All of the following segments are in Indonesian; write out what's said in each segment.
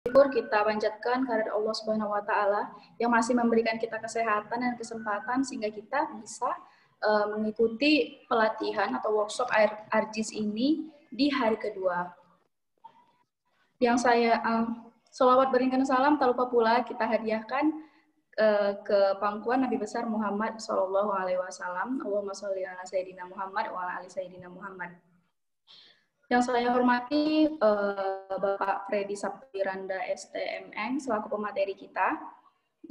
syukur kita panjatkan kehadirat Allah Subhanahu wa taala yang masih memberikan kita kesehatan dan kesempatan sehingga kita bisa mengikuti pelatihan atau workshop ARJIS ini di hari kedua. Yang saya sholawat berikan salam, tak lupa pula kita hadiahkan ke pangkuan Nabi besar Muhammad Sallallahu Alaihi Wasallam. Allahumma sholli ala Sayyidina Muhammad wa ala ali Sayyidina Muhammad. Yang saya hormati Bapak Freddy Saptiranda STMN selaku pemateri kita.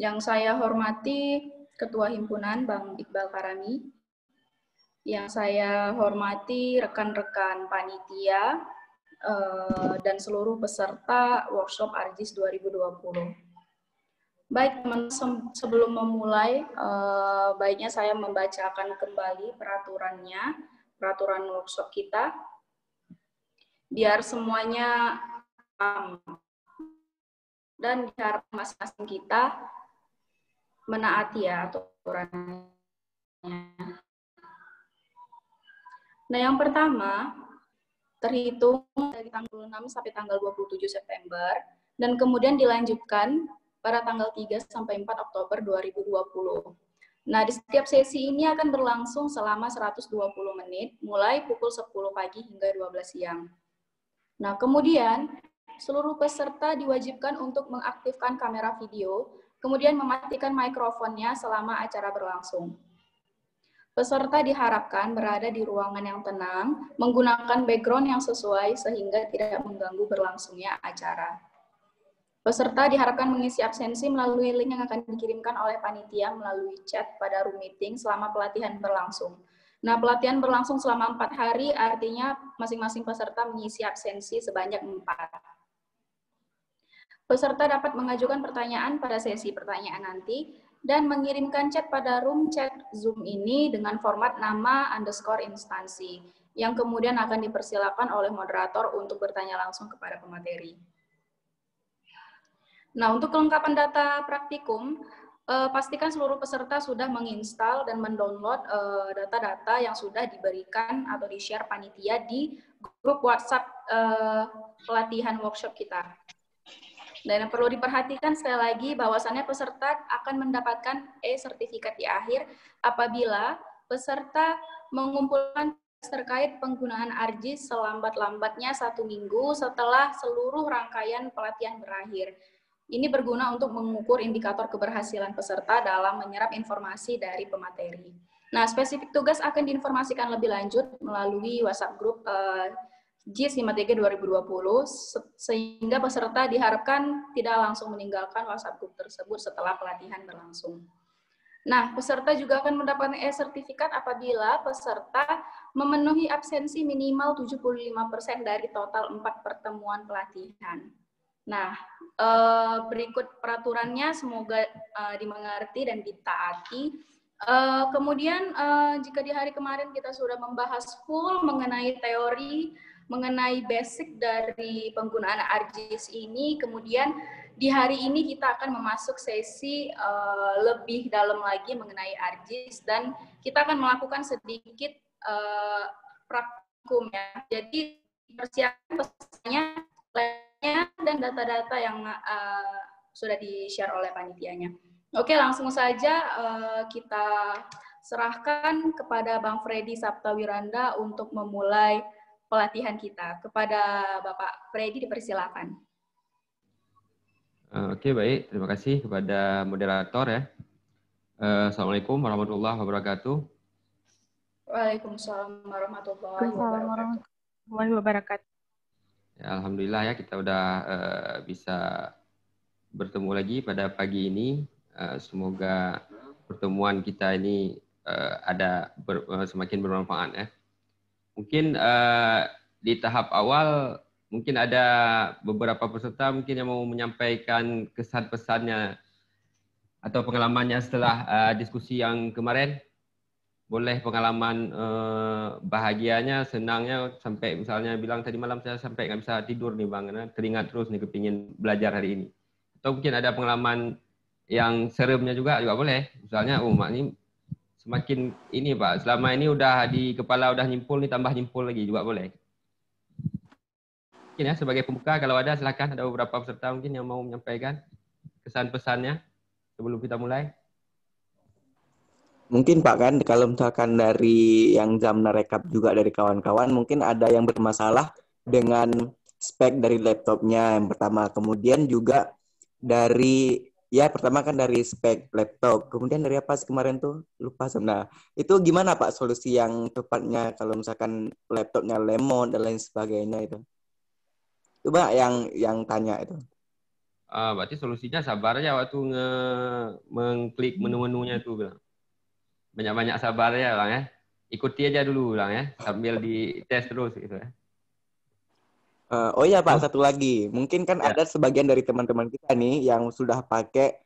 Yang saya hormati Ketua Himpunan Bang Iqbal Karami. Yang saya hormati rekan-rekan panitia dan seluruh peserta workshop ARJIS 2020. Baik teman-teman, sebelum memulai, baiknya saya membacakan kembali peraturan workshop kita. Biar semuanya paham dan diharap masing-masing kita menaati ya aturannya. Nah, yang pertama terhitung dari tanggal 6 sampai tanggal 27 September dan kemudian dilanjutkan pada tanggal 3 sampai 4 Oktober 2020. Nah, di setiap sesi ini akan berlangsung selama 120 menit mulai pukul 10 pagi hingga 12 siang. Nah, kemudian seluruh peserta diwajibkan untuk mengaktifkan kamera video, kemudian mematikan mikrofonnya selama acara berlangsung. Peserta diharapkan berada di ruangan yang tenang, menggunakan background yang sesuai sehingga tidak mengganggu berlangsungnya acara. Peserta diharapkan mengisi absensi melalui link yang akan dikirimkan oleh panitia melalui chat pada room meeting selama pelatihan berlangsung. Nah, pelatihan berlangsung selama 4 hari, artinya masing-masing peserta mengisi absensi sebanyak 4. Peserta dapat mengajukan pertanyaan pada sesi pertanyaan nanti, dan mengirimkan chat pada room chat Zoom ini dengan format nama _ instansi, yang kemudian akan dipersilakan oleh moderator untuk bertanya langsung kepada pemateri. Nah, untuk kelengkapan data praktikum, pastikan seluruh peserta sudah menginstal dan mendownload data-data yang sudah diberikan atau di-share panitia di grup WhatsApp pelatihan workshop kita. Dan yang perlu diperhatikan sekali lagi bahwasannya peserta akan mendapatkan e-sertifikat di akhir apabila peserta mengumpulkan terkait penggunaan ARJIS selambat-lambatnya 1 minggu setelah seluruh rangkaian pelatihan berakhir. Ini berguna untuk mengukur indikator keberhasilan peserta dalam menyerap informasi dari pemateri. Nah, spesifik tugas akan diinformasikan lebih lanjut melalui WhatsApp grup JIS 53 2020, sehingga peserta diharapkan tidak langsung meninggalkan WhatsApp grup tersebut setelah pelatihan berlangsung. Nah, peserta juga akan mendapatkan e-sertifikat apabila peserta memenuhi absensi minimal 75% dari total 4 pertemuan pelatihan. Nah, berikut peraturannya, semoga dimengerti dan ditaati. Kemudian, jika di hari kemarin kita sudah membahas full mengenai teori, mengenai basic dari penggunaan ARJIS ini, kemudian di hari ini kita akan memasuk sesi lebih dalam lagi mengenai ARJIS, dan kita akan melakukan sedikit praktikum ya. Jadi, persiapan pesannya dan data-data yang sudah di-share oleh panitianya. Oke, langsung saja kita serahkan kepada Bang Freddy Saptawiranda untuk memulai pelatihan kita. Kepada Bapak Freddy dipersilakan. Oke, baik. Terima kasih kepada moderator ya. Assalamualaikum warahmatullahi wabarakatuh. Waalaikumsalam warahmatullahi wabarakatuh. Ya, alhamdulillah ya kita udah bisa bertemu lagi pada pagi ini. Semoga pertemuan kita ini semakin bermanfaat ya. Mungkin di tahap awal mungkin ada beberapa peserta mungkin yang mau menyampaikan kesan pesannya atau pengalamannya setelah diskusi yang kemarin. Boleh pengalaman bahagianya, senangnya, sampai misalnya bilang tadi malam saya sampai nggak bisa tidur nih Bang, karena teringat terus nih kepingin belajar hari ini. Atau mungkin ada pengalaman yang seremnya juga boleh. Misalnya, Mak ini semakin ini Pak, selama ini udah di kepala udah nyimpul nih, tambah nyimpul lagi juga boleh. mungkin ya sebagai pembuka kalau ada silakan, ada beberapa peserta mungkin yang mau menyampaikan kesan-pesannya sebelum kita mulai. Mungkin Pak kan kalau misalkan dari yang Zamna rekap juga dari kawan-kawan mungkin ada yang bermasalah dengan spek dari laptopnya yang pertama. Kemudian juga dari ya pertama kan dari spek laptop. Kemudian dari apa sih kemarin tuh lupa Zamna. Itu gimana Pak solusi yang tepatnya kalau misalkan laptopnya lemot dan lain sebagainya itu. Coba yang tanya itu. Berarti solusinya sabar aja waktu mengklik menu-menunya itu bilang. Banyak-banyak sabar ya bilang ya. Ikuti aja dulu bilang ya, sambil dites terus gitu ya. Oh iya Pak, satu lagi. Mungkin kan Ya. ada sebagian dari teman-teman kita nih yang sudah pakai,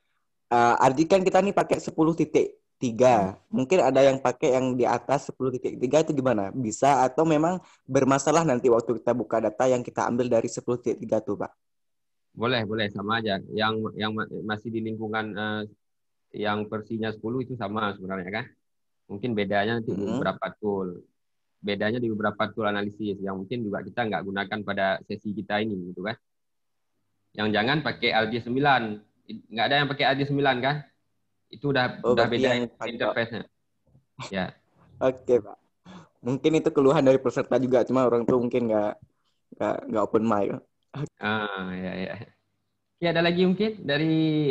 arti kan kita nih pakai 10.3. Mungkin ada yang pakai yang di atas 10.3 itu gimana? Bisa atau memang bermasalah nanti waktu kita buka data yang kita ambil dari 10.3 tuh Pak? Boleh sama aja. Yang masih di lingkungan yang versinya 10 itu sama sebenarnya kan. Mungkin bedanya nanti di beberapa tool. Bedanya di beberapa tool analisis yang mungkin juga kita nggak gunakan pada sesi kita ini gitu kan. Yang jangan pakai RJ9. Nggak ada yang pakai RJ9 kan? Itu udah beda yang interface-nya. Ya. Oke Pak. Mungkin itu keluhan dari peserta juga, cuma orang tuh mungkin nggak open mic. Ya. Oke, ada lagi mungkin dari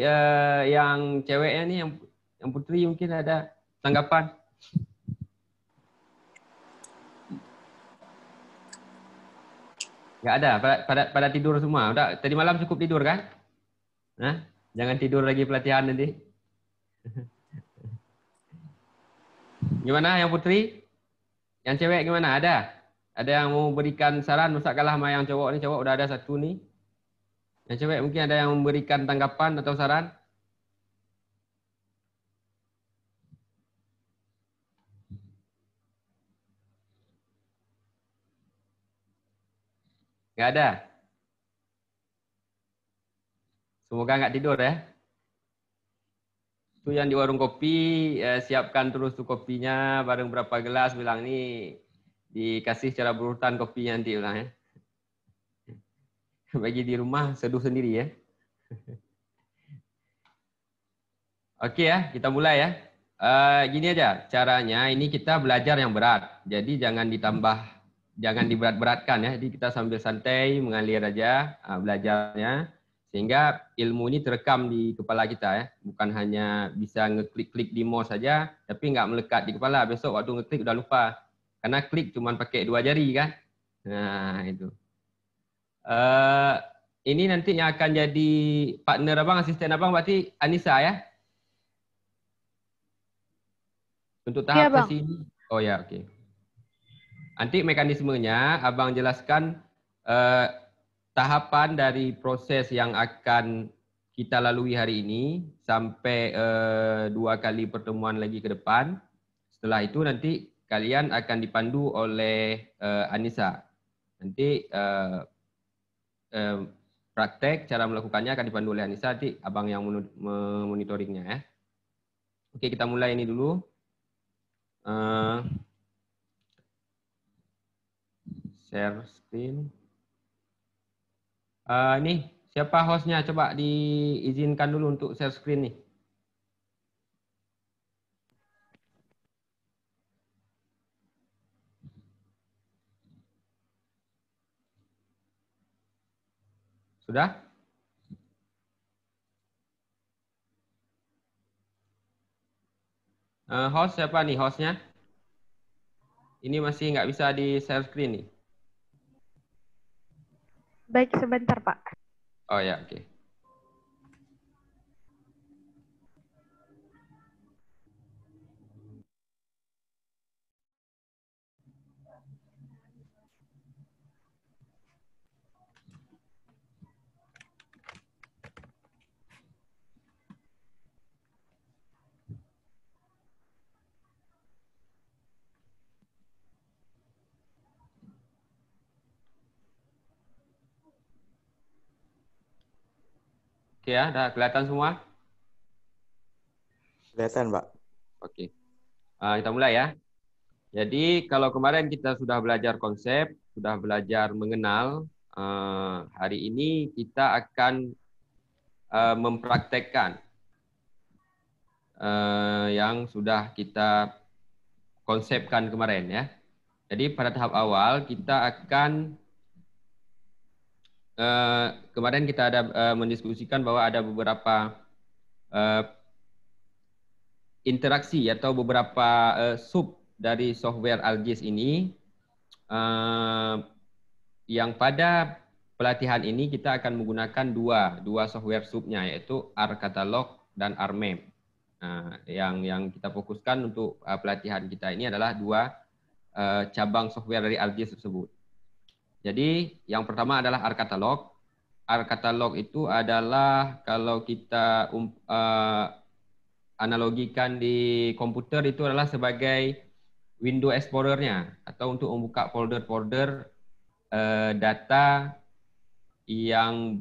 yang ceweknya nih, yang Putri mungkin ada tanggapan? Nggak ada, pada tidur semua. Udah, tadi malam cukup tidur kan? Nah, jangan tidur lagi pelatihan nanti. Gimana yang Putri? Yang cewek gimana? Ada? Ada yang mau berikan saran? Masa kalah sama yang cowok nih? Cowok udah ada satu nih. Yang cewek mungkin ada yang memberikan tanggapan atau saran? Nggak ada? Semoga nggak tidur ya. Itu yang di warung kopi, siapkan terus tuh kopinya, bareng berapa gelas, bilang nih dikasih secara berurutan kopinya nanti bilang ya. Bagi di rumah seduh sendiri ya. Oke ya, kita mulai ya. Gini aja, caranya ini kita belajar yang berat. Jadi jangan diberat-beratkan ya. Jadi kita sambil santai mengalir aja belajarnya. Sehingga ilmu ini terekam di kepala kita ya. Bukan hanya bisa ngeklik-klik di mouse saja, tapi nggak melekat di kepala. Besok waktu ngeklik udah lupa. Karena klik cuma pakai 2 jari kan. Nah itu. Ini nanti yang akan jadi partner abang, asisten abang berarti Anissa ya. Untuk tahap sesi ini. Oh ya, oke. Nanti mekanismenya abang jelaskan tahapan dari proses yang akan kita lalui hari ini sampai 2 kali pertemuan lagi ke depan. Setelah itu nanti kalian akan dipandu oleh Anissa. Nanti praktek cara melakukannya akan dipandu oleh Anissa. Nanti abang yang memonitoringnya ya. Oke, kita mulai ini dulu. Share screen. Nih, siapa hostnya? Coba diizinkan dulu untuk share screen nih. Sudah? Host siapa nih hostnya? Ini masih nggak bisa di share screen nih. Baik, sebentar Pak. Oh ya, oke. Oke ya, udah kelihatan semua? Kelihatan, Pak. Oke. Kita mulai ya. Jadi kalau kemarin kita sudah belajar konsep, sudah belajar mengenal Hari ini kita akan mempraktekkan yang sudah kita konsepkan kemarin ya. Jadi pada tahap awal kita akan kemarin kita ada mendiskusikan bahwa ada beberapa interaksi atau beberapa sub dari software ArcGIS ini yang pada pelatihan ini kita akan menggunakan dua software subnya, yaitu ArcCatalog dan ArcMap. Nah, yang kita fokuskan untuk pelatihan kita ini adalah dua cabang software dari ArcGIS tersebut. Jadi yang pertama adalah ArcCatalog. ArcCatalog itu adalah kalau kita analogikan di komputer itu adalah sebagai window explorer-nya atau untuk membuka folder-folder data yang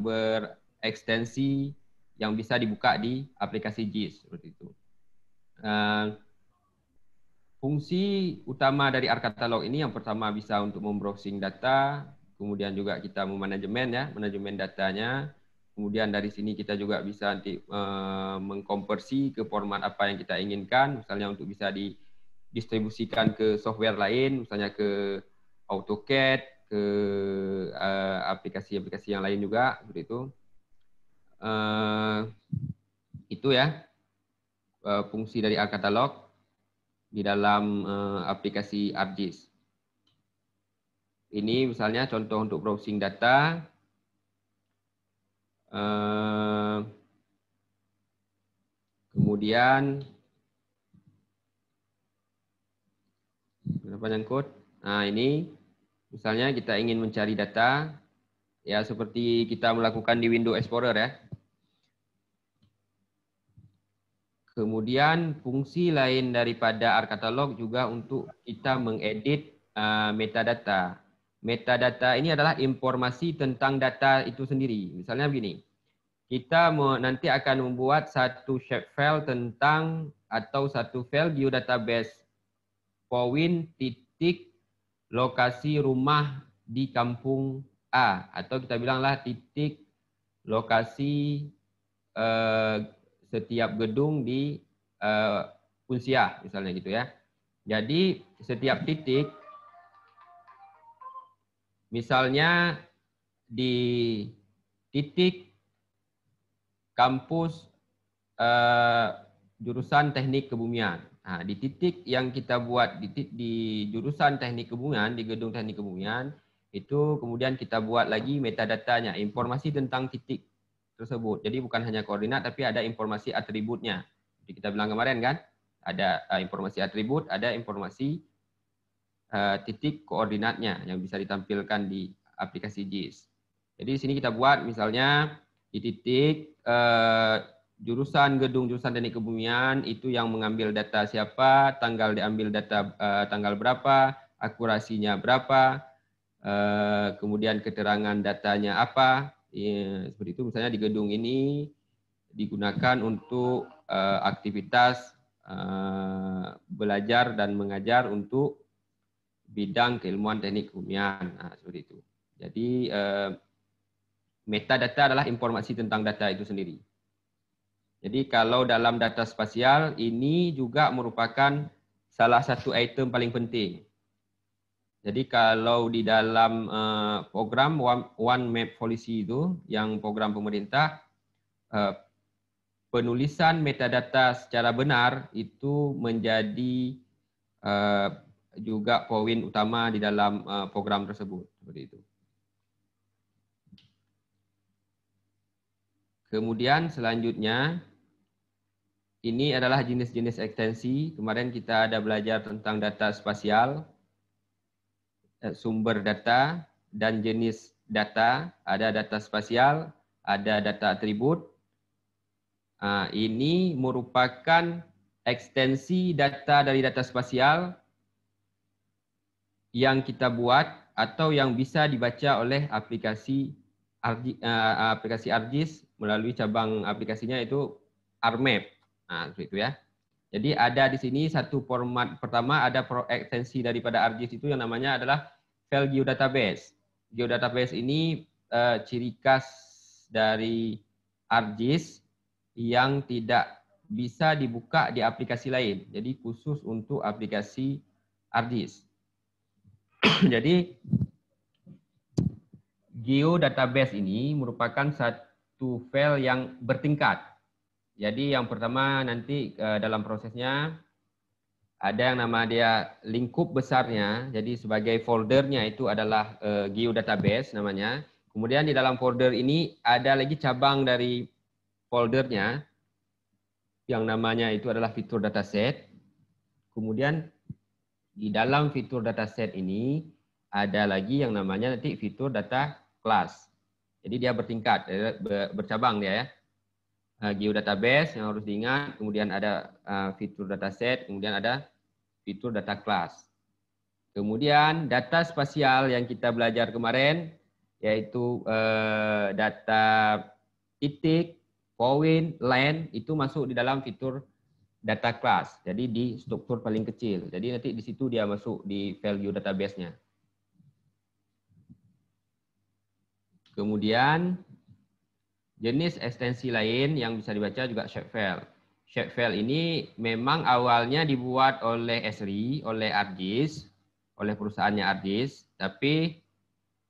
berekstensi yang bisa dibuka di aplikasi GIS seperti itu. Fungsi utama dari ArcCatalog ini yang pertama bisa untuk membrowsing data, kemudian juga kita manajemen datanya. Kemudian dari sini kita juga bisa nanti mengkonversi ke format apa yang kita inginkan, misalnya untuk bisa didistribusikan ke software lain, misalnya ke AutoCAD, ke aplikasi-aplikasi yang lain juga seperti itu. Itu ya fungsi dari ArcCatalog di dalam aplikasi ArcGIS. Ini misalnya contoh untuk browsing data. Kemudian berapa nyangkut? Nah, ini misalnya kita ingin mencari data ya seperti kita melakukan di Windows Explorer ya. Kemudian fungsi lain daripada ArcCatalog juga untuk kita mengedit metadata. Metadata ini adalah informasi tentang data itu sendiri. Misalnya begini, kita nanti akan membuat satu shapefile tentang atau satu file geodatabase point titik lokasi rumah di kampung A, atau kita bilanglah titik lokasi setiap gedung di Unsiah misalnya gitu ya. Jadi setiap titik misalnya di titik kampus jurusan teknik kebumian. Nah, di titik yang kita buat di jurusan teknik kebumian, di gedung teknik kebumian, itu kemudian kita buat lagi metadatanya, informasi tentang titik tersebut. Jadi bukan hanya koordinat, tapi ada informasi atributnya. Jadi kita bilang kemarin kan, ada informasi atribut, ada informasi titik koordinatnya yang bisa ditampilkan di aplikasi GIS. Jadi di sini kita buat misalnya di titik jurusan gedung jurusan teknik kebumian itu yang mengambil data siapa, tanggal diambil data tanggal berapa, akurasinya berapa, kemudian keterangan datanya apa. Ya, seperti itu misalnya di gedung ini digunakan untuk aktivitas belajar dan mengajar untuk bidang keilmuan teknik kebumian. Nah, seperti itu. Jadi metadata adalah informasi tentang data itu sendiri. Jadi kalau dalam data spasial ini juga merupakan salah satu item paling penting. Jadi kalau di dalam program One Map Policy itu, yang program pemerintah, penulisan metadata secara benar itu menjadi juga poin utama di dalam program tersebut. Seperti itu. Kemudian selanjutnya, ini adalah jenis-jenis ekstensi. Kemarin kita ada belajar tentang data spasial, sumber data, dan jenis data. Ada data spasial, ada data atribut. Ini merupakan ekstensi data dari data spasial yang kita buat atau yang bisa dibaca oleh aplikasi ArcGIS melalui cabang aplikasinya itu ArcMap. Nah, seperti itu ya. Jadi ada di sini satu format pertama, ada ekstensi daripada ArcGIS itu yang namanya adalah file geodatabase. geodatabase ini ciri khas dari ArcGIS yang tidak bisa dibuka di aplikasi lain. Jadi khusus untuk aplikasi ArcGIS. Jadi geodatabase ini merupakan satu file yang bertingkat. Jadi yang pertama nanti dalam prosesnya ada yang nama dia lingkup besarnya. Jadi sebagai foldernya itu adalah geodatabase namanya. Kemudian di dalam folder ini ada lagi cabang dari foldernya yang namanya itu adalah fitur dataset. Kemudian di dalam fitur dataset ini ada lagi yang namanya nanti fitur data class. Jadi dia bertingkat, bercabang dia ya. Geodatabase yang harus diingat, kemudian ada fitur dataset, kemudian ada fitur data class. Kemudian data spasial yang kita belajar kemarin yaitu data titik, point, line itu masuk di dalam fitur data class. Jadi di struktur paling kecil. Jadi nanti di situ dia masuk di value database-nya. Kemudian jenis ekstensi lain yang bisa dibaca juga shapefile. Shapefile ini memang awalnya dibuat oleh Esri, oleh ArcGIS, oleh perusahaannya ArcGIS, tapi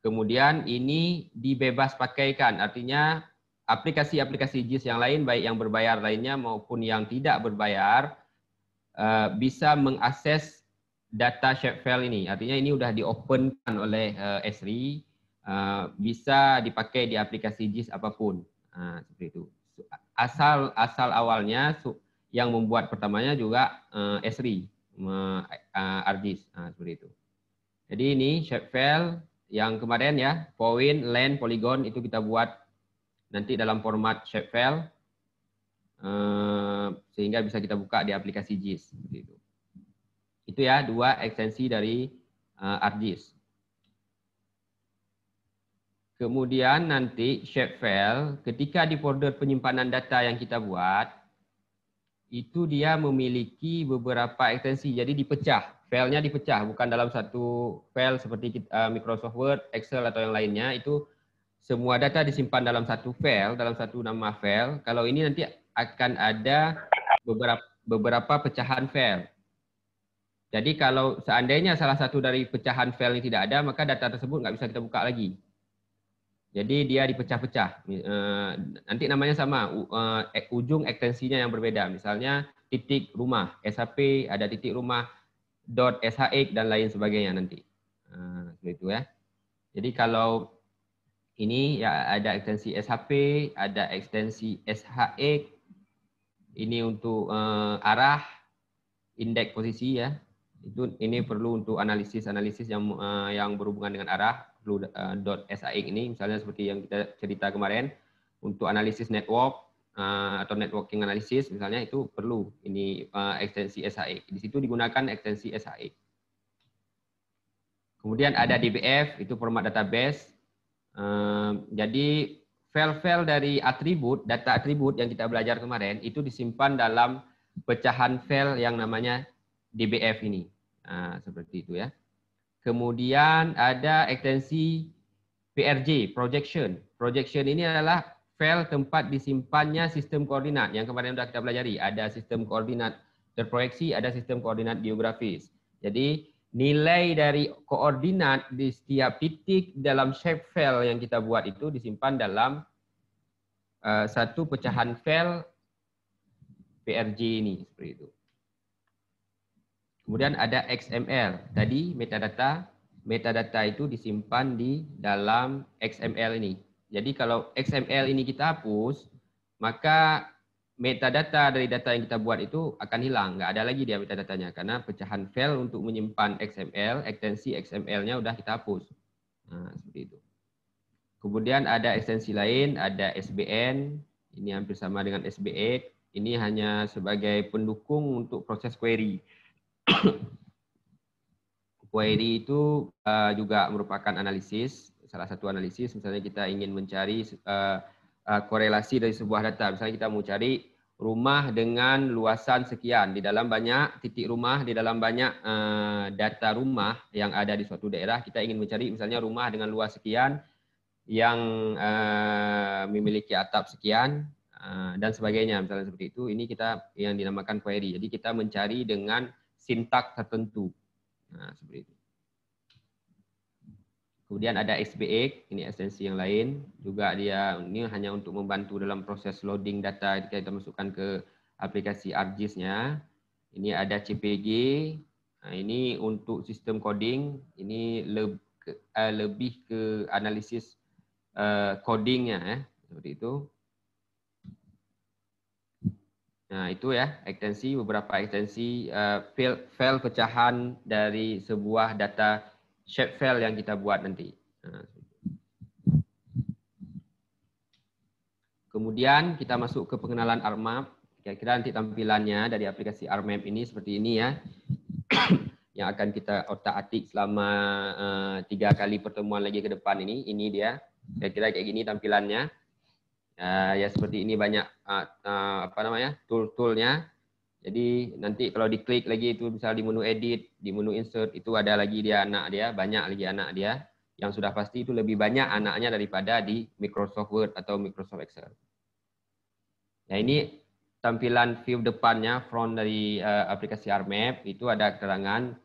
kemudian ini dibebas pakaikan, artinya aplikasi-aplikasi GIS yang lain, baik yang berbayar lainnya maupun yang tidak berbayar, bisa mengakses data shapefile ini. Artinya ini sudah di-openkan oleh Esri, bisa dipakai di aplikasi GIS apapun. Seperti itu. Asal awalnya yang membuat pertamanya juga Esri, ArcGIS, seperti itu. Jadi ini shapefile yang kemarin ya, point, line, polygon itu kita buat nanti dalam format shapefile sehingga bisa kita buka di aplikasi GIS. Gitu. Itu ya 2 ekstensi dari ArcGIS. Kemudian nanti shapefile ketika di folder penyimpanan data yang kita buat itu dia memiliki beberapa ekstensi, jadi dipecah. Filenya dipecah, bukan dalam satu file seperti Microsoft Word, Excel atau yang lainnya. Itu semua data disimpan dalam satu file, dalam satu nama file. Kalau ini nanti akan ada beberapa pecahan file. Jadi kalau seandainya salah satu dari pecahan file ini tidak ada, maka data tersebut nggak bisa kita buka lagi. Jadi dia dipecah-pecah. Nanti namanya sama, ujung ekstensinya yang berbeda. Misalnya titik rumah, SHP, ada titik rumah, .shx dan lain sebagainya nanti. Seperti itu ya. Jadi kalau ini ya ada ekstensi SHP, ada ekstensi SHX. Ini untuk arah, indeks posisi ya. Ini perlu untuk analisis yang berhubungan dengan arah, perlu .shx ini misalnya seperti yang kita cerita kemarin untuk analisis network atau networking analysis misalnya itu perlu ini ekstensi SHX. Di situ digunakan ekstensi SHX. Kemudian ada DBF, itu format database. Jadi file-file dari atribut, data atribut yang kita belajar kemarin itu disimpan dalam pecahan file yang namanya DBF ini. Seperti itu ya. Kemudian ada ekstensi PRJ, projection. Projection ini adalah file tempat disimpannya sistem koordinat yang kemarin sudah kita pelajari. Ada sistem koordinat terproyeksi, ada sistem koordinat geografis. Jadi nilai dari koordinat di setiap titik dalam shapefile yang kita buat itu disimpan dalam satu pecahan file PRJ ini seperti itu. Kemudian ada XML. Tadi metadata. Metadata itu disimpan di dalam XML ini. Jadi kalau XML ini kita hapus, maka metadata dari data yang kita buat itu akan hilang. Nggak ada lagi dia metadatanya. Karena pecahan file untuk menyimpan XML, ekstensi XML-nya udah kita hapus. Seperti itu. Kemudian ada ekstensi lain, ada SBN. Ini hampir sama dengan SBX. Ini hanya sebagai pendukung untuk proses query. Query itu juga merupakan analisis, salah satu analisis. Misalnya kita ingin mencari korelasi dari sebuah data. Misalnya kita mau cari rumah dengan luasan sekian. Di dalam banyak titik rumah, di dalam banyak data rumah yang ada di suatu daerah, kita ingin mencari misalnya rumah dengan luas sekian yang memiliki atap sekian dan sebagainya, misalnya seperti itu. Ini kita yang dinamakan query. Jadi kita mencari dengan sintak tertentu. Nah, seperti itu. Kemudian ada XBX, ini ekstensi yang lain. Juga dia ini hanya untuk membantu dalam proses loading data ketika kita masukkan ke aplikasi ArcGIS-nya. Ini ada CPG. Nah, ini untuk sistem coding. Ini lebih ke analisis codingnya, seperti itu. Nah, itu ya ekstensi, beberapa ekstensi file pecahan dari sebuah data shape file yang kita buat nanti. Nah, kemudian kita masuk ke pengenalan ArcMap. Kira-kira nanti tampilannya dari aplikasi ArcMap ini seperti ini ya. Yang akan kita otak-atik selama 3 kali pertemuan lagi ke depan ini. Ini dia. Kira-kira kayak gini tampilannya. Ya seperti ini banyak tool-toolnya. Jadi nanti kalau diklik lagi itu bisa di menu edit, di menu insert itu ada lagi dia anak dia, banyak lagi anak dia. Yang sudah pasti itu lebih banyak anaknya daripada di Microsoft Word atau Microsoft Excel. Nah, ini tampilan view depannya front dari aplikasi ArcMap itu ada keterangan.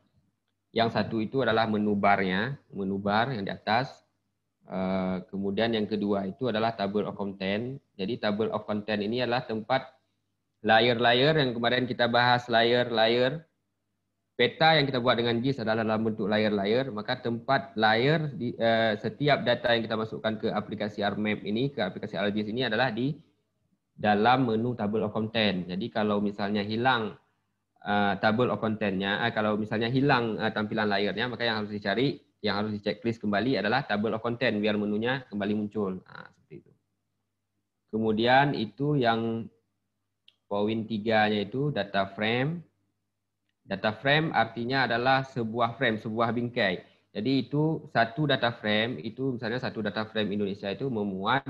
Yang satu itu adalah menu barnya, menu bar yang di atas. Kemudian yang kedua itu adalah table of content. Jadi table of content ini adalah tempat layer-layer yang kemarin kita bahas, layer-layer peta yang kita buat dengan GIS adalah dalam bentuk layer-layer, maka tempat layer di setiap data yang kita masukkan ke aplikasi ArcMap ini, ke aplikasi ArcGIS ini adalah di dalam menu table of content. Jadi kalau misalnya hilang table of content-nya, kalau misalnya hilang tampilan layernya, maka yang harus dicari, yang harus diceklis kembali adalah table of content biar menunya kembali muncul. Nah, seperti itu. Kemudian itu yang poin 3-nya itu data frame. Data frame artinya adalah sebuah frame, sebuah bingkai. Jadi itu satu data frame, itu misalnya satu data frame Indonesia itu memuat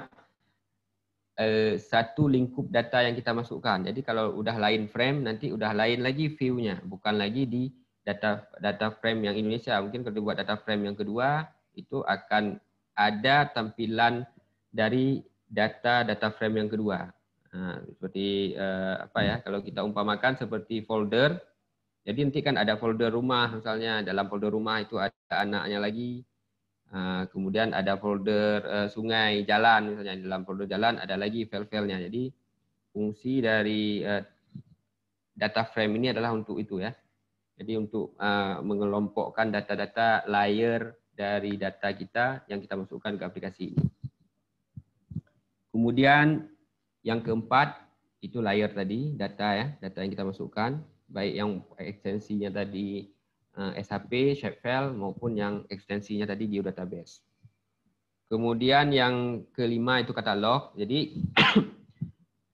satu lingkup data yang kita masukkan. Jadi kalau udah lain frame, nanti udah lain lagi view-nya. Bukan lagi di data frame yang Indonesia. Mungkin kalau dibuat data frame yang kedua, itu akan ada tampilan dari data frame yang kedua. Nah, seperti apa ya? Kalau kita umpamakan seperti folder, jadi nanti kan ada folder rumah, misalnya dalam folder rumah itu ada anaknya lagi. Kemudian ada folder sungai, jalan, misalnya dalam folder jalan ada lagi file-filenya. Jadi fungsi dari data frame ini adalah untuk itu ya. Jadi untuk mengelompokkan data-data layer dari data kita yang kita masukkan ke aplikasi ini. Kemudian yang keempat, itu layer tadi, data ya, data yang kita masukkan, baik yang ekstensinya tadi SHP, shapefile, maupun yang ekstensinya tadi geodatabase. Kemudian yang kelima itu katalog. Jadi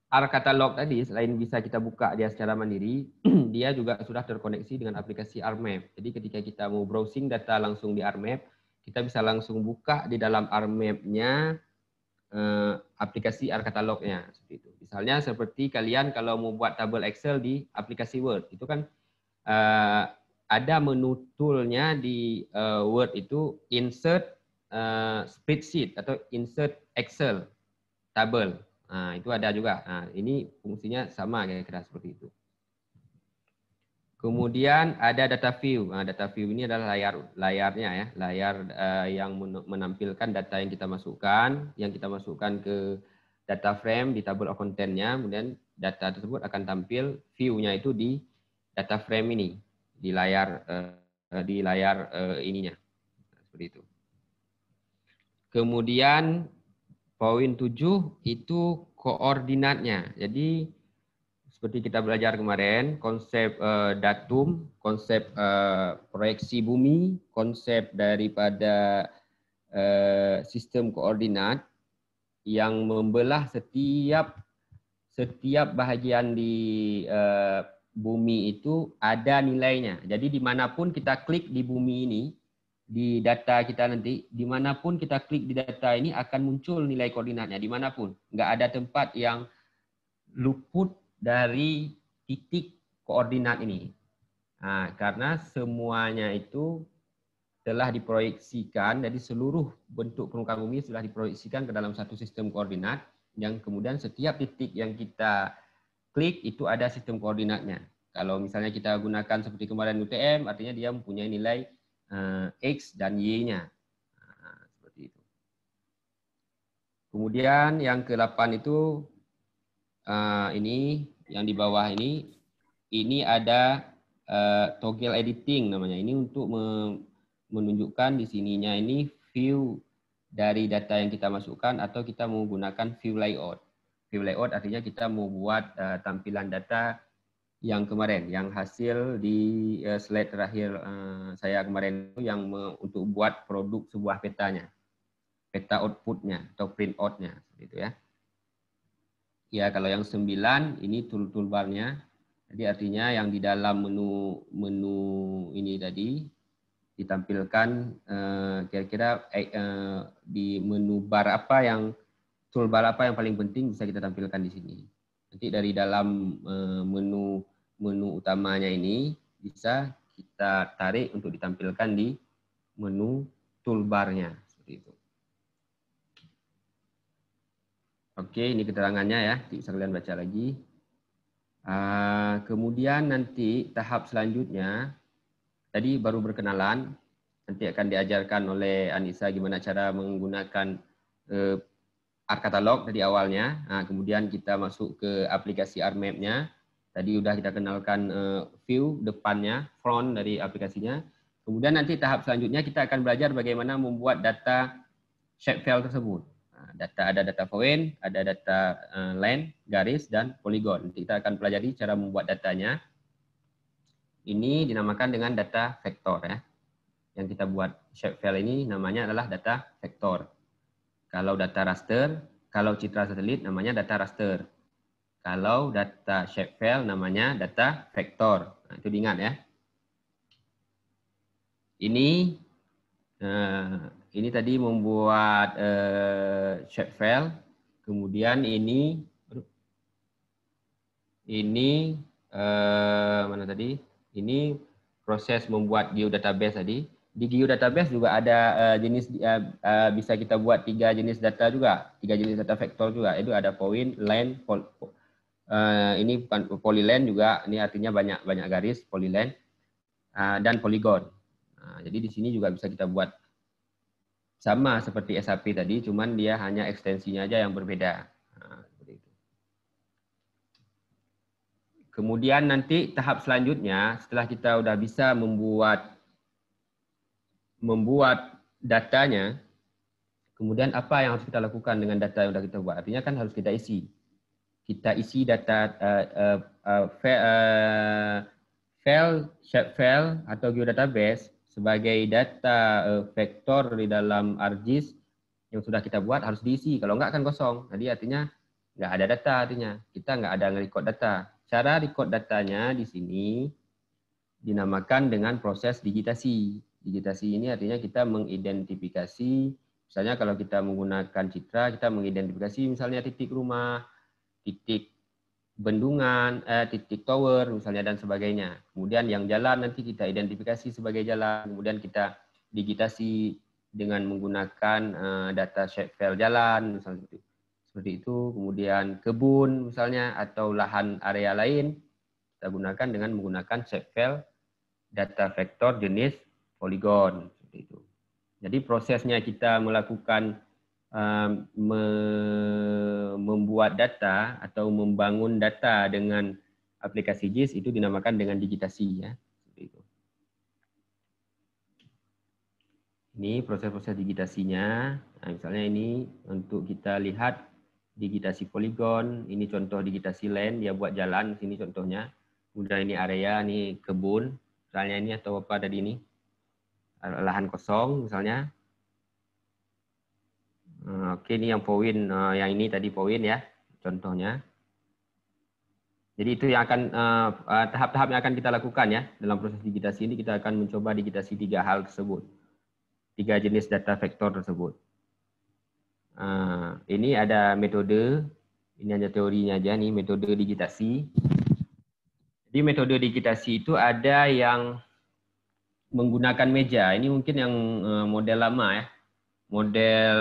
ArcCatalog tadi, selain bisa kita buka dia secara mandiri, dia juga sudah terkoneksi dengan aplikasi ArcMap. Jadi ketika kita mau browsing data langsung di ArcMap, kita bisa langsung buka di dalam ArcMap-nya aplikasi ArcCatalog-nya seperti itu. Misalnya seperti kalian kalau mau buat tabel Excel di aplikasi Word, itu kan ada menu tool-nya di Word itu insert spreadsheet atau insert Excel tabel. Nah, itu ada juga. Nah, ini fungsinya sama kira-kira seperti itu. Kemudian ada data view. Nah, data view ini adalah layarnya ya, layar yang menampilkan data yang kita masukkan ke data frame di table of content-nya. Kemudian data tersebut akan tampil view-nya itu di data frame ini, di layar ininya. Seperti itu. Kemudian poin 7 itu koordinatnya. Jadi seperti kita belajar kemarin, konsep datum, konsep proyeksi bumi, konsep daripada sistem koordinat yang membelah setiap bahagian di bumi itu ada nilainya. Jadi dimanapun kita klik di bumi ini, di data kita nanti, dimanapun kita klik di data ini akan muncul nilai koordinatnya, dimanapun. Nggak ada tempat yang luput dari titik koordinat ini. Nah, karena semuanya itu telah diproyeksikan, jadi seluruh bentuk permukaan bumi sudah diproyeksikan ke dalam satu sistem koordinat, yang kemudian setiap titik yang kita klik itu ada sistem koordinatnya. Kalau misalnya kita gunakan seperti kemarin UTM, artinya dia mempunyai nilai X dan Y-nya. Seperti itu. Kemudian yang ke-8 itu, ini yang di bawah ini ada toggle editing namanya. Ini untuk menunjukkan di sininya ini view dari data yang kita masukkan atau kita menggunakan view layout. View layout artinya kita mau buat tampilan data yang kemarin, yang hasil di slide terakhir saya kemarin itu yang untuk buat produk sebuah petanya, peta outputnya atau print outnya, gitu ya. Ya, kalau yang 9 ini toolbarnya. Jadi artinya yang di dalam menu ini tadi ditampilkan kira-kira di menu bar apa yang toolbar apa yang paling penting bisa kita tampilkan di sini. Nanti dari dalam menu utamanya ini bisa kita tarik untuk ditampilkan di menu toolbarnya seperti itu. Oke, ini keterangannya ya, bisa kalian baca lagi. Kemudian nanti tahap selanjutnya, tadi baru berkenalan, nanti akan diajarkan oleh Anissa gimana cara menggunakan art katalog dari awalnya. Kemudian kita masuk ke aplikasi ArtMap-nya. Tadi udah kita kenalkan view depannya, front dari aplikasinya. Kemudian nanti tahap selanjutnya kita akan belajar bagaimana membuat data shapefile tersebut. Ada data point, ada data line, garis, dan polygon. Nanti kita akan pelajari cara membuat datanya. Ini dinamakan dengan data vektor ya. Yang kita buat shapefile ini namanya adalah data vektor. Kalau data raster, kalau citra satelit namanya data raster. Kalau data shapefile namanya data vektor. Nah, itu diingat ya. Ini tadi membuat shapefile, kemudian ini mana tadi? Ini proses membuat geodatabase tadi. Di geodatabase juga ada jenis bisa kita buat 3 jenis data juga, 3 jenis data vektor juga. Itu ada point, line, ini bukan polyline juga. Ini artinya banyak garis, polyline dan polygon. Jadi di sini juga bisa kita buat sama seperti SAP tadi, cuman dia hanya ekstensinya aja yang berbeda. Seperti itu. Kemudian nanti tahap selanjutnya, setelah kita udah bisa membuat datanya, kemudian apa yang harus kita lakukan dengan data yang sudah kita buat? Artinya kan harus kita isi. Kita isi data shapefile atau geodatabase sebagai data vektor di dalam ArcGIS yang sudah kita buat harus diisi. Kalau enggak kan kosong. Jadi artinya enggak ada data, artinya kita enggak ada nge-record data. Cara record datanya di sini dinamakan dengan proses digitasi. Digitasi ini artinya kita mengidentifikasi, misalnya kalau kita menggunakan citra, kita mengidentifikasi misalnya titik rumah, titik bendungan, titik tower misalnya dan sebagainya. Kemudian yang jalan nanti kita identifikasi sebagai jalan, kemudian kita digitasi dengan menggunakan data shapefile jalan misalnya seperti itu. Kemudian kebun misalnya atau lahan area lain kita gunakan dengan menggunakan shapefile data vektor jenis polygon seperti itu. Jadi prosesnya kita melakukan membuat data atau membangun data dengan aplikasi GIS itu dinamakan dengan digitasi ya. Seperti itu. Ini proses-proses digitasinya. Nah, misalnya ini untuk kita lihat digitasi poligon, ini contoh digitasi land, dia buat jalan, sini contohnya. Kemudian ini area, ini kebun, misalnya ini atau apa tadi ini. Lahan kosong misalnya. Oke, ini yang point, yang ini tadi point ya, contohnya. Jadi itu yang akan tahap-tahap yang akan kita lakukan ya dalam proses digitasi ini. Kita akan mencoba digitasi 3 hal tersebut, 3 jenis data vektor tersebut. Ini ada metode Ini hanya teorinya aja nih, metode digitasi. Jadi metode digitasi itu ada yang menggunakan meja. Ini mungkin yang model lama ya. Model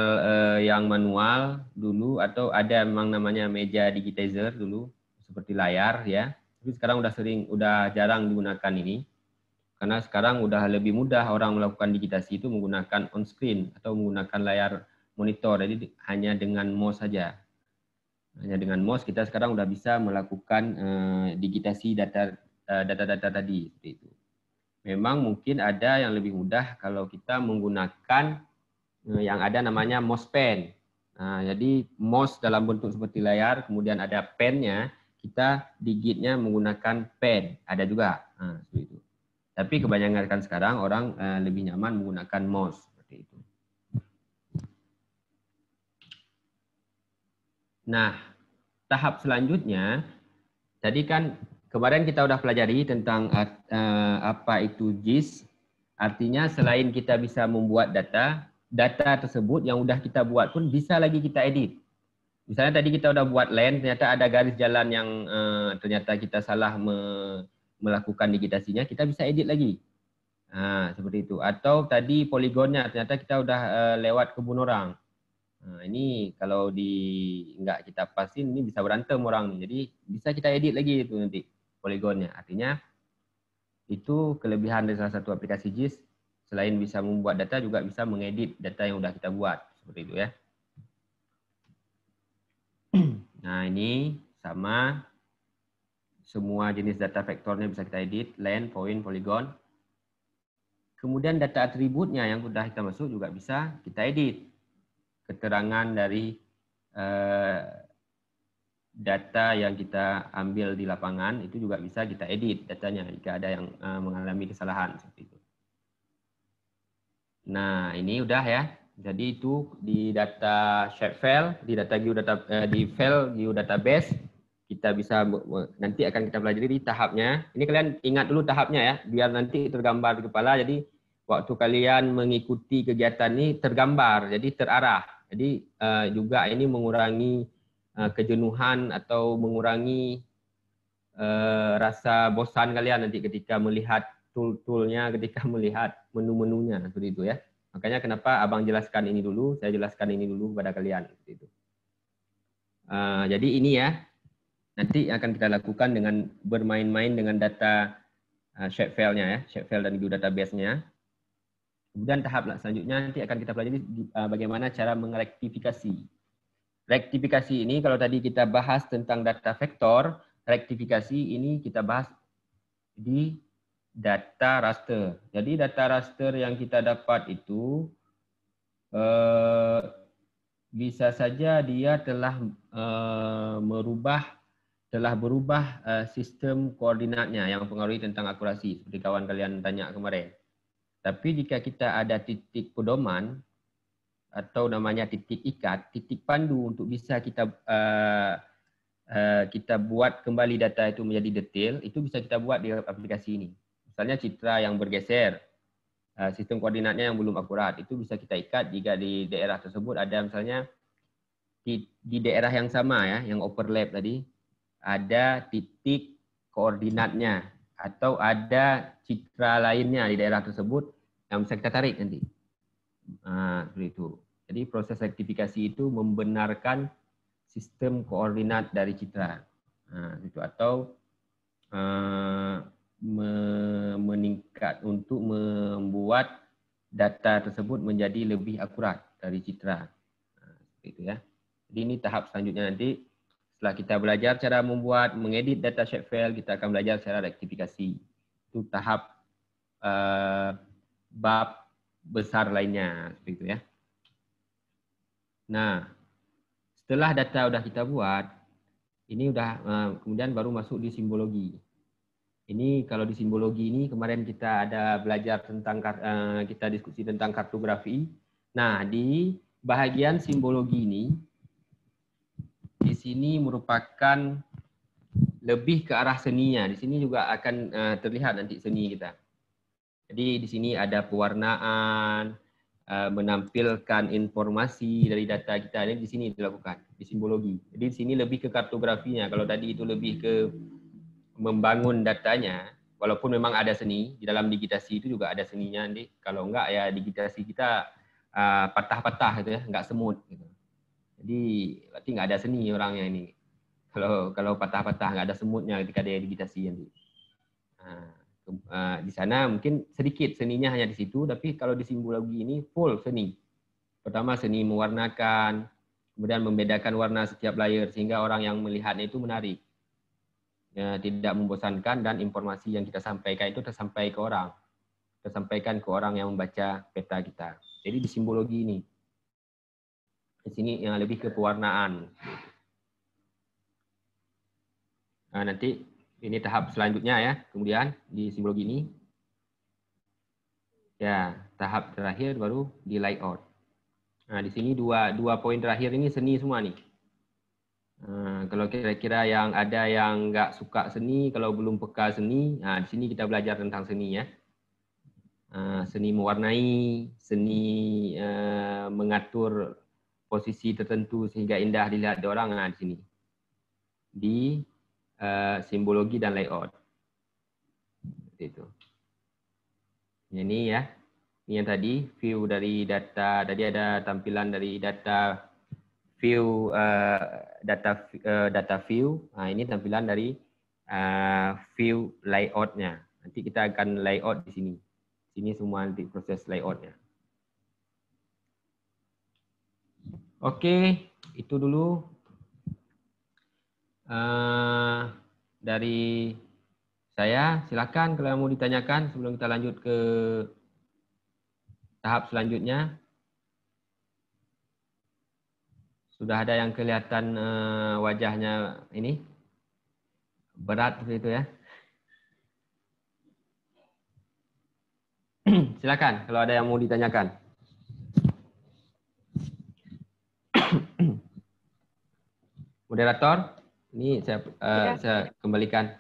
yang manual dulu, atau ada memang namanya meja digitizer dulu seperti layar ya. Tapi sekarang udah jarang digunakan ini. Karena sekarang udah lebih mudah orang melakukan digitasi itu menggunakan on screen atau menggunakan layar monitor. Jadi hanya dengan mouse saja. Hanya dengan mouse kita sekarang udah bisa melakukan digitasi data-data tadi seperti itu. Memang mungkin ada yang lebih mudah kalau kita menggunakan yang ada namanya mouse pen. Nah, jadi mouse dalam bentuk seperti layar, kemudian ada pennya, kita digitnya menggunakan pen. Ada juga. Nah, seperti itu. Tapi kebanyakan sekarang orang lebih nyaman menggunakan mouse seperti itu. Nah, tahap selanjutnya, tadi kan kemarin kita udah pelajari tentang apa itu JIS. Artinya selain kita bisa membuat data tersebut yang udah kita buat pun bisa lagi kita edit. Misalnya tadi kita udah buat line, ternyata ada garis jalan yang ternyata kita salah melakukan digitasinya, kita bisa edit lagi. Nah, seperti itu. Atau tadi poligonnya, ternyata kita udah lewat kebun orang. Nah, ini kalau nggak kita pasin, ini bisa berantem orang nih. Jadi bisa kita edit lagi itu nanti poligonnya. Artinya itu kelebihan dari salah satu aplikasi JIS. Selain bisa membuat data, juga bisa mengedit data yang udah kita buat. Seperti itu ya. Nah, ini sama. Semua jenis data vektornya bisa kita edit. Line, point, polygon. Kemudian data atributnya yang sudah kita masuk juga bisa kita edit. Keterangan dari data yang kita ambil di lapangan itu juga bisa kita edit datanya jika ada yang mengalami kesalahan seperti itu. Nah, ini udah ya. Jadi itu di data shapefile, di data di file geodatabase kita bisa, nanti akan kita pelajari di tahapnya. Ini kalian ingat dulu tahapnya ya, biar nanti tergambar di kepala. Jadi waktu kalian mengikuti kegiatan ini tergambar, jadi terarah. Jadi juga ini mengurangi kejenuhan atau mengurangi rasa bosan kalian nanti ketika melihat tool-toolnya, ketika melihat menu-menunya seperti itu ya. Makanya kenapa abang jelaskan ini dulu, saya jelaskan ini dulu kepada kalian seperti itu. Jadi ini ya, nanti akan kita lakukan dengan bermain-main dengan data shapefile-nya ya, shapefile dan geodatabase-nya. Kemudian tahap selanjutnya nanti akan kita pelajari bagaimana cara merektifikasi. Rektifikasi ini kalau tadi kita bahas tentang data vektor, rektifikasi ini kita bahas di data raster. Jadi data raster yang kita dapat itu bisa saja dia telah berubah sistem koordinatnya yang mempengaruhi tentang akurasi seperti kawan kalian tanya kemarin. Tapi jika kita ada titik pedoman atau namanya titik ikat, titik pandu untuk bisa kita buat kembali data itu menjadi detail, itu bisa kita buat di aplikasi ini. Misalnya citra yang bergeser, sistem koordinatnya yang belum akurat, itu bisa kita ikat jika di daerah tersebut ada misalnya di daerah yang sama ya, yang overlap tadi, ada titik koordinatnya atau ada citra lainnya di daerah tersebut yang bisa kita tarik nanti. Nah, seperti itu. Jadi proses rektifikasi itu membenarkan sistem koordinat dari citra. Nah, itu atau meningkat untuk membuat data tersebut menjadi lebih akurat dari citra. Nah, seperti itu ya. Jadi ini tahap selanjutnya nanti. Setelah kita belajar cara membuat, mengedit data shapefile, kita akan belajar cara rektifikasi. Itu tahap bab besar lainnya, seperti itu ya. Nah, setelah data udah kita buat, ini udah kemudian baru masuk di simbologi. Ini kalau di simbologi ini kemarin kita ada belajar tentang kita diskusi tentang kartografi. Nah, di bahagian simbologi ini di sini merupakan lebih ke arah seninya. Di sini juga akan terlihat nanti seni kita. Jadi di sini ada pewarnaan, menampilkan informasi dari data kita ini di sini dilakukan, di simbologi. Jadi di sini lebih ke kartografinya. Kalau tadi itu lebih ke membangun datanya, walaupun memang ada seni, di dalam digitasi itu juga ada seninya nanti. Kalau enggak ya digitasi kita patah-patah gitu ya, enggak semut gitu. Jadi berarti enggak ada seni orangnya ini. Kalau patah-patah enggak ada semutnya ketika dia digitasi nanti. Di sana mungkin sedikit seninya hanya di situ, tapi kalau di simbologi ini full seni. Pertama seni mewarnakan, kemudian membedakan warna setiap layer sehingga orang yang melihatnya itu menarik, ya, tidak membosankan, dan informasi yang kita sampaikan itu tersampaikan ke orang yang membaca peta kita. Jadi di simbologi ini, di sini yang lebih ke pewarnaan. Nanti ini tahap selanjutnya ya, kemudian di simbologi ini. Ya, tahap terakhir baru di layout. Nah, di sini dua poin terakhir ini seni semua nih. Kalau kira-kira yang ada yang nggak suka seni, kalau belum peka seni, di sini kita belajar tentang seni ya. Seni mewarnai, seni mengatur posisi tertentu sehingga indah dilihat orang, di sini. Di simbologi dan layout. Itu. Ini ya. Ini yang tadi view dari data. Tadi ada tampilan dari data view, data view. Ini tampilan dari view layoutnya. Nanti kita akan layout di sini. Sini semua nanti proses layoutnya. Oke, itu dulu. Dari saya, silakan kalau mau ditanyakan sebelum kita lanjut ke tahap selanjutnya. Sudah ada yang kelihatan wajahnya ini berat seperti itu ya. Silakan kalau ada yang mau ditanyakan. Moderator, ini saya kembalikan.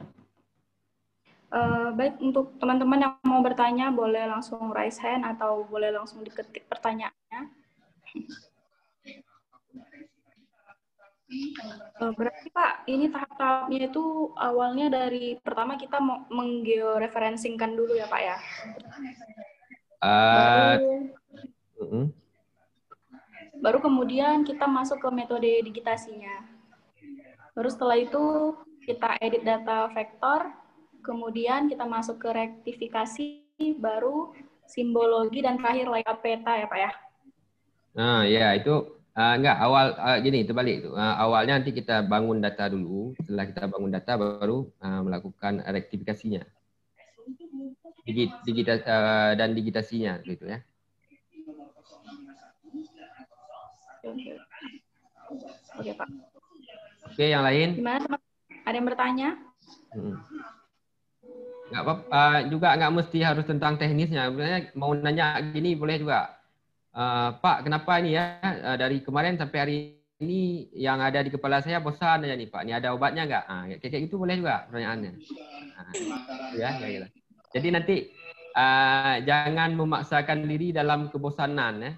Baik, untuk teman-teman yang mau bertanya boleh langsung raise hand atau boleh langsung diketik pertanyaannya. Berarti Pak, ini tahap-tahapnya itu awalnya dari pertama kita mau menggeoreferencingkan dulu ya Pak ya? Baru kemudian kita masuk ke metode digitasinya. Baru setelah itu kita edit data vektor, kemudian kita masuk ke rektifikasi, baru simbologi, dan terakhir layout peta ya Pak ya? Ya itu enggak awal gini terbalik itu. Awalnya nanti kita bangun data dulu. Setelah kita bangun data baru melakukan rektifikasinya, dan digitasinya gitu ya. Oke Pak. Oke, yang lain? Gimana teman? Ada yang bertanya? Nggak apa-apa, juga nggak mesti harus tentang teknisnya. Sebenarnya mau nanya gini boleh juga. Pak, kenapa ini ya dari kemarin sampai hari ini yang ada di kepala saya bosan aja nih Pak. Ini ada obatnya nggak? Kayak gitu boleh juga pertanyaannya. Ya. Jadi nanti jangan memaksakan diri dalam kebosanan ya.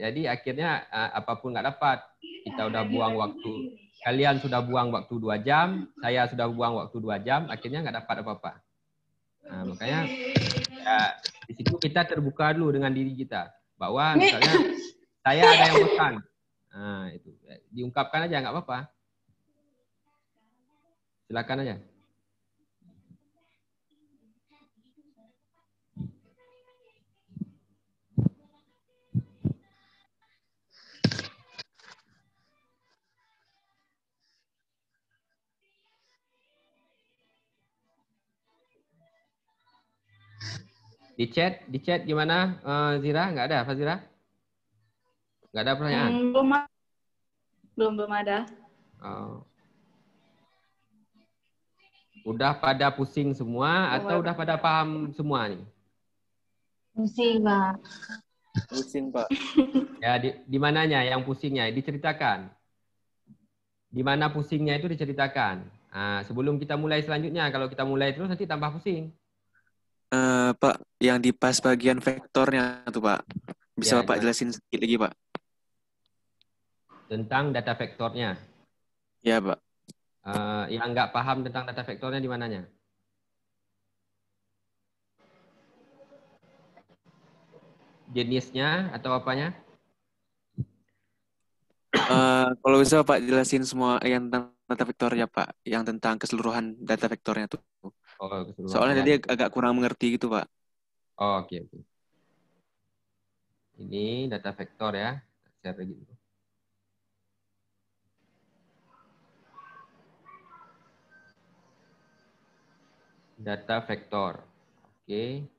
Jadi akhirnya apapun nggak dapat. Kita udah buang waktu. Kalian sudah buang waktu 2 jam, saya sudah buang waktu 2 jam, akhirnya nggak dapat apa-apa. Makanya di situ kita terbuka dulu dengan diri kita. Bahwa misalnya saya ada yang bosan. Itu diungkapkan aja, nggak apa-apa. Silakan aja. Di chat gimana Zira? Nggak ada, Fazira? Nggak ada pertanyaan? Belum ada. Udah pada pusing semua atau udah pada paham semua nih? Pusing, Pak. Pusing, Pak. Ya, di mananya yang pusingnya? Diceritakan. Di mana pusingnya itu diceritakan. Sebelum kita mulai selanjutnya, kalau kita mulai terus nanti tambah pusing. Pak, yang di pas bagian vektornya tuh Pak. Bisa Ya, Bapak gimana? jelasin sedikit lagi, Pak? Tentang data vektornya. Ya, Pak. Yang nggak paham tentang data vektornya di mananya? Jenisnya atau apanya? Kalau bisa Pak jelasin semua yang tentang data vektornya, Pak. Yang tentang keseluruhan data vektornya tuh. Oh, keseluruhan. Soalnya Ya. tadi agak kurang mengerti gitu, Pak. Oh, oke, oke. Ini data vektor ya. Share lagi dulu. Data vektor. Oke.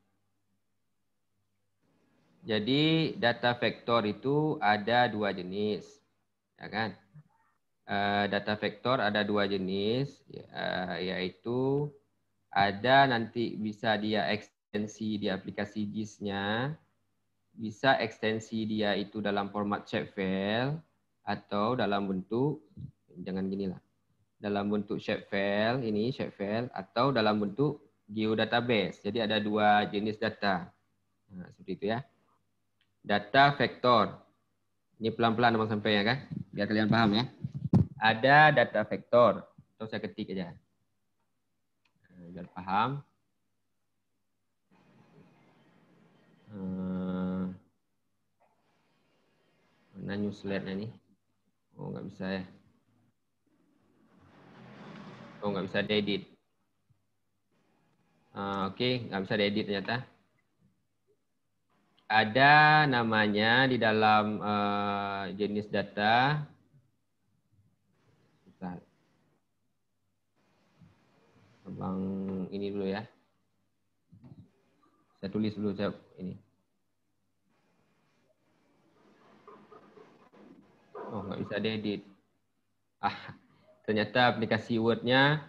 Jadi data vektor itu ada dua jenis, ya kan? Data vektor ada dua jenis, yaitu ada nanti bisa dia ekstensi di aplikasi JIS-nya, bisa ekstensi dia itu dalam format shapefile atau dalam bentuk, jangan gini lah, dalam bentuk shapefile, ini shapefile, atau dalam bentuk geodatabase. Jadi ada dua jenis data. Nah, seperti itu ya. Data vektor. Ini pelan-pelan abang sampai ya kan, biar kalian paham ya. Ada data vektor, atau saya ketik aja, biar paham. Mana new slide-nya nih? Oh, nggak bisa ya. Oh, nggak bisa diedit. Oke, nggak bisa diedit ternyata. Ada namanya di dalam jenis data. Bentar. Abang ini dulu ya. Saya tulis dulu saya ini. Oh, nggak bisa diedit. Ternyata aplikasi Word-nya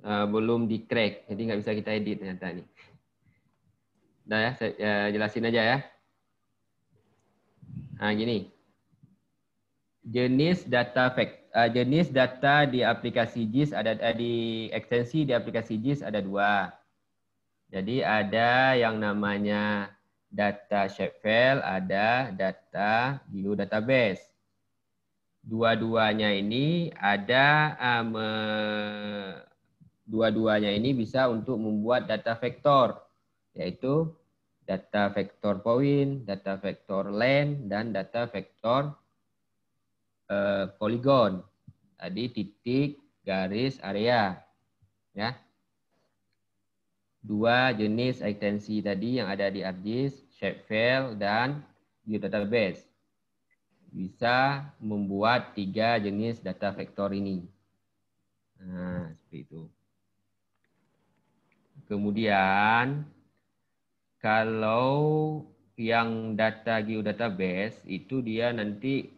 belum di-crack, jadi nggak bisa kita edit ternyata ini. Udah ya, saya jelasin aja ya. Nah, gini. Jenis data di aplikasi JIS ada di ekstensi di aplikasi JIS ada dua. Jadi ada yang namanya data shapefile, ada data geodatabase. Dua-duanya ini ada dua-duanya ini bisa untuk membuat data vektor, yaitu data vektor point, data vektor len, dan data vektor poligon. Tadi titik, garis, area. Ya. Dua jenis ekstensi tadi yang ada di ArcGIS, shapefile dan geodatabase. Bisa membuat tiga jenis data vektor ini. Nah, seperti itu. Kemudian, kalau yang data geodatabase itu dia nanti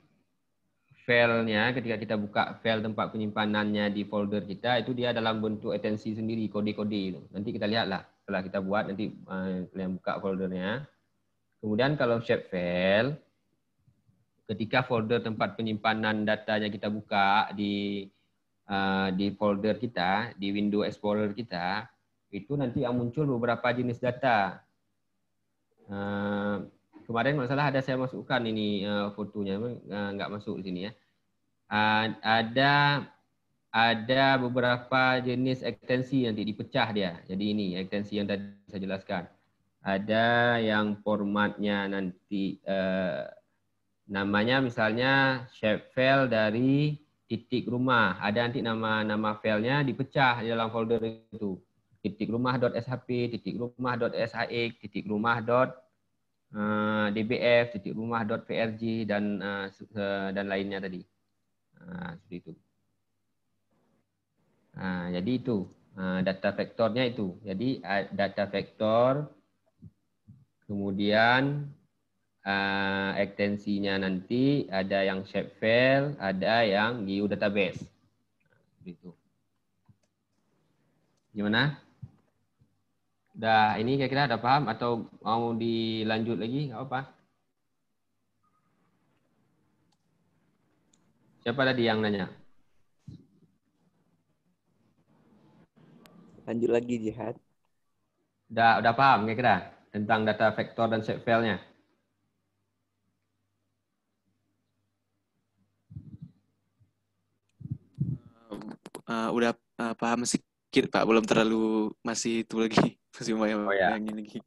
filenya ketika kita buka file tempat penyimpanannya di folder kita itu dia dalam bentuk ekstensi sendiri, kode-kode itu. Nanti kita lihatlah setelah kita buat nanti kalian buka foldernya. Kemudian kalau shapefile, ketika folder tempat penyimpanan datanya kita buka di folder kita, di window explorer kita, itu nanti yang muncul beberapa jenis data. Kemarin nggak salah ada saya masukkan ini fotonya, nggak masuk di sini ya. Ada beberapa jenis ekstensi nanti dipecah dia. Jadi ini ekstensi yang tadi saya jelaskan. Ada yang formatnya nanti namanya misalnya shapefile dari titik rumah. Ada nanti nama filenya dipecah di dalam folder itu. Titik rumah.shp, titik rumah.sax, titik rumah.dbf, titik rumah.prj dan lainnya tadi. Seperti itu. Jadi itu data vektornya itu. Jadi data vektor, kemudian ekstensinya nanti ada yang shapefile, ada yang geodatabase. Gitu. Gimana? Udah ini kira-kira ada paham atau mau dilanjut lagi? Nggak apa? Siapa tadi yang nanya? Lanjut lagi, Jihad. Udah paham kira-kira tentang data vektor dan shapefile-nya? udah paham sedikit Pak, belum terlalu masih itu lagi, masih Oh ya, bayangin lagi.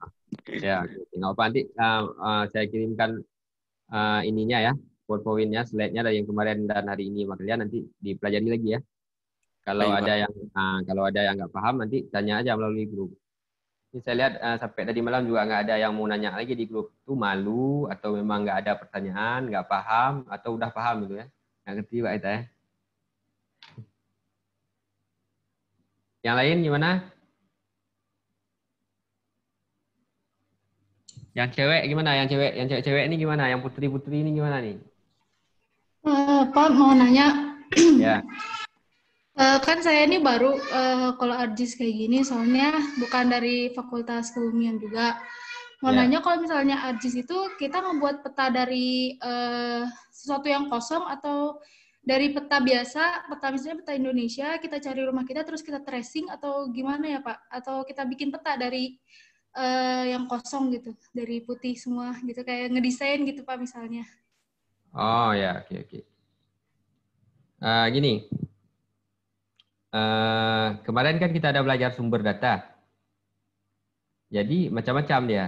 ya, nggak apa nanti saya kirimkan ininya ya, poin-poinnya, slide-nya dari yang kemarin dan hari ini, makanya nanti dipelajari lagi ya. Kalau Baik, Pak. kalau ada yang nggak paham nanti tanya aja melalui grup. Ini saya lihat sampai tadi malam juga nggak ada yang mau nanya lagi di grup. Itu malu atau memang nggak ada pertanyaan, nggak paham atau udah paham gitu ya? Nggak ngerti Pak Ita ya. Yang lain gimana? Yang cewek gimana? Yang cewek-cewek ini gimana? Yang putri-putri ini gimana nih? Pak mau nanya, Ya. kan saya ini baru kalau ARJIS kayak gini, soalnya bukan dari Fakultas Kebumian juga. Mau Ya. nanya kalau misalnya ARJIS itu kita membuat peta dari sesuatu yang kosong atau dari peta biasa, peta misalnya peta Indonesia, kita cari rumah kita terus kita tracing atau gimana ya Pak? Atau kita bikin peta dari yang kosong gitu, dari putih semua gitu, kayak ngedesain gitu Pak misalnya. Oh ya, oke. Gini, kemarin kan kita ada belajar sumber data. Jadi macam-macam dia.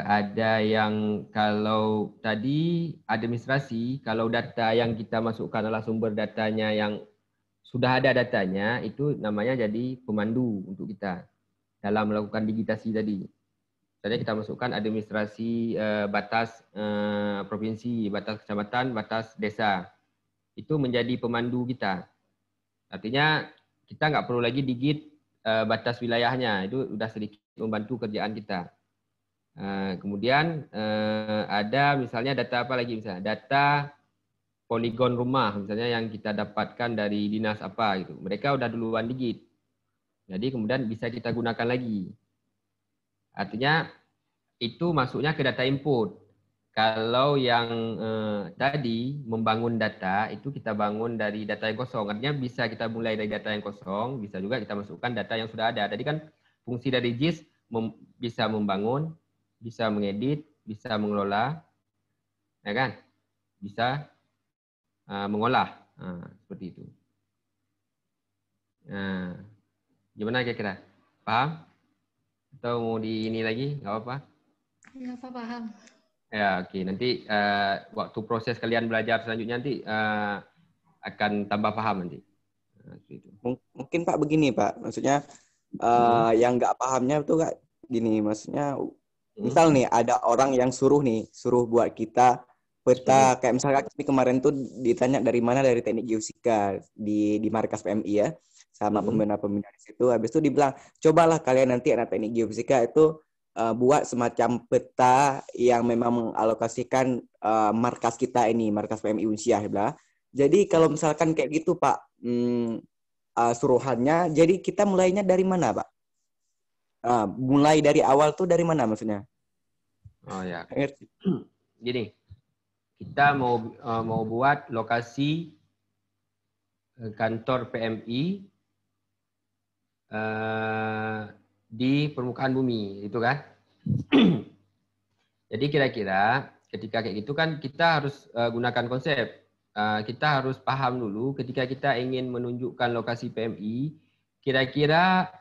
Ada yang kalau tadi administrasi, kalau data yang kita masukkan adalah sumber datanya yang sudah ada datanya, itu namanya jadi pemandu untuk kita dalam melakukan digitasi tadi. Misalnya kita masukkan administrasi batas provinsi, batas kecamatan, batas desa. Itu menjadi pemandu kita. Artinya kita nggak perlu lagi digit batas wilayahnya, itu sudah sedikit membantu kerjaan kita. Kemudian ada misalnya data apa lagi, misalnya data poligon rumah, misalnya yang kita dapatkan dari dinas apa gitu. Mereka udah duluan digit. Jadi kemudian bisa kita gunakan lagi. Artinya itu masuknya ke data input. Kalau yang tadi membangun data, itu kita bangun dari data yang kosong. Artinya bisa kita mulai dari data yang kosong, bisa juga kita masukkan data yang sudah ada. Tadi kan fungsi dari JIS bisa membangun, bisa mengedit, bisa mengelola, ya kan? Bisa mengolah, seperti itu. Gimana kira-kira? Paham? Atau mau di ini lagi? Nggak apa-apa? Ya Pak, paham. Ya, oke. Nanti waktu proses kalian belajar selanjutnya nanti akan tambah paham nanti. Mungkin Pak begini Pak, maksudnya yang nggak pahamnya itu Kak gini, maksudnya misal nih ada orang yang suruh buat kita peta, kayak misalnya ini kemarin tuh ditanya dari mana, dari teknik geofisika di markas PMI ya, sama pembina-pembina di situ. Habis itu dibilang, cobalah kalian nanti anak teknik geofisika itu buat semacam peta yang memang mengalokasikan markas kita ini, markas PMI Unsiah. Jadi kalau misalkan kayak gitu Pak, suruhannya, jadi kita mulainya dari mana Pak? Mulai dari awal tuh dari mana maksudnya? Oh ya. Gini, kita mau buat lokasi kantor PMI di permukaan bumi, itu kan? Jadi kira-kira ketika kayak gitu kan kita harus gunakan konsep. Kita harus paham dulu ketika kita ingin menunjukkan lokasi PMI, kira-kira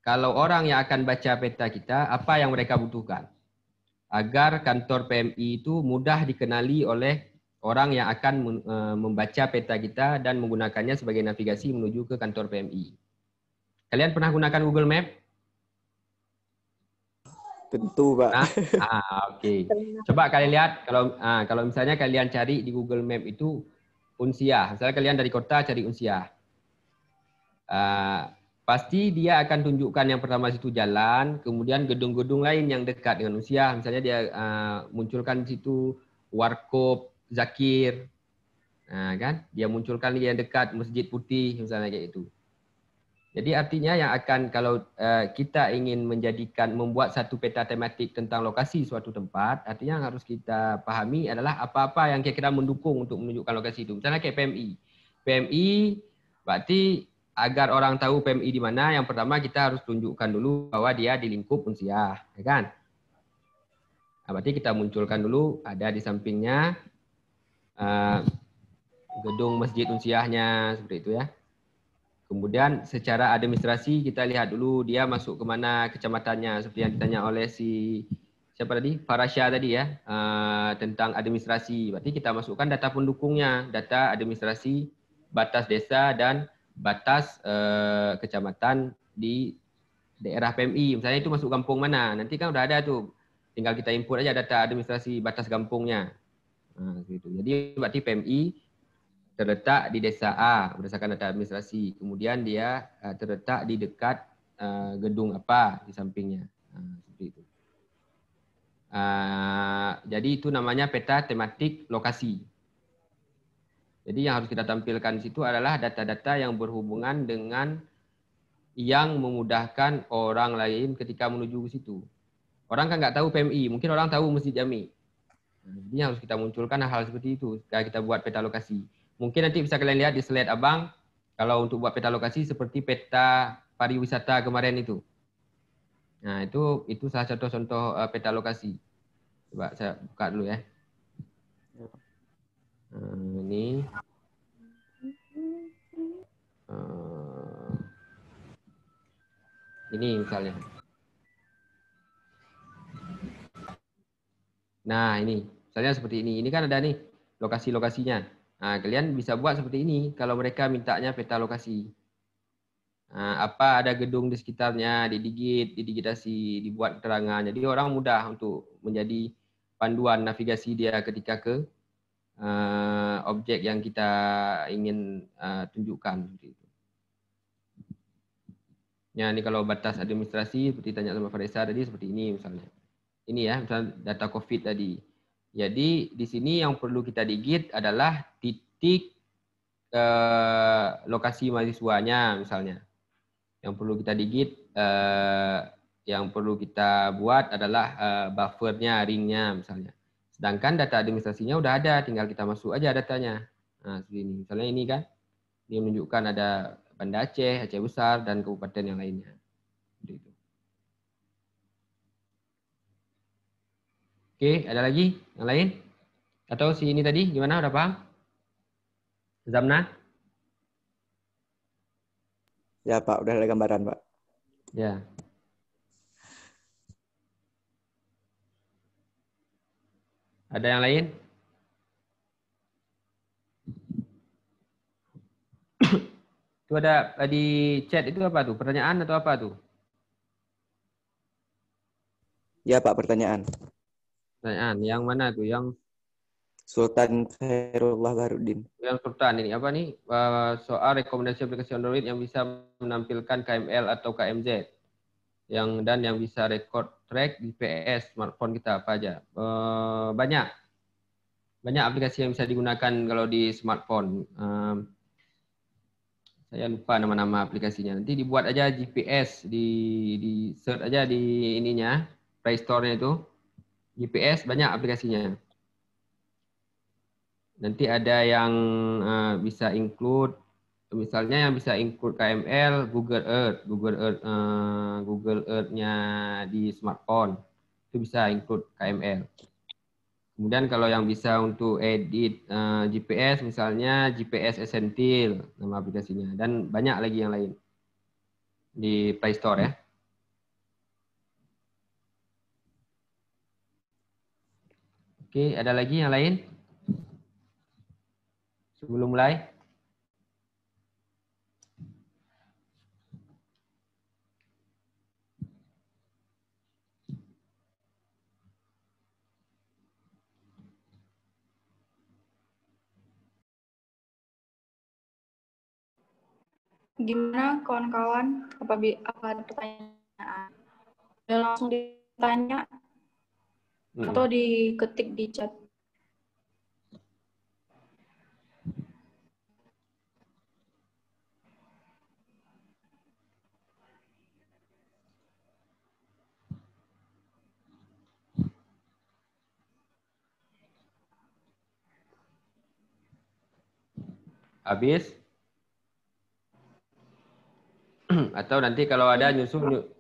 kalau orang yang akan baca peta kita, apa yang mereka butuhkan? Agar kantor PMI itu mudah dikenali oleh orang yang akan membaca peta kita dan menggunakannya sebagai navigasi menuju ke kantor PMI. Kalian pernah gunakan Google Map? Tentu Pak. Oke. Coba kalian lihat kalau misalnya kalian cari di Google Map itu Unsiah. Misalnya kalian dari kota cari Unsiah. Pasti dia akan tunjukkan yang pertama situ jalan, kemudian gedung-gedung lain yang dekat dengan Unsiah. Misalnya dia munculkan di situ Warkop Zakir. Kan? Dia munculkan yang dekat Masjid Putih misalnya kayak itu. Jadi artinya yang akan kalau kita ingin membuat satu peta tematik tentang lokasi suatu tempat, artinya yang harus kita pahami adalah apa-apa yang kira-kira mendukung untuk menunjukkan lokasi itu. Misalnya kayak PMI. PMI berarti agar orang tahu PMI di mana, yang pertama kita harus tunjukkan dulu bahwa dia di lingkup Unsiah, ya kan? Berarti kita munculkan dulu ada di sampingnya gedung Masjid Unsiahnya seperti itu ya. Kemudian secara administrasi kita lihat dulu dia masuk ke mana kecamatannya, seperti yang ditanya oleh siapa tadi? Farasya tadi ya, tentang administrasi. Berarti kita masukkan data pendukungnya, data administrasi, batas desa dan batas kecamatan di daerah PMI. Misalnya itu masuk kampung mana, nanti kan udah ada tuh. Tinggal kita input aja data administrasi batas kampungnya. Gitu. Jadi berarti PMI terletak di desa A berdasarkan data administrasi. Kemudian dia terletak di dekat gedung apa di sampingnya. Seperti itu. Jadi itu namanya peta tematik lokasi. Jadi yang harus kita tampilkan di situ adalah data-data yang berhubungan dengan yang memudahkan orang lain ketika menuju ke situ. Orang kan nggak tahu PMI, mungkin orang tahu Masjid Jami. Jadi harus kita munculkan hal-hal seperti itu ketika kita buat peta lokasi. Mungkin nanti bisa kalian lihat di slide abang, kalau untuk buat peta lokasi seperti peta pariwisata kemarin itu. Nah itu salah satu contoh peta lokasi. Coba saya buka dulu ya. Ini. Ini misalnya. Nah ini, misalnya seperti ini. Ini kan ada nih lokasi-lokasinya. Nah, kalian bisa buat seperti ini kalau mereka mintanya peta lokasi. Apa ada gedung di sekitarnya, didigitasi, dibuat keterangan. Jadi orang mudah untuk menjadi panduan navigasi dia ketika ke objek yang kita ingin tunjukkan. Ya, ini kalau batas administrasi seperti tanya sama Farisa tadi seperti ini misalnya. Ini ya, misalnya data COVID tadi. Jadi di sini yang perlu kita digit adalah titik lokasi mahasiswanya misalnya. Yang perlu kita digit, yang perlu kita buat adalah buffernya, ringnya misalnya. Sedangkan data administrasinya udah ada, tinggal kita masuk aja datanya. Nah, sini misalnya ini kan, dia menunjukkan ada Banda Aceh, Aceh Besar, dan kabupaten yang lainnya. Oke, ada lagi yang lain? Atau si ini tadi gimana? Udah paham? Zamna? Ya Pak, udah ada gambaran Pak. Ya. Ada yang lain? Itu ada di chat itu apa tuh? Pertanyaan atau apa tuh? Ya Pak, pertanyaan. Pertanyaan yang mana tuh? Yang Sultan Khairullah Baharudin. Yang Sultan ini apa nih? Soal rekomendasi aplikasi Android yang bisa menampilkan KML atau KMZ. Dan yang bisa record track GPS smartphone kita apa aja? Banyak aplikasi yang bisa digunakan kalau di smartphone. Saya lupa nama-nama aplikasinya. Nanti dibuat aja GPS, di search aja di ininya, Play Store-nya itu. GPS banyak aplikasinya. Nanti ada yang bisa include, misalnya yang bisa include KML, Google Earth-nya di smartphone itu bisa include KML. Kemudian kalau yang bisa untuk edit GPS, misalnya GPS Essential nama aplikasinya, dan banyak lagi yang lain di Play Store ya. Oke, ada lagi yang lain? Sebelum mulai. Gimana kawan-kawan? Apa ada pertanyaan? Udah langsung ditanya atau diketik di chat? Habis? Atau nanti kalau ada nyusul,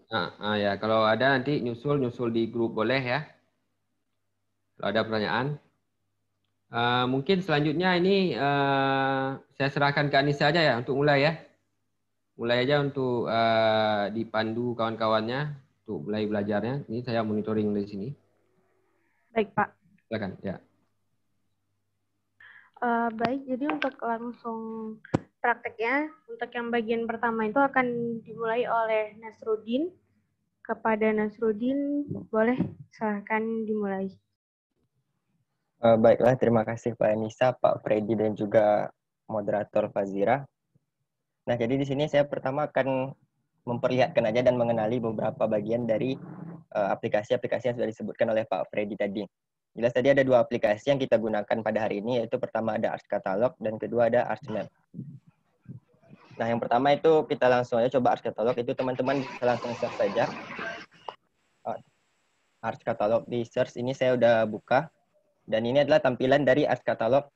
ya kalau ada nanti nyusul di grup boleh ya. Kalau ada pertanyaan. Mungkin selanjutnya ini saya serahkan ke Anissa aja ya untuk mulai ya. mulai aja untuk dipandu kawan-kawannya untuk mulai belajarnya. Ini saya monitoring dari sini. Baik, Pak. Silakan, ya. Baik, jadi untuk langsung prakteknya, untuk yang bagian pertama itu akan dimulai oleh Nasruddin. Kepada Nasruddin, boleh silakan dimulai. Baiklah, terima kasih Pak Anissa, Pak Freddy, dan juga moderator Fazira. Nah, jadi di sini saya pertama akan memperlihatkan aja dan mengenali beberapa bagian dari aplikasi-aplikasi yang sudah disebutkan oleh Pak Freddy tadi. Jelas tadi ada 2 aplikasi yang kita gunakan pada hari ini, yaitu pertama ada Arts Catalog dan kedua ada Arts Map. Nah, yang pertama itu kita langsung aja coba Arts Catalog, itu teman-teman bisa langsung search saja. Arts Catalog di search ini saya udah buka. Dan ini adalah tampilan dari Arts Catalog.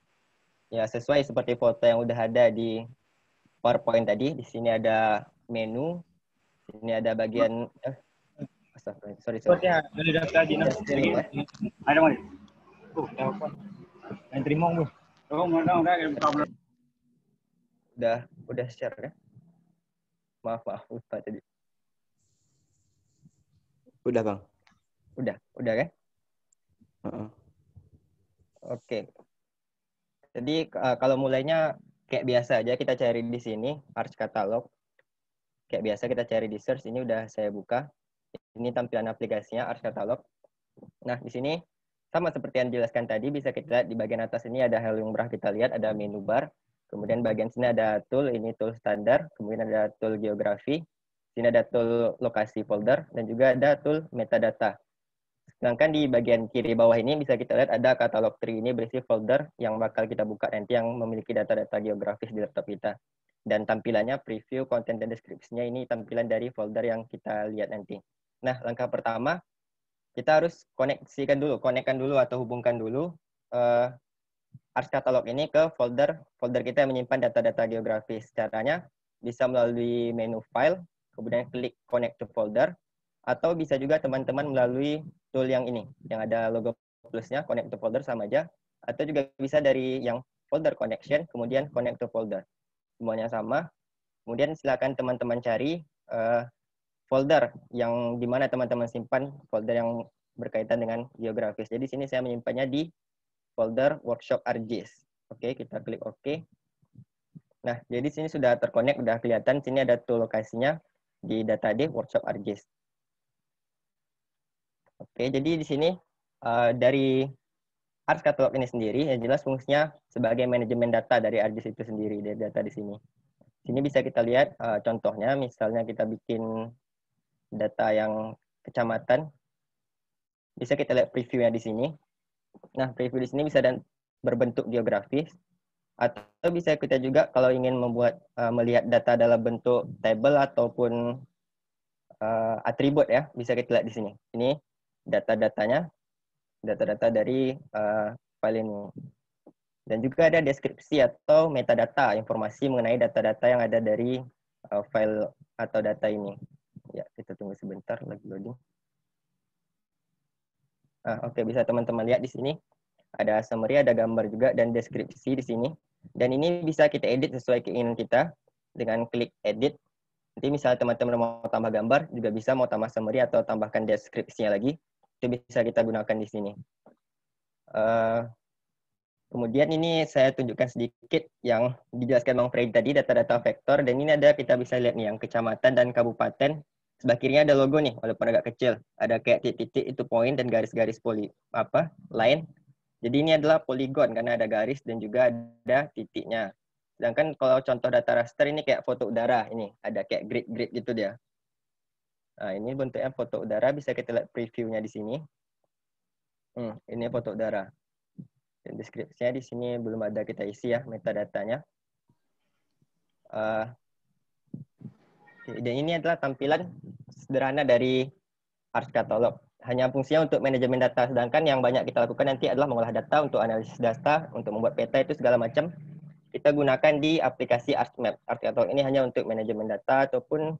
Ya, sesuai seperti foto yang udah ada di PowerPoint tadi. Di sini ada menu. Ini ada bagian sorry. Ada udah share kan? Maaf lupa tadi. Udah, Bang. Udah kan? Oke. Jadi kalau mulainya kayak biasa aja kita cari di sini Arts Catalog. Kayak biasa kita cari di search, ini udah saya buka. Ini tampilan aplikasinya Arts Catalog. Nah, di sini sama seperti yang dijelaskan tadi, bisa kita lihat di bagian atas ini ada hal yang lumrah kita lihat, ada menu bar. Kemudian bagian sini ada tool, ini tool standar. Kemudian ada tool geografi. Sini ada tool lokasi folder. Dan juga ada tool metadata. Sedangkan di bagian kiri bawah ini bisa kita lihat ada katalog tree, ini berisi folder yang bakal kita buka nanti yang memiliki data-data geografis di laptop kita. Dan tampilannya preview, konten, dan deskripsinya ini tampilan dari folder yang kita lihat nanti. Nah, langkah pertama kita harus konekkan dulu atau hubungkan dulu Arts Catalog ini ke folder kita yang menyimpan data-data geografis. Caranya bisa melalui menu file, kemudian klik connect to folder, atau bisa juga teman-teman melalui tool yang ini, yang ada logo plusnya, connect to folder sama aja. Atau juga bisa dari yang folder connection, kemudian connect to folder. Semuanya sama. Kemudian silakan teman-teman cari folder yang dimana teman-teman simpan folder yang berkaitan dengan geografis. Jadi sini saya menyimpannya di folder workshop ArcGIS. Oke, kita klik OK. Nah, jadi sini sudah terkonek, sudah kelihatan. Sini ada tool lokasinya di data D workshop ArcGIS. Oke, jadi di sini dari Arts Catalog ini sendiri, yang jelas fungsinya sebagai manajemen data dari ArcGIS itu sendiri, dari data di sini. Sini bisa kita lihat contohnya, misalnya kita bikin data yang kecamatan, bisa kita lihat previewnya di sini. Nah, preview di sini bisa berbentuk geografis, atau bisa kita juga kalau ingin melihat data dalam bentuk table ataupun atribut ya, bisa kita lihat di sini. Ini data-datanya, data-data dari file ini. Dan juga ada deskripsi atau metadata, informasi mengenai data-data yang ada dari file atau data ini. Ya, kita tunggu sebentar lagi loading. Oke, bisa teman-teman lihat di sini. Ada summary, ada gambar juga, dan deskripsi di sini. Dan ini bisa kita edit sesuai keinginan kita dengan klik edit. Nanti misalnya teman-teman mau tambah gambar, juga bisa mau tambah summary atau tambahkan deskripsinya lagi. Itu bisa kita gunakan di sini. Kemudian ini saya tunjukkan sedikit yang dijelaskan Bang Freddy tadi, data-data vektor. Dan ini ada, kita bisa lihat nih, yang kecamatan dan kabupaten. Sebelah kirinya ada logo nih, walaupun agak kecil. Ada kayak titik-titik, itu poin, dan garis-garis line. Jadi ini adalah poligon, karena ada garis dan juga ada titiknya. Sedangkan kalau contoh data raster ini kayak foto udara. Ini ada kayak grid-grid gitu dia. Nah, ini bentuknya foto udara, bisa kita lihat previewnya di sini. Ini foto udara. Dan deskripsinya di sini belum ada kita isi ya, metadatanya. Dan ini adalah tampilan sederhana dari Arts Catalog. Hanya fungsinya untuk manajemen data, sedangkan yang banyak kita lakukan nanti adalah mengolah data, untuk analisis data, untuk membuat peta itu segala macam. Kita gunakan di aplikasi Arts Map. Arts Catalog ini hanya untuk manajemen data ataupun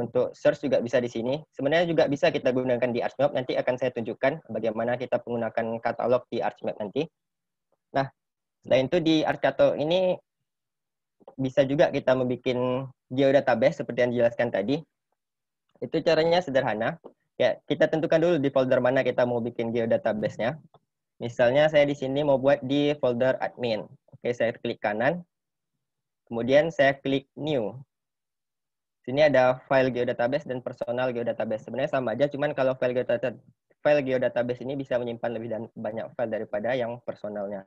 untuk search juga bisa di sini. Sebenarnya juga bisa kita gunakan di Arts Map. Nanti akan saya tunjukkan bagaimana kita menggunakan katalog di Arts Map nanti. Nah, selain itu di Arts Catalog ini bisa juga kita membuat geodatabase seperti yang dijelaskan tadi. Itu caranya sederhana. Ya, kita tentukan dulu di folder mana kita mau bikin geodatabase-nya. Misalnya saya di sini mau buat di folder admin. Oke, saya klik kanan. Kemudian saya klik new. Sini ada file geodatabase dan personal geodatabase. Sebenarnya sama aja, cuman kalau file geodatabase ini bisa menyimpan lebih banyak file daripada yang personalnya.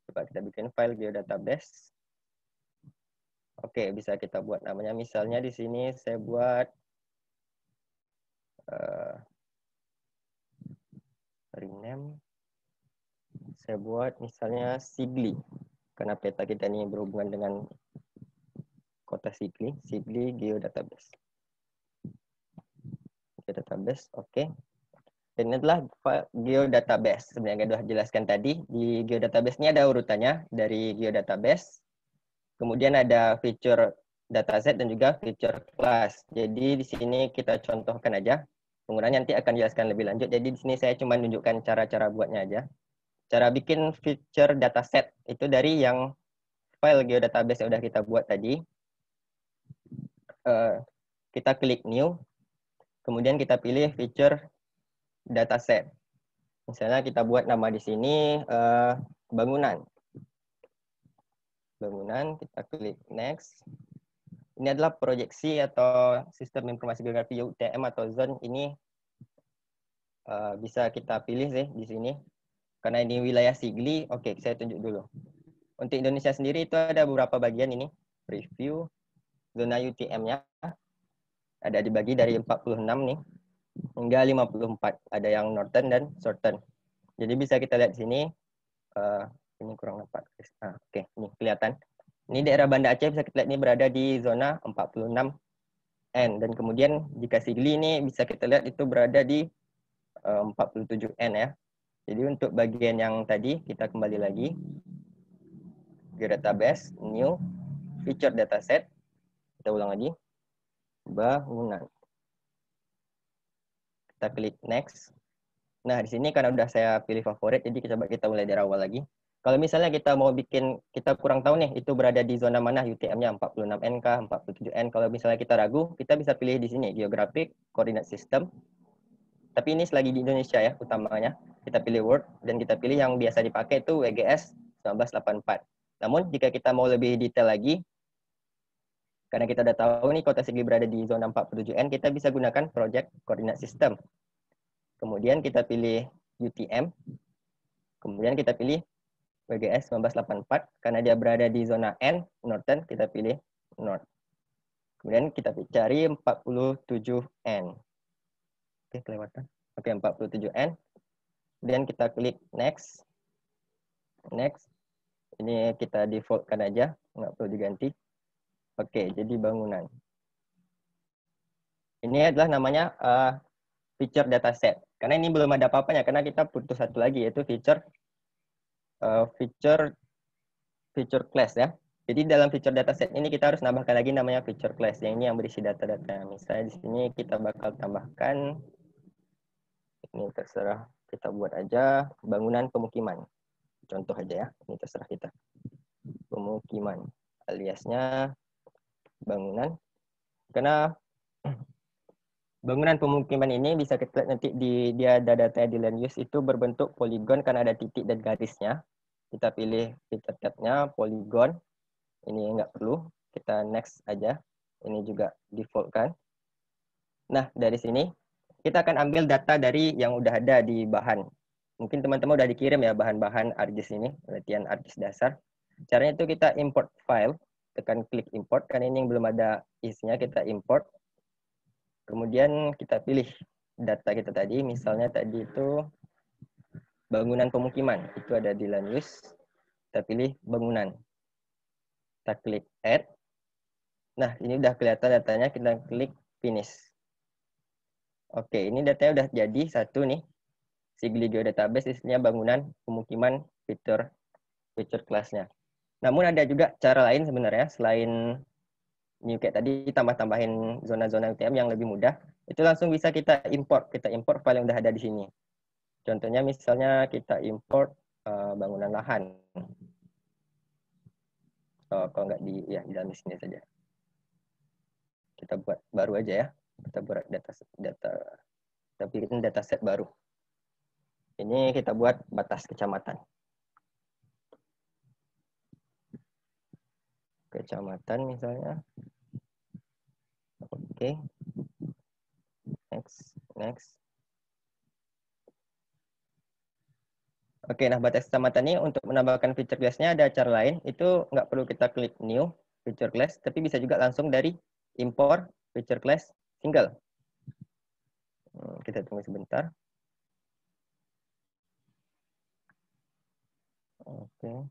Coba kita bikin file geodatabase. Oke, bisa kita buat namanya. Misalnya di sini saya buat rename. Saya buat misalnya Sigli. Karena peta kita ini berhubungan dengan kota Sigli geodatabase. Geodatabase, oke. Dan ini adalah geodatabase. Sebenarnya sudah jelaskan tadi, di geodatabase ini ada urutannya dari geodatabase. Kemudian ada feature dataset dan juga feature class. Jadi di sini kita contohkan aja. Penggunanya nanti akan jelaskan lebih lanjut. Jadi di sini saya cuma tunjukkan cara-cara buatnya aja. Cara bikin feature dataset itu dari yang file geodatabase yang sudah kita buat tadi. Kita klik new. Kemudian kita pilih feature dataset. Misalnya kita buat nama di sini bangunan. Bangunan, kita klik next. Ini adalah proyeksi atau sistem informasi geografi UTM atau zone. Ini bisa kita pilih sih di sini. Karena ini wilayah Sigli, oke, saya tunjuk dulu. Untuk Indonesia sendiri itu ada beberapa bagian ini. Preview, zona UTM-nya. Ada dibagi dari 46 nih, hingga 54. Ada yang Northern dan Southern. Jadi bisa kita lihat di sini. Ini kurang nampak. Oke, ini kelihatan. Ini daerah Banda Aceh bisa kita lihat ini berada di zona 46N. Dan kemudian jika Sigli ini bisa kita lihat itu berada di 47N ya. Jadi untuk bagian yang tadi kita kembali lagi. Geodatabase, new, feature dataset. Kita ulang lagi. Bangunan. Kita klik next. Nah, di sini karena udah saya pilih favorit, jadi coba kita mulai dari awal lagi. Kalau misalnya kita mau bikin, kita kurang tahu nih, itu berada di zona mana UTM-nya, 46N kah, 47N. Kalau misalnya kita ragu, kita bisa pilih di sini, Geographic Coordinate System. Tapi ini selagi di Indonesia ya, utamanya. Kita pilih Word, dan kita pilih yang biasa dipakai itu WGS 1984. Namun, jika kita mau lebih detail lagi, karena kita udah tahu nih kota Sigli berada di zona 47N, kita bisa gunakan Project Coordinate System. Kemudian kita pilih UTM. Kemudian kita pilih WGS 1984. Karena dia berada di zona N, Northern, kita pilih North. Kemudian kita cari 47N. Oke, kelewatan. Oke, 47N. Kemudian kita klik Next. Next. Ini kita defaultkan aja, nggak perlu diganti. Oke, jadi bangunan. Ini adalah namanya feature dataset. Karena ini belum ada apa-apanya, karena kita butuh satu lagi, yaitu feature class ya. Jadi dalam feature dataset ini kita harus nambahkan lagi namanya feature class. Yang ini yang berisi data-data. Misalnya di sini kita bakal tambahkan, ini terserah kita buat aja, bangunan pemukiman. Contoh aja ya, ini terserah kita. Pemukiman, aliasnya bangunan. Karena bangunan pemukiman ini bisa kita lihat nanti dia ada datanya di land use itu berbentuk poligon karena ada titik dan garisnya. Kita pilih feature tab-nya poligon. Ini nggak perlu, kita next aja. Ini juga default kan. Nah, dari sini kita akan ambil data dari yang udah ada di bahan. Mungkin teman-teman udah dikirim ya bahan-bahan ArcGIS ini, latihan ArcGIS dasar. Caranya itu kita import file, tekan klik import, karena ini yang belum ada isinya, kita import. Kemudian kita pilih data kita tadi, misalnya tadi itu bangunan pemukiman, itu ada di land use. Kita pilih bangunan. Kita klik add. Nah, ini udah kelihatan datanya, kita klik finish. Oke, ini datanya udah jadi satu nih. Sigli Geodatabase isinya bangunan pemukiman feature class-nya. Namun ada juga cara lain sebenarnya selain new kayak tadi tambah-tambahin zona-zona UTM yang lebih mudah, itu langsung bisa kita import file yang udah ada di sini. Contohnya misalnya kita import bangunan lahan. atau kalau nggak di dalam sini saja. Kita buat baru aja ya. Kita buat bikin dataset baru. Ini kita buat batas kecamatan. Kecamatan misalnya. Oke. Next. Oke, nah batas kecamatan ini untuk menambahkan feature class-nya ada cara lain. Itu nggak perlu kita klik new feature class, tapi bisa juga langsung dari import feature class single. Kita tunggu sebentar. Oke.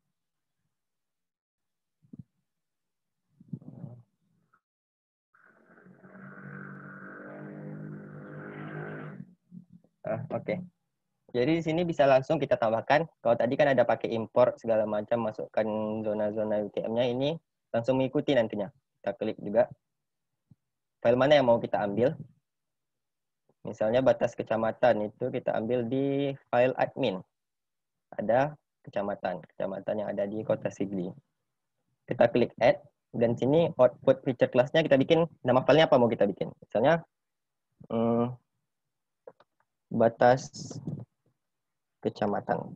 Oke. Jadi di sini bisa langsung kita tambahkan. Kalau tadi kan ada pakai import segala macam, masukkan zona-zona UTM-nya, ini langsung mengikuti nantinya. Kita klik juga. File mana yang mau kita ambil. Misalnya batas kecamatan itu kita ambil di file admin. Ada kecamatan yang ada di Kota Sigli. Kita klik add. Dan sini output feature class-nya kita bikin, nama filenya apa mau kita bikin. Misalnya batas kecamatan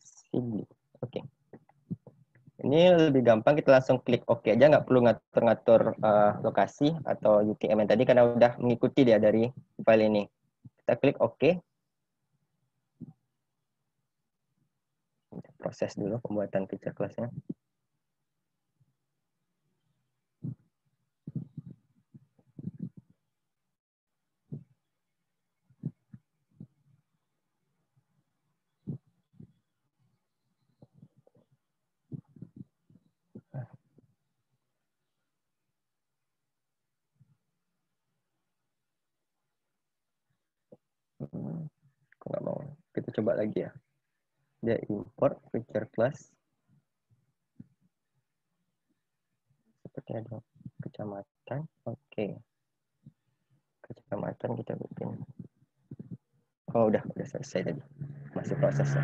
Sigli. Oke. Ini lebih gampang, kita langsung klik OK aja, nggak perlu ngatur-ngatur lokasi atau UTM yang tadi karena udah mengikuti dia dari file ini. Kita klik OK. Proses dulu pembuatan feature class-nya. Nggak mau. Kita coba lagi ya. Dia import feature class. Seperti ada kecamatan. Oke. Kecamatan kita bikin. Oh, udah selesai tadi. Masih prosesnya.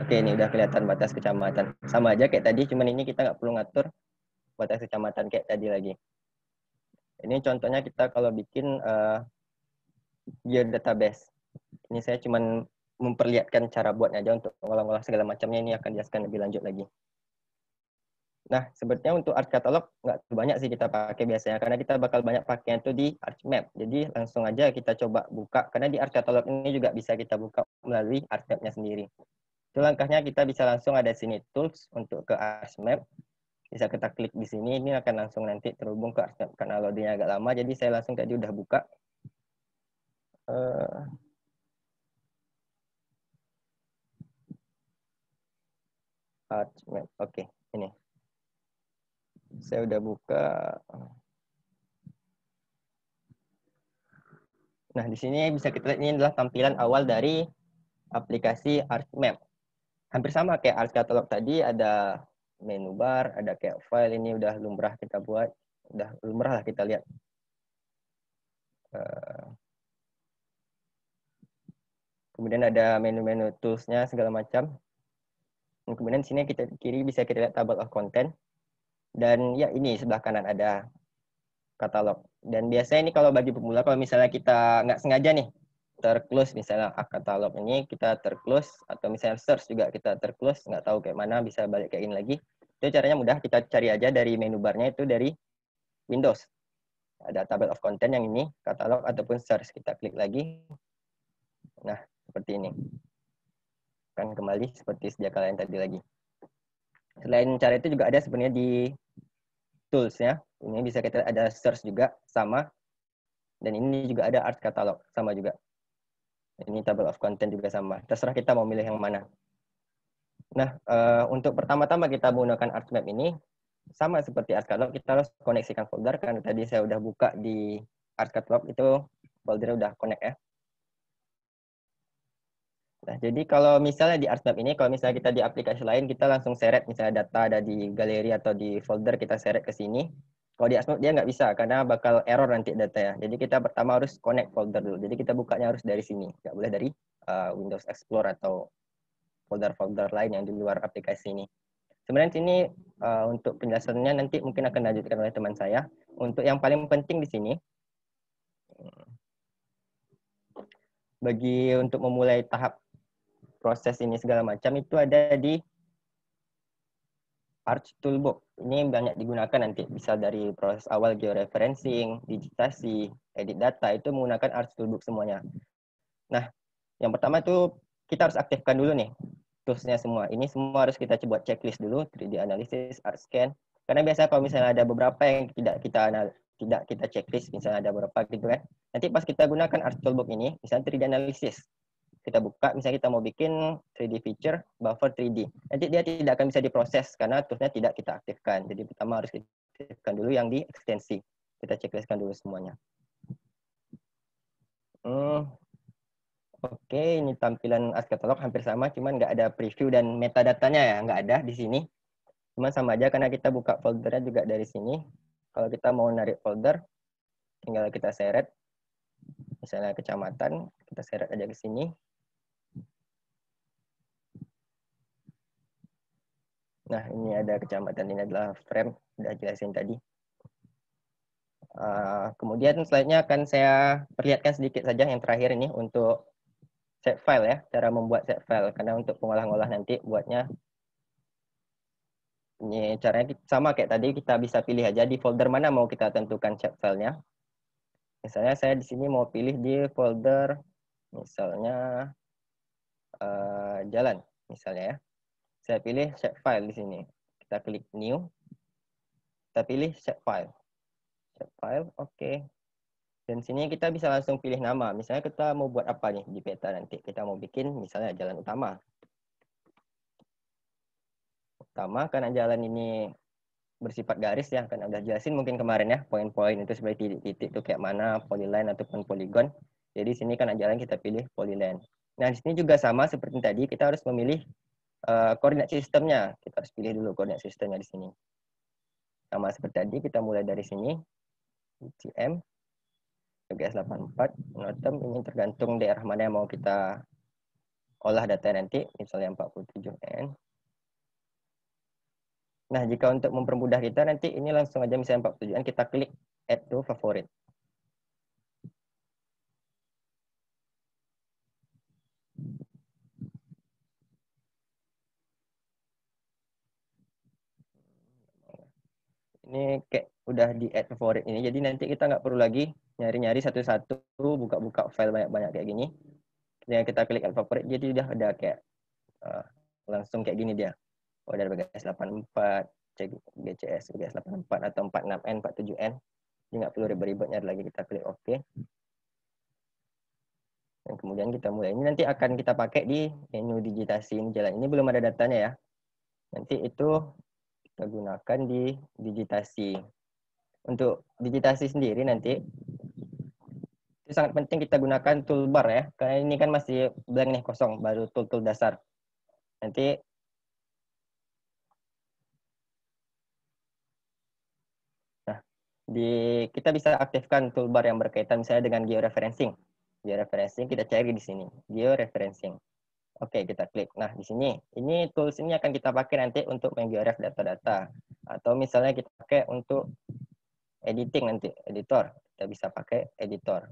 Oke, ini udah kelihatan batas kecamatan. Sama aja kayak tadi, cuman ini kita nggak perlu ngatur batas kecamatan kayak tadi lagi. Ini contohnya kita kalau bikin geodatabase. Ini saya cuman memperlihatkan cara buatnya aja, untuk ngolah-ngolah segala macamnya ini akan dijelaskan lebih lanjut lagi. Nah, sebenarnya untuk art catalog nggak banyak sih kita pakai biasanya, karena kita bakal banyak pakai itu di ArchMap. Jadi langsung aja kita coba buka, karena di art catalog ini juga bisa kita buka melalui ArchMap-nya sendiri. Itu langkahnya kita bisa langsung ada sini tools untuk ke ArchMap. Bisa kita klik di sini, ini akan langsung nanti terhubung ke ArchMap karena loadingnya agak lama. Jadi saya langsung tadi udah buka. ArchMap, oke, ini. Saya udah buka. Nah, di sini bisa kita lihat ini adalah tampilan awal dari aplikasi ArchMap. Hampir sama kayak Art Catalog tadi, ada menu bar, ada kayak file, ini udah lumrah kita buat, udah lumrah lah kita lihat. Kemudian ada menu-menu tools-nya segala macam. Dan kemudian sini kita kiri bisa kita lihat table of content. Dan ya ini sebelah kanan ada katalog. Dan biasanya ini kalau bagi pemula, kalau misalnya kita nggak sengaja nih terclose, misalnya katalog ini kita terclose, atau misalnya search juga kita terclose, nggak tahu kayak mana, bisa balik kayak ini lagi. Itu caranya mudah, kita cari aja dari menu barnya itu dari Windows. Ada table of content yang ini, katalog ataupun search. Kita klik lagi. Nah, seperti ini. Kan kembali seperti sedia kala yang tadi lagi. Selain cara itu juga ada sebenarnya di tools-nya. Ini bisa kita ada search juga, sama. Dan ini juga ada art catalog, sama juga. Ini table of content juga sama. Terserah kita mau milih yang mana. Nah, untuk pertama-tama kita menggunakan ArchMap ini, sama seperti art catalog, kita harus koneksikan folder. Karena tadi saya udah buka di art catalog, itu foldernya udah connect ya. Nah, jadi kalau misalnya di ArchMap ini, kalau misalnya kita di aplikasi lain, kita langsung seret, misalnya data ada di galeri atau di folder, kita seret ke sini. Kalau di ArchMap dia nggak bisa, karena bakal error nanti datanya. Jadi kita pertama harus connect folder dulu. Jadi kita bukanya harus dari sini, nggak boleh dari Windows Explorer atau folder-folder lain yang di luar aplikasi ini. Sebenarnya sini untuk penjelasannya nanti mungkin akan dilanjutkan oleh teman saya. Untuk yang paling penting di sini, untuk memulai tahap proses ini segala macam itu ada di Arch Toolbox. Ini banyak digunakan nanti, bisa dari proses awal georeferencing, digitasi, edit data, itu menggunakan Arch Toolbox semuanya. Nah, yang pertama itu kita harus aktifkan dulu nih toolsnya semua. Ini semua harus kita buat checklist dulu, 3D analysis, art scan. Karena biasa kalau misalnya ada beberapa yang tidak kita checklist, misalnya ada beberapa gitu kan. Nanti pas kita gunakan Arch Toolbox ini, misalnya 3D analysis. Kita buka, misalnya kita mau bikin 3D feature, buffer 3D. Nanti dia tidak akan bisa diproses karena toolsnya tidak kita aktifkan. Jadi pertama harus kita aktifkan dulu yang di ekstensi. Kita checklistkan dulu semuanya. Oke, ini tampilan Arch Catalog hampir sama, cuman nggak ada preview dan metadatanya ya, nggak ada di sini. Cuman sama aja karena kita buka foldernya juga dari sini. Kalau kita mau narik folder, tinggal kita seret. Misalnya kecamatan, kita seret aja ke sini. Nah, ini ada kecamatan, ini adalah frame, udah jelasin tadi. Kemudian slide-nya akan saya perlihatkan sedikit saja yang terakhir ini untuk set file ya, cara membuat set file. Karena untuk pengolah-ngolah nanti buatnya, ini caranya sama kayak tadi, kita bisa pilih aja di folder mana mau kita tentukan set filenya. Misalnya saya di sini mau pilih di folder, misalnya jalan, misalnya ya. Saya pilih shape file di sini. Kita klik new. Kita pilih shape file. Shape file, oke. Dan sini kita bisa langsung pilih nama. Misalnya kita mau buat apa nih di peta nanti. Kita mau bikin misalnya jalan utama. Utama karena jalan ini bersifat garis ya. Karena udah jelasin mungkin kemarin ya. Poin-poin itu seperti titik-titik itu kayak mana. Polyline ataupun polygon. Jadi sini karena jalan kita pilih polyline. Nah di sini juga sama seperti tadi. Kita harus memilih koordinat sistemnya. Kita harus pilih dulu koordinat sistemnya di sini. Sama seperti tadi, kita mulai dari sini. UCM, UGS84, Notem, ini tergantung daerah mana yang mau kita olah data nanti, misalnya 47N. Nah, jika untuk mempermudah kita nanti, ini langsung aja misalnya 47N, kita klik Add to Favorite. Ini kayak udah di add favorit ini, jadi nanti kita nggak perlu lagi nyari-nyari satu-satu, buka-buka file banyak-banyak kayak gini. Yang kita klik add favorit, jadi udah ada kayak langsung kayak gini dia. Oh, dari BGS84, GCS, BGS84, atau 46N, 47N. Jadi nggak perlu ribet-ribet nyari lagi, kita klik OK. Dan kemudian kita mulai. Ini nanti akan kita pakai di menu digitasi ini jalan. Ini belum ada datanya ya. Nanti itu kita gunakan di digitasi. Untuk digitasi sendiri nanti itu sangat penting kita gunakan toolbar ya, karena ini kan masih blank nih, kosong, baru tool-tool dasar. Nanti kita bisa aktifkan toolbar yang berkaitan misalnya dengan georeferencing. Georeferencing kita cari di sini, georeferencing. Oke, kita klik. Nah, di sini, ini tools ini akan kita pakai nanti untuk menggeoref data-data. Atau misalnya kita pakai untuk editing nanti, editor. Kita bisa pakai editor.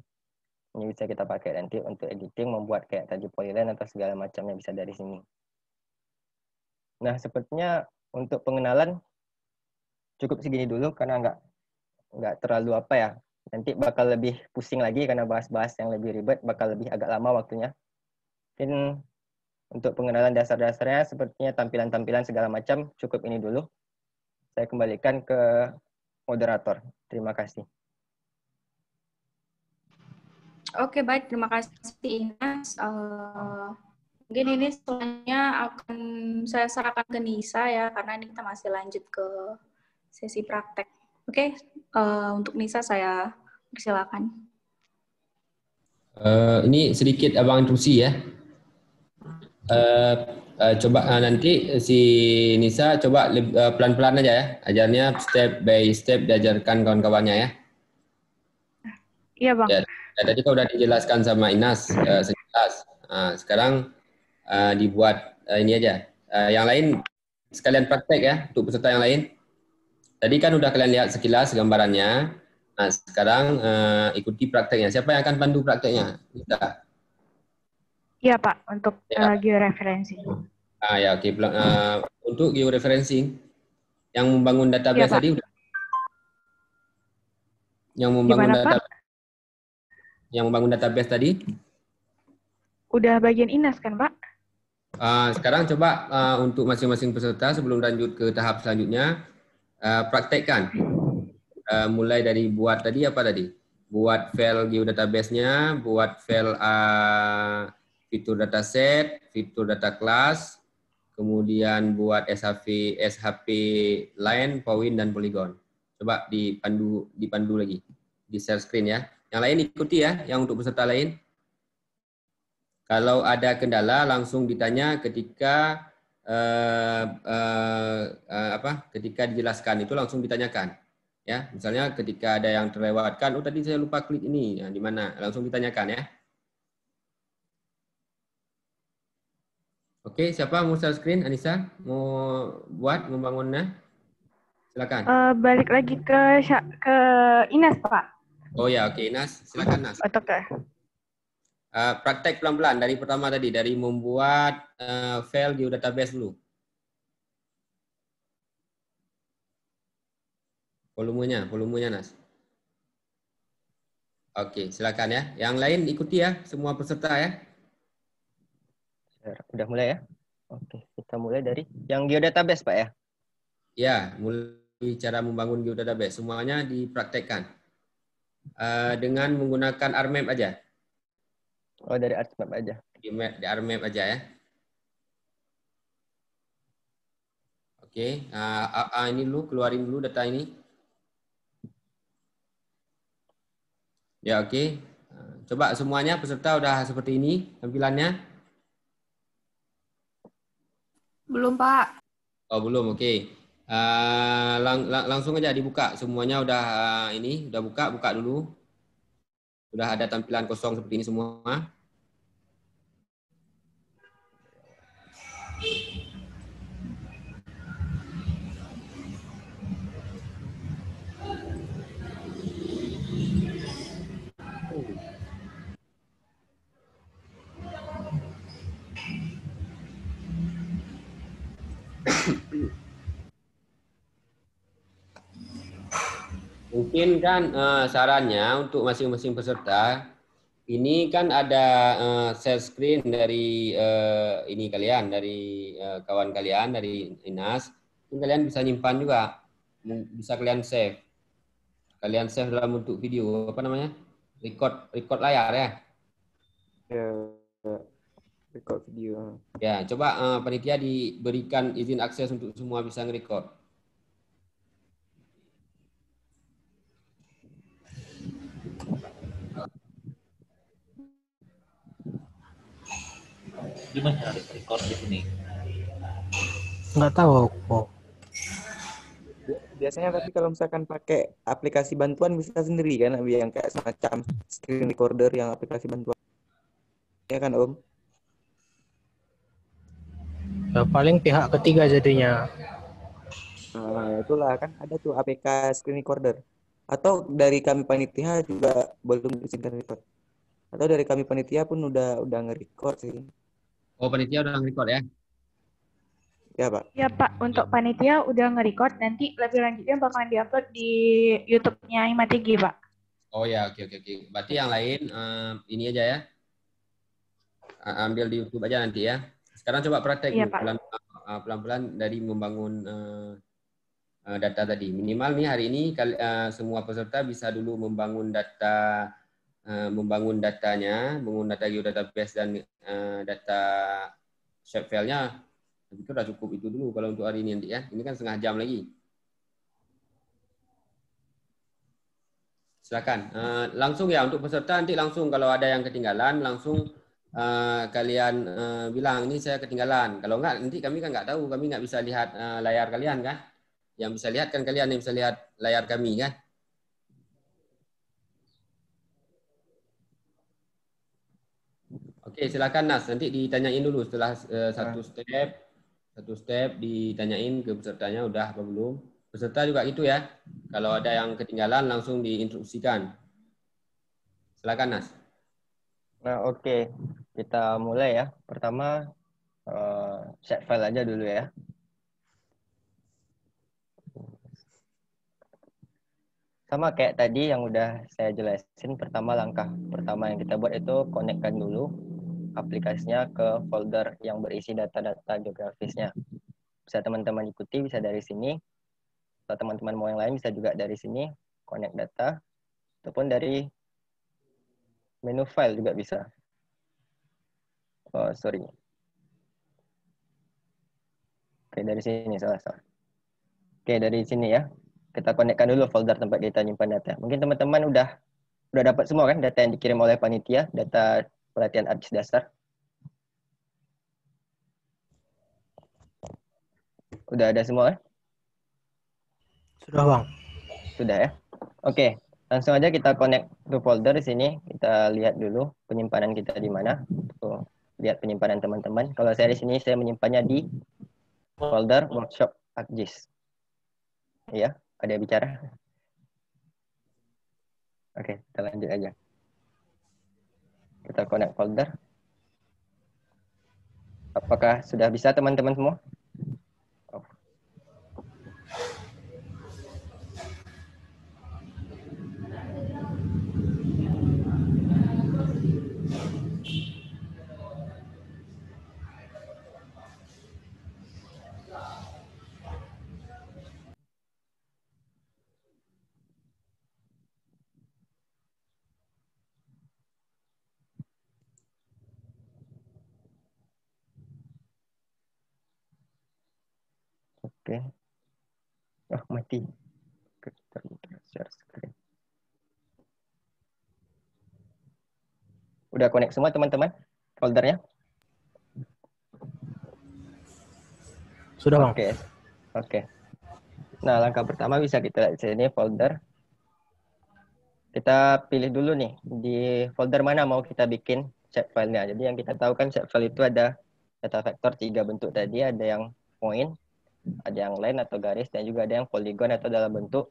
Ini bisa kita pakai nanti untuk editing, membuat kayak tadi polyline atau segala macamnya bisa dari sini. Nah, sepertinya untuk pengenalan cukup segini dulu karena nggak terlalu apa ya. Nanti bakal lebih pusing lagi karena bahas-bahas yang lebih ribet, bakal lebih agak lama waktunya. Mungkin untuk pengenalan dasar-dasarnya, sepertinya tampilan-tampilan segala macam, cukup ini dulu. Saya kembalikan ke moderator. Terima kasih. Oke, baik. Terima kasih, Inas. Mungkin ini selanjutnya akan saya serahkan ke Nisa ya, karena ini kita masih lanjut ke sesi praktek. Oke, untuk Nisa saya persilakan. Ini sedikit abang instruksi ya. Coba nanti si Nisa coba pelan-pelan aja ya, ajarnya step by step diajarkan kawan-kawannya ya. Iya Bang. Ya, tadi kan udah dijelaskan sama Inas sejelas. Sekarang dibuat ini aja. Yang lain sekalian praktek ya untuk peserta yang lain. Tadi kan udah kalian lihat sekilas gambarannya. Nah, sekarang ikuti prakteknya. Siapa yang akan pandu prakteknya? Kita. Iya Pak, untuk Ya. georeferencing. Ya, oke. Untuk georeferencing, yang membangun database Pak. tadi udah. Yang membangun Gimana, Pak? Yang membangun database tadi? Udah bagian Inas kan, Pak? Sekarang coba untuk masing-masing peserta sebelum lanjut ke tahap selanjutnya, praktekkan. Mulai dari buat tadi apa tadi? Buat file geodatabase-nya, buat file fitur dataset, fitur data class, kemudian buat SHP line, point, dan polygon. Coba dipandu lagi, di share screen ya. Yang lain ikuti ya, yang untuk peserta lain. Kalau ada kendala langsung ditanya ketika ketika dijelaskan itu langsung ditanyakan. Ya, misalnya ketika ada yang terlewatkan, oh tadi saya lupa klik ini, di mana? Langsung ditanyakan ya. Oke, siapa mau share screen? Anissa mau membangunnya? Silakan. Balik lagi ke Inas, Pak. Oh ya, oke, Inas, silakan Nas. Praktek pelan-pelan dari pertama tadi, dari membuat file geodatabase dulu. Volumenya Nas. Oke, silakan ya. Yang lain ikuti ya, semua peserta ya. Udah mulai ya? Oke, kita mulai dari yang geodatabase Pak ya? Ya, mulai cara membangun geodatabase. Semuanya dipraktekkan. Dengan menggunakan RMap aja. Oh, dari RMap aja. Di RMap aja ya. Oke, ini dulu, keluarin dulu data ini. Ya, oke. Coba semuanya peserta udah seperti ini tampilannya? Belum, Pak. Oh, belum. Oke. Langsung aja dibuka. Semuanya udah udah buka dulu. Sudah ada tampilan kosong seperti ini semua. Mungkin kan sarannya untuk masing-masing peserta, ini kan ada share screen dari ini kalian, dari kawan kalian, dari Inas. Mungkin kalian bisa nyimpan juga, bisa kalian save. Kalian save dalam bentuk video, apa namanya? Record layar ya? Ya, record video. Ya, coba panitia diberikan izin akses untuk semua bisa nge-record. Gimana cara record di sini? Nggak tahu kok. Biasanya tapi kalau misalkan pakai aplikasi bantuan bisa sendiri kan, yang kayak semacam screen recorder yang aplikasi bantuan. Ya kan Om? Ya, paling pihak ketiga jadinya. Nah, itulah kan ada tuh APK screen recorder. Atau dari kami panitia juga belum diizinkan record. Atau dari kami panitia pun udah nge-record sih. Oh, panitia udah nge-record ya? Ya Pak. Ya Pak, untuk panitia udah nge-record, nanti lebih lanjutnya bakalan diupload di YouTube-nya Imatigi Pak. Oh ya, oke. Berarti yang lain ini aja ya. Ambil di YouTube aja nanti ya. Sekarang coba praktek Iya, dulu pelan-pelan dari membangun data tadi. Minimal nih hari ini semua peserta bisa dulu membangun datanya, membangun data geodatabase dan data shape file-nya. Itu udah cukup itu dulu kalau untuk hari ini nanti ya. Ini kan setengah jam lagi. Silakan. Langsung ya untuk peserta nanti langsung kalau ada yang ketinggalan langsung kalian bilang ini saya ketinggalan. Kalau enggak nanti kami kan nggak tahu, kami nggak bisa lihat layar kalian kan. Yang bisa lihat kan kalian yang bisa lihat layar kami kan. Oke, silakan Nas. Nanti ditanyain dulu setelah satu step Satu step ditanyain ke pesertanya udah apa belum. Peserta juga itu ya. Kalau ada yang ketinggalan langsung diinstruksikan. Silakan Nas. Nah, oke. Kita mulai ya. Pertama, set file aja dulu ya. Sama kayak tadi yang udah saya jelasin, pertama langkah pertama yang kita buat itu konekkan dulu aplikasinya ke folder yang berisi data-data geografisnya. Bisa teman-teman ikuti, bisa dari sini. Kalau teman-teman mau yang lain bisa juga dari sini, connect data, ataupun dari menu file juga bisa. Oh, sorry. Oke, dari sini, salah. Oke, dari sini ya. Kita konekkan dulu folder tempat kita nyimpan data. Mungkin teman-teman udah dapat semua kan data yang dikirim oleh panitia, data pelatihan ARKIS dasar. Udah ada semua kan? Sudah Bang. Sudah ya. Oke, langsung aja kita connect to folder di sini. Kita lihat dulu penyimpanan kita di mana. Tuh, lihat penyimpanan teman-teman. Kalau saya di sini saya menyimpannya di folder workshop ARKIS. Iya, ada yang bicara? Oke, kita lanjut aja. Kita connect folder. Apakah sudah bisa teman-teman semua? Oke. Oh, mati. Share screen. Udah connect semua teman-teman foldernya? Sudah Bang. Oke. Oke. Nah, langkah pertama bisa kita lihat di sini folder. Kita pilih dulu nih di folder mana mau kita bikin shape file-nya. Jadi yang kita tahu kan shape file itu ada data vektor 3 bentuk tadi, ada yang point, ada yang line atau garis, dan juga ada yang polygon atau dalam bentuk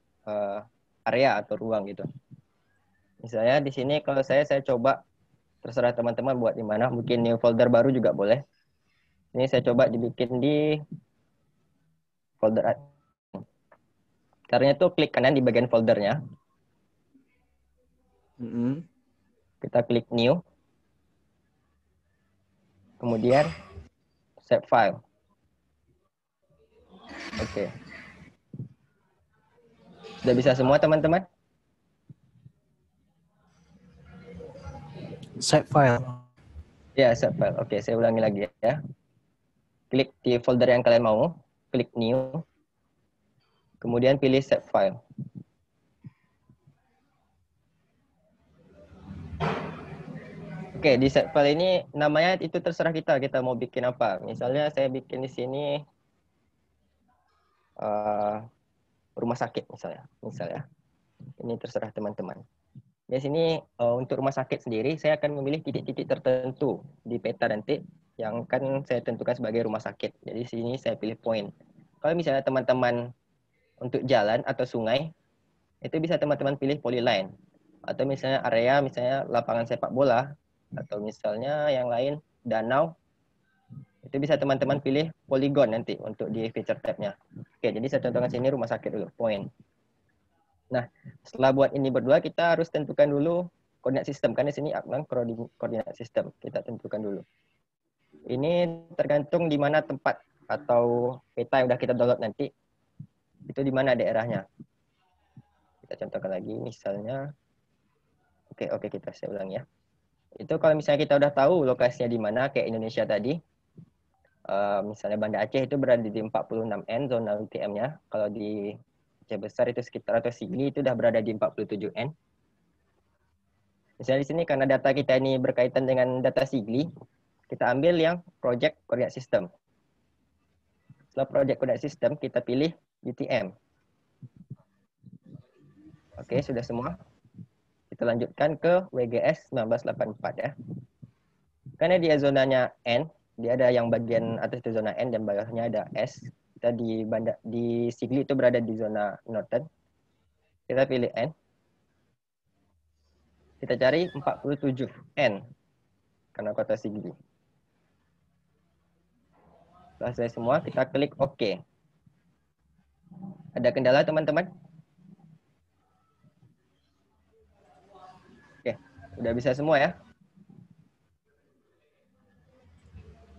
area atau ruang gitu. Misalnya di sini kalau saya coba, terserah teman-teman buat di mana, bikin new folder baru juga boleh. Ini saya coba dibikin di folder. Caranya tuh klik kanan di bagian foldernya. Kita klik new. Kemudian save file. Oke. Sudah bisa semua teman-teman? Save file. Ya, save file. Oke, saya ulangi lagi ya. Klik di folder yang kalian mau, klik new. Kemudian pilih save file. Oke, di save file ini namanya itu terserah kita mau bikin apa. Misalnya saya bikin di sini rumah sakit misalnya. Ini terserah teman-teman. Di sini untuk rumah sakit sendiri saya akan memilih titik-titik tertentu di peta nanti yang akan saya tentukan sebagai rumah sakit. Jadi di sini saya pilih point. Kalau misalnya teman-teman untuk jalan atau sungai, itu bisa teman-teman pilih polyline. Atau misalnya area, misalnya lapangan sepak bola, atau misalnya yang lain, danau, itu bisa teman-teman pilih polygon nanti untuk di feature tab-nya. Oke, jadi saya contohkan sini rumah sakit dulu, point. Nah, setelah buat ini berdua, kita harus tentukan dulu koordinat sistem. Karena di sini koordinat sistem, kita tentukan dulu. Ini tergantung di mana tempat atau peta yang udah kita download nanti, itu di mana daerahnya. Kita contohkan lagi, misalnya, oke, saya ulang ya. Itu kalau misalnya kita udah tahu lokasinya di mana, kayak Indonesia tadi, misalnya Banda Aceh itu berada di 46N zona UTM-nya. Kalau di Aceh Besar itu sekitar, atau Sigli itu udah berada di 47N. Misalnya di sini karena data kita ini berkaitan dengan data Sigli, kita ambil yang project koordinat system. Setelah project koordinat system, kita pilih UTM. Oke, sudah semua. Kita lanjutkan ke WGS 1984 ya. Karena dia zonanya N, dia ada yang bagian atas itu zona N dan bawahnya ada S. Kita di Sigli itu berada di zona Northern. Kita pilih N. Kita cari 47 N karena kota Sigli. Setelah selesai semua, kita klik OK. Ada kendala teman-teman? Oke, udah bisa semua ya.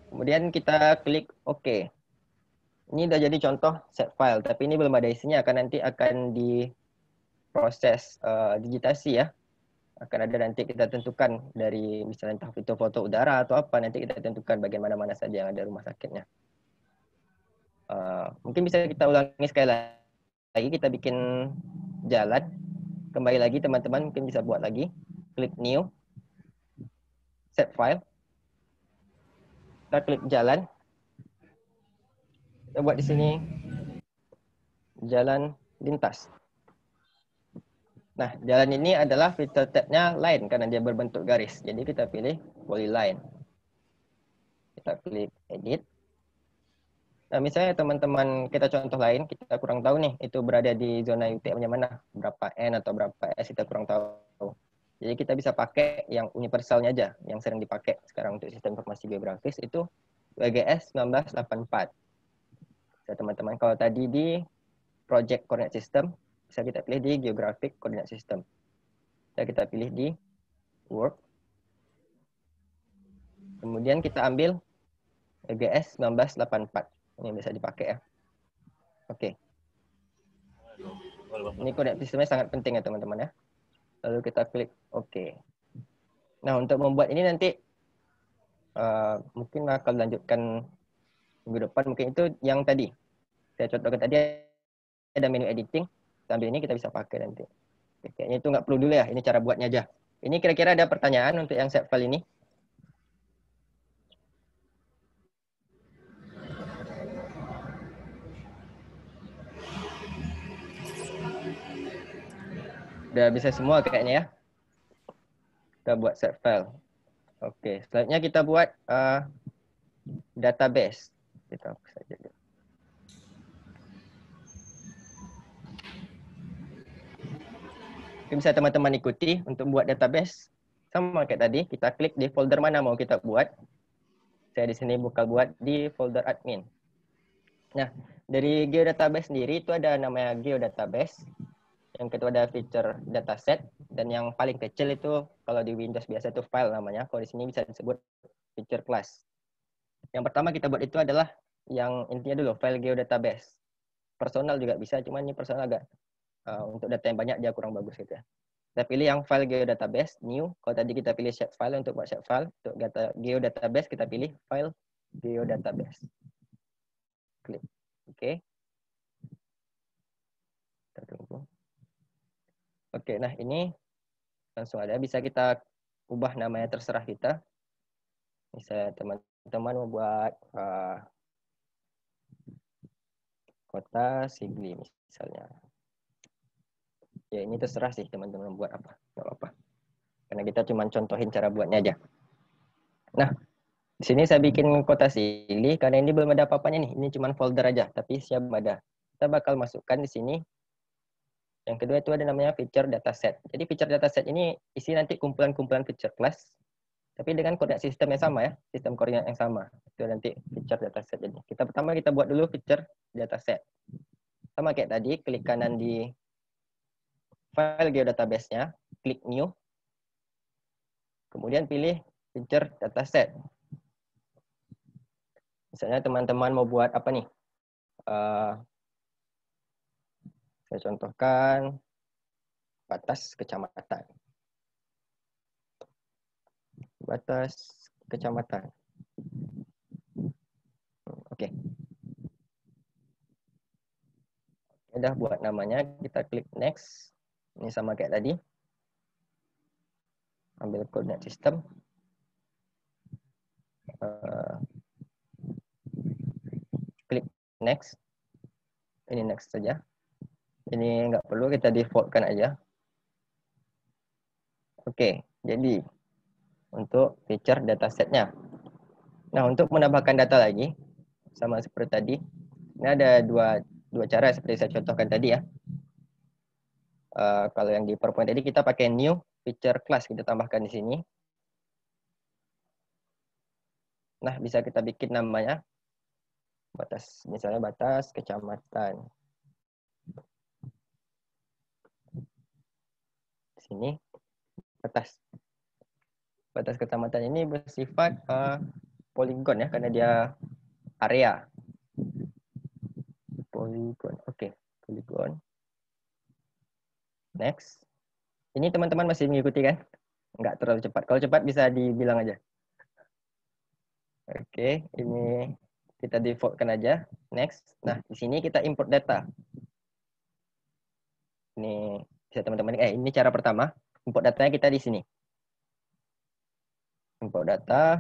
Kemudian kita klik OK. Ini udah jadi contoh set file, tapi ini belum ada isinya, nanti akan diproses digitasi ya. Akan ada nanti kita tentukan dari misalnya entah itu foto udara atau apa, nanti kita tentukan bagian mana-mana saja yang ada rumah sakitnya. Mungkin bisa kita ulangi sekali lagi, kita bikin jalan. Kembali lagi teman-teman, mungkin bisa buat lagi. Klik new, set file. Kita klik jalan. Kita buat di sini jalan lintas. Nah, jalan ini adalah filter tab-nya line karena dia berbentuk garis. Jadi kita pilih polyline. Kita klik edit. Nah, misalnya teman-teman kita contoh lain, kita kurang tahu nih itu berada di zona UTM-nya mana, berapa N atau berapa S, kita kurang tahu. Jadi kita bisa pakai yang universalnya aja, yang sering dipakai sekarang untuk sistem informasi geografis itu WGS 1984. Bisa teman-teman, kalau tadi di Project Coordinate System, bisa kita pilih di Geographic Coordinate System. Bisa kita pilih di Work. Kemudian kita ambil WGS 1984. Ini bisa dipakai ya. Oke. Ini coordinate sistemnya sangat penting ya teman-teman ya. Lalu kita klik OK. Nah, untuk membuat ini nanti mungkin akan lanjutkan minggu depan. Mungkin itu yang tadi saya contohkan tadi, ada menu editing. Sambil ini kita bisa pakai nanti. Kayaknya itu nggak perlu dulu ya. Ini cara buatnya aja. Ini kira-kira ada pertanyaan untuk yang set file ini? Udah bisa semua kayaknya ya. Kita buat set file. Oke, selanjutnya kita buat database. Kita hapus saja dulu. Bisa teman-teman ikuti untuk buat database. Sama kayak tadi, kita klik di folder mana mau kita buat. Saya di sini buka buat di folder admin. Nah, dari geodatabase sendiri itu ada namanya geodatabase. Yang kedua ada feature dataset, dan yang paling kecil itu kalau di Windows biasa itu file namanya. Kalau di sini bisa disebut feature class. Yang pertama kita buat itu adalah yang intinya dulu, file geodatabase. Personal juga bisa, cuman ini personal agak untuk data yang banyak dia kurang bagus gitu ya. Kita pilih yang file geodatabase, new. Kalau tadi kita pilih shape file untuk buat shape file, untuk geodatabase kita pilih file geodatabase. Klik. Oke. Kita tunggu. Oke, nah ini langsung ada. Bisa kita ubah namanya terserah kita. Misalnya teman-teman mau buat kota Sigli misalnya. Ya ini terserah sih teman-teman buat apa. Nggak apa-apa. Karena kita cuma contohin cara buatnya aja. Nah, di sini saya bikin kota Sigli karena ini belum ada apa-apanya nih. Ini cuma folder aja, tapi siap ada. Kita bakal masukkan di sini. Yang kedua itu ada namanya feature dataset. Jadi feature dataset ini isi nanti kumpulan-kumpulan feature class, tapi dengan koordinat sistem yang sama ya, sistem koordinat yang sama. Itu nanti feature dataset. Jadi pertama kita buat dulu feature dataset. Sama kayak tadi, klik kanan di file geodatabase-nya, klik new, kemudian pilih feature dataset. Misalnya teman-teman mau buat apa nih? Saya contohkan batas kecamatan. Batas kecamatan. Oke. Udah buat namanya, kita klik next. Ini sama kayak tadi. Ambil koordinat sistem. Klik next. Ini next saja. Ini nggak perlu, kita defaultkan aja. Oke, jadi untuk feature datasetnya. Nah, untuk menambahkan data lagi, sama seperti tadi, ini ada dua cara seperti saya contohkan tadi ya. Kalau yang di PowerPoint tadi kita pakai new feature class, kita tambahkan di sini. Nah, bisa kita bikin namanya batas, misalnya batas kecamatan. Di sini batas kecamatan ini bersifat poligon ya, karena dia area. Poligon, oke, poligon. Next. Ini teman-teman masih mengikuti kan? Nggak terlalu cepat. Kalau cepat bisa dibilang aja. Oke, ini kita defaultkan aja. Next. Nah, di sini kita import data. Ini bisa teman-teman. Ini cara pertama. Import datanya kita di sini. Import data.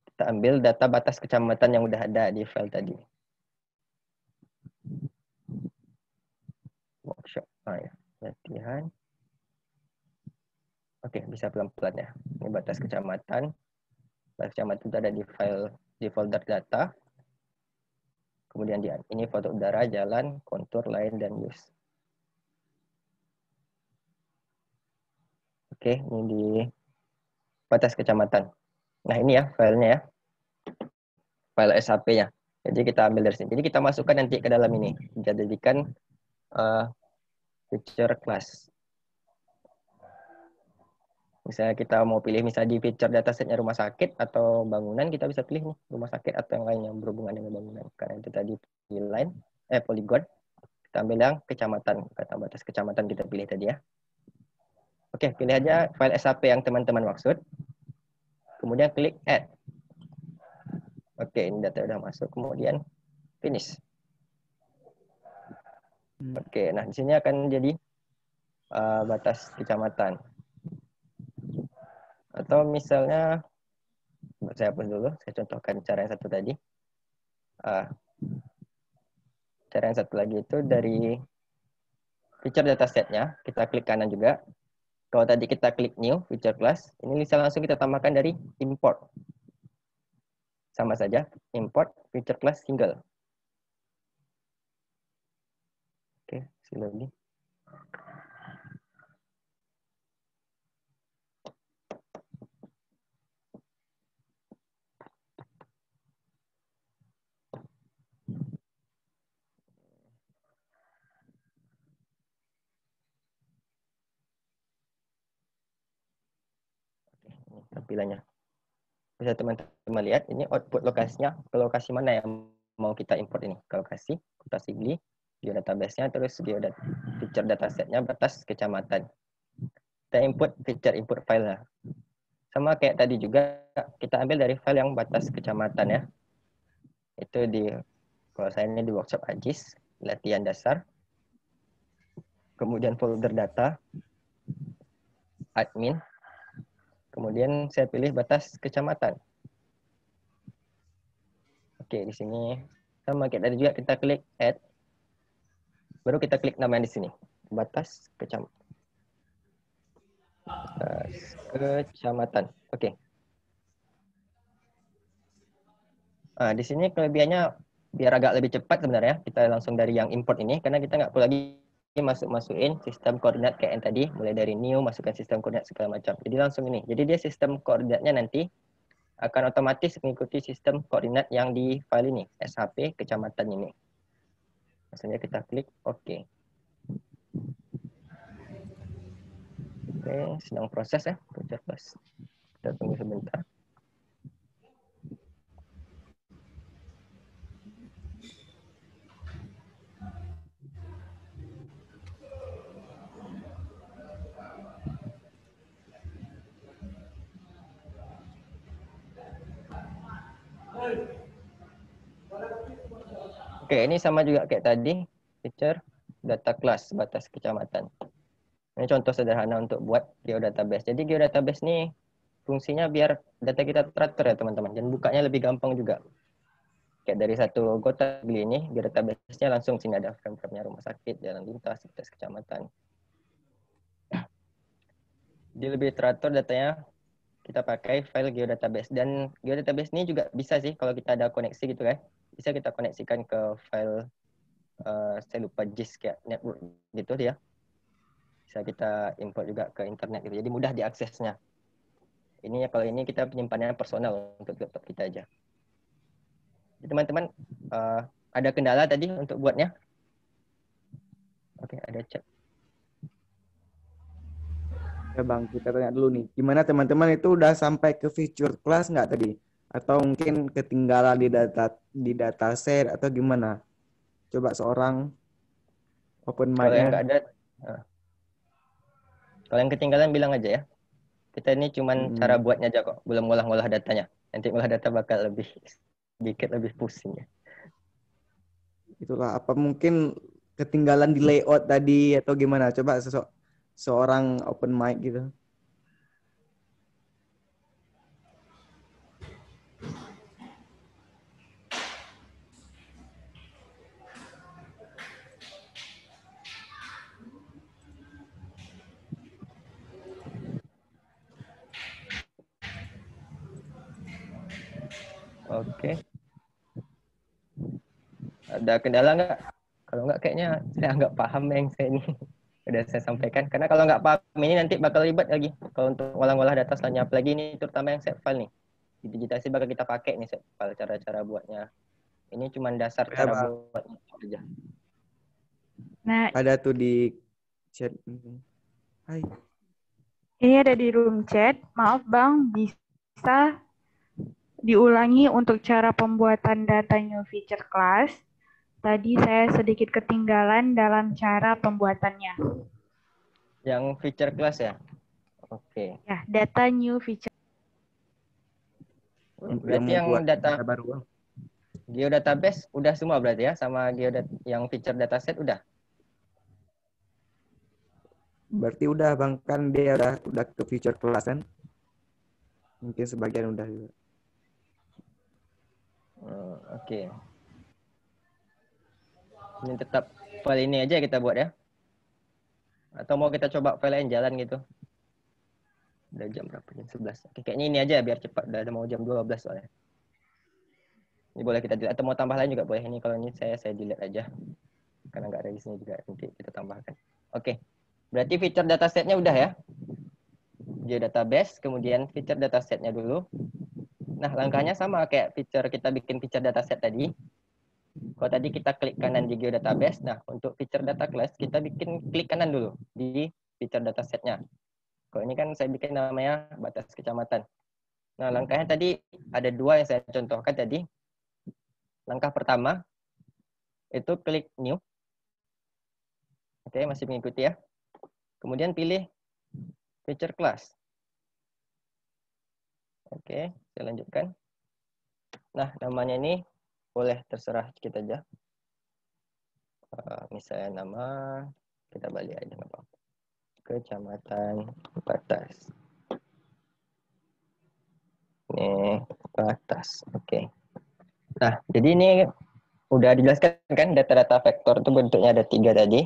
Kita ambil data batas kecamatan yang udah ada di file tadi. Workshop. Ya. Latihan. Oke, bisa pelan-pelan ya. Ini batas kecamatan. Batas kecamatan itu ada di file, di folder data. Kemudian ini foto udara, jalan, kontur, line, dan use. Oke, ini di batas kecamatan. Nah, ini ya filenya ya. File SHP-nya. Jadi kita ambil dari sini. Jadi kita masukkan nanti ke dalam ini. Kita jadikan feature class. Misalnya kita mau pilih misalnya di feature datasetnya rumah sakit atau bangunan, kita bisa pilih nih rumah sakit atau yang lain yang berhubungan dengan bangunan. Karena itu tadi line, polygon. Kita ambil yang kecamatan, kata batas kecamatan kita pilih tadi ya. Oke, pilih aja file SHP yang teman-teman maksud. Kemudian klik add. Oke, ini data udah masuk. Kemudian finish. Oke, nah di sini akan jadi batas kecamatan. Atau misalnya, saya hapus dulu, saya contohkan cara yang satu tadi. Cara yang satu lagi itu dari feature datasetnya, kita klik kanan juga. Kalau tadi kita klik new, feature class, ini bisa langsung kita tambahkan dari import. Sama saja, import feature class single. Oke, slowly. Tampilannya. Bisa teman-teman lihat, ini output lokasinya, ke lokasi mana yang mau kita import ini. Ke lokasi, kota Sigli, geodatabase-nya, terus feature datasetnya, batas kecamatan. Kita input feature input file-nya. Sama kayak tadi juga, kita ambil dari file yang batas kecamatan ya. Itu kalau saya ini di workshop AJIS, latihan dasar. Kemudian folder data, admin. Kemudian saya pilih batas kecamatan. Oke, di sini sama kayak tadi juga kita klik add. Baru kita klik nama yang di sini. Batas kecamatan. Oke. Nah, di sini kelebihannya biar agak lebih cepat sebenarnya. Kita langsung dari yang import ini karena kita nggak perlu lagi masukin sistem koordinat kayak yang tadi, mulai dari new masukkan sistem koordinat segala macam. Jadi langsung ini. Jadi dia sistem koordinatnya nanti akan otomatis mengikuti sistem koordinat yang di file ini, SHP kecamatan ini. Maksudnya kita klik OK. Oke, sedang proses ya, kita tunggu sebentar. Oke, ini sama juga kayak tadi, feature data class batas kecamatan. Ini contoh sederhana untuk buat geodatabase. Jadi geodatabase ini fungsinya biar data kita teratur ya teman-teman, dan bukanya lebih gampang juga. Kayak dari satu kota beli ini, geodatabase-nya langsung sini ada frame-frame-nya rumah sakit, jalan lintas, batas kecamatan. Jadi lebih teratur datanya, kita pakai file geodatabase. Dan geodatabase ini juga bisa sih kalau kita ada koneksi gitu kan, bisa kita koneksikan ke file saya lupa JIS kayak network gitu dia. Bisa kita import juga ke internet gitu. Jadi mudah diaksesnya. Ini kalau ini kita penyimpanannya personal untuk laptop kita aja. Jadi teman-teman ada kendala tadi untuk buatnya? Oke, ada chat. Ya Bang, kita tanya dulu nih. Gimana teman-teman itu udah sampai ke feature class nggak tadi? Atau mungkin ketinggalan di dataset atau gimana? Coba seorang open Kalau yang mic-nya. nggak ada, kalau yang ketinggalan bilang aja ya. Kita ini cuman cara buatnya aja kok, belum ngolah-ngolah datanya. Nanti ngolah data bakal lebih sedikit lebih pusing ya. Itulah, apa mungkin ketinggalan di layout tadi atau gimana? Coba seorang open mic gitu. Oke. Ada kendala nggak? Kalau nggak kayaknya saya nggak paham yang saya ini udah saya sampaikan. Karena kalau nggak paham ini nanti bakal ribet lagi. Kalau untuk ngolah-ngolah data selanjutnya, apalagi ini terutama yang set file nih. Di digitasi bakal kita pakai nih set file, cara-cara buatnya. Ini cuma dasar cara buatnya aja. Nah, ada tuh di chat. Hai. Ini ada di room chat. Maaf Bang, bisa diulangi untuk cara pembuatan data new feature class. Tadi saya sedikit ketinggalan dalam cara pembuatannya. Yang feature class ya? Oke. Ya, data new feature. Berarti yang data baru. Geodatabase udah semua berarti ya, sama yang feature dataset udah? Berarti udah Bang, kan dia udah ke feature class kan? Mungkin sebagian udah juga. Oke. Ini tetap file ini aja kita buat ya? Atau mau kita coba file yang jalan gitu? Udah jam berapa? Jam 11. Oke, kayaknya ini aja biar cepat. Udah mau jam 12 soalnya. Ini boleh kita delete. Atau mau tambah lain juga boleh. Ini kalau ini saya delete aja. Karena nggak ada di sini juga. Nanti kita tambahkan. Oke. Berarti feature datasetnya udah ya? Geodatabase, kemudian feature datasetnya dulu. Nah, langkahnya sama kayak kita bikin feature dataset tadi. Kalau tadi kita klik kanan di geodatabase, nah untuk feature data class kita bikin klik kanan dulu di feature datasetnya. Kalau ini kan saya bikin namanya batas kecamatan. Nah, langkahnya tadi ada dua yang saya contohkan tadi. Langkah pertama itu klik new. Oke, masih mengikuti ya. Kemudian pilih feature class. Oke, saya lanjutkan. Nah, namanya ini boleh terserah kita aja. Misalnya nama, kita balik aja nggak apa-apa. Kecamatan batas. Ini batas. Oke. Nah, jadi ini udah dijelaskan kan data-data vektor itu bentuknya ada 3 tadi.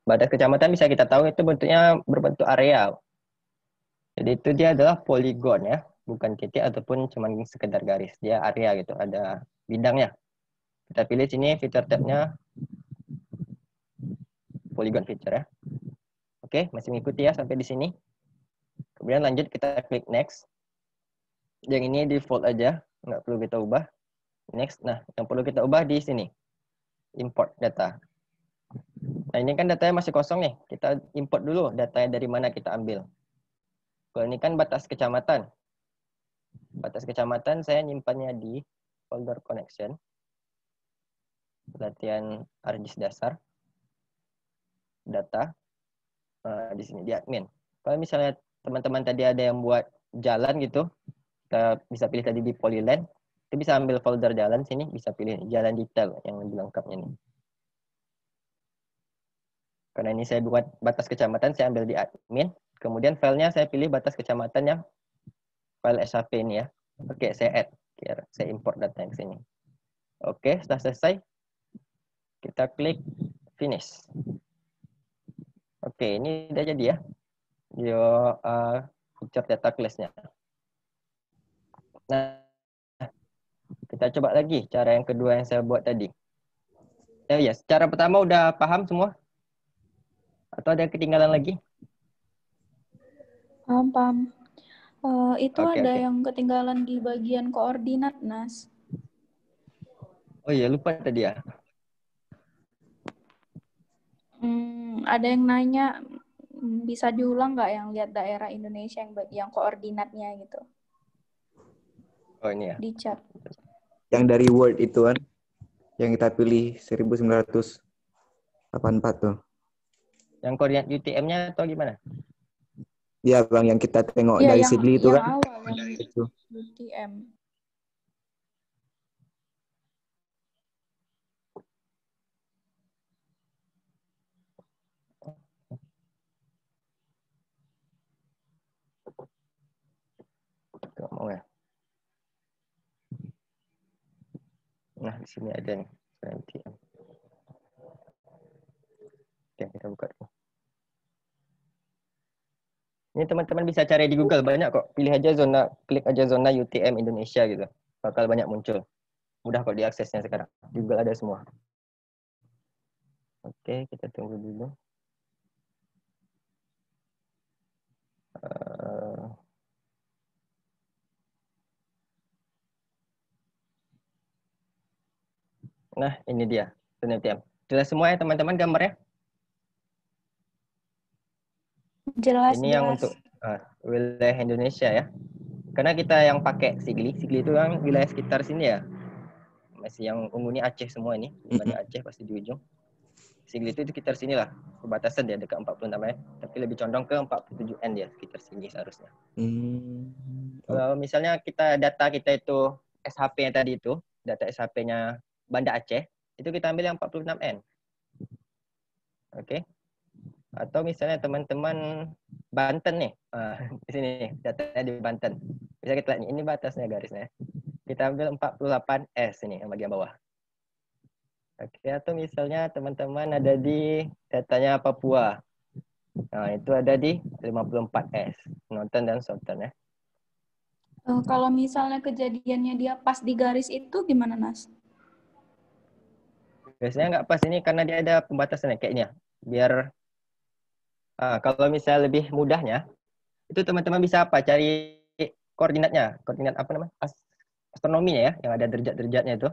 Batas kecamatan bisa kita tahu itu bentuknya berbentuk area. Jadi itu dia adalah poligon ya, bukan titik ataupun cuma sekedar garis. Dia area gitu, ada bidangnya. Kita pilih sini feature tab-nya polygon feature ya. Oke, masih mengikuti ya sampai di sini. Kemudian lanjut kita klik next. Yang ini default aja, nggak perlu kita ubah. Next, nah yang perlu kita ubah di sini. Import data. Nah ini kan datanya masih kosong nih. Kita import dulu datanya dari mana kita ambil. Kalau ini kan batas kecamatan. Batas kecamatan saya nyimpannya di folder connection. Latihan ArcGIS dasar. Data. Di sini di admin. Kalau misalnya teman-teman tadi ada yang buat jalan gitu, kita bisa pilih tadi di Polyland. Itu bisa ambil folder jalan sini, bisa pilih jalan detail yang lebih lengkapnya nih. Karena ini saya buat batas kecamatan, saya ambil di admin. Kemudian filenya saya pilih batas kecamatan yang file SHP ini ya. Oke, saya add. Saya import data yang sini. Oke, setelah selesai, kita klik finish. Oke, ini udah jadi ya. Feature data class-nya. Nah, kita coba lagi cara yang kedua yang saya buat tadi. Ya, cara pertama udah paham semua? Atau ada yang ketinggalan lagi? Paham. Itu Oke, ada oke. yang ketinggalan di bagian koordinat, Nas. Oh iya, lupa tadi ya. Ada yang nanya, bisa diulang nggak yang lihat daerah Indonesia yang koordinatnya gitu Oh ini ya. di chat. Yang dari Word itu kan, yang kita pilih 1984 tuh. Yang koordinat UTM-nya atau gimana? Iya Bang, yang kita tengok Iya, dari Sigli itu yang kan. awal yang Itu. UTM. Gak mau ya. Nah, di sini ada nih. UTM. Oke, kita buka dulu. Ini teman-teman bisa cari di Google, banyak kok. Pilih aja zona, klik aja zona UTM Indonesia gitu. Bakal banyak muncul. Mudah kok diaksesnya sekarang. Di Google ada semua. Oke, kita tunggu dulu. Nah, ini dia. Zona UTM. Jelas semua ya teman-teman gambarnya? Jelas, Ini yang untuk wilayah Indonesia ya. Karena kita yang pakai Sigli itu kan wilayah sekitar sini ya. Masih yang ungu ini Aceh semua ini, banyak Aceh pasti di ujung. Sigli itu sekitar sini lah, perbatasan dia dekat 46 ya. Tapi lebih condong ke 47N dia, sekitar sini seharusnya. Kalau misalnya data kita itu SHP yang tadi itu, data SHP-nya Banda Aceh, itu kita ambil yang 46N. Oke. Atau misalnya teman-teman Banten nih, di sini nih, datanya di Banten. Bisa kita lihat nih, ini batasnya garisnya. Kita ambil 48S ini yang bagian bawah. Oke, atau misalnya teman-teman ada di datanya Papua. Nah, itu ada di 54S, Northern dan Southern ya. Kalau misalnya kejadiannya dia pas di garis itu gimana, Nas? Biasanya nggak pas ini karena dia ada pembatasannya kayaknya. Biar kalau misalnya lebih mudahnya, itu teman-teman bisa cari koordinatnya, koordinat apa namanya? Astronominya ya, yang ada derajat-derajatnya itu.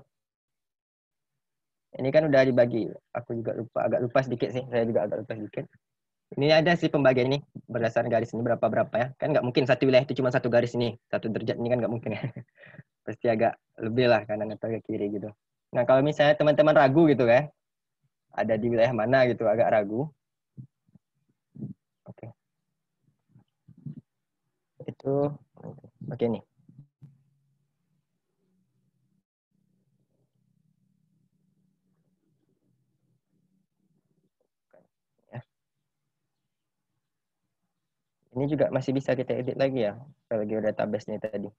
Ini kan udah dibagi. Aku juga agak lupa sedikit sih. Saya juga agak lupa sedikit. Ini ada sih pembagian ini berdasarkan garis ini berapa ya. Kan nggak mungkin satu wilayah itu cuma satu garis ini, satu derajat ini kan nggak mungkin ya. Pasti agak lebih lah kanan atau ke kiri gitu. Nah kalau misalnya teman-teman ragu gitu kan, ada di wilayah mana gitu agak ragu. Oke. Itu oke nih. Ini juga masih bisa kita edit lagi ya, kalau database-nya tadi.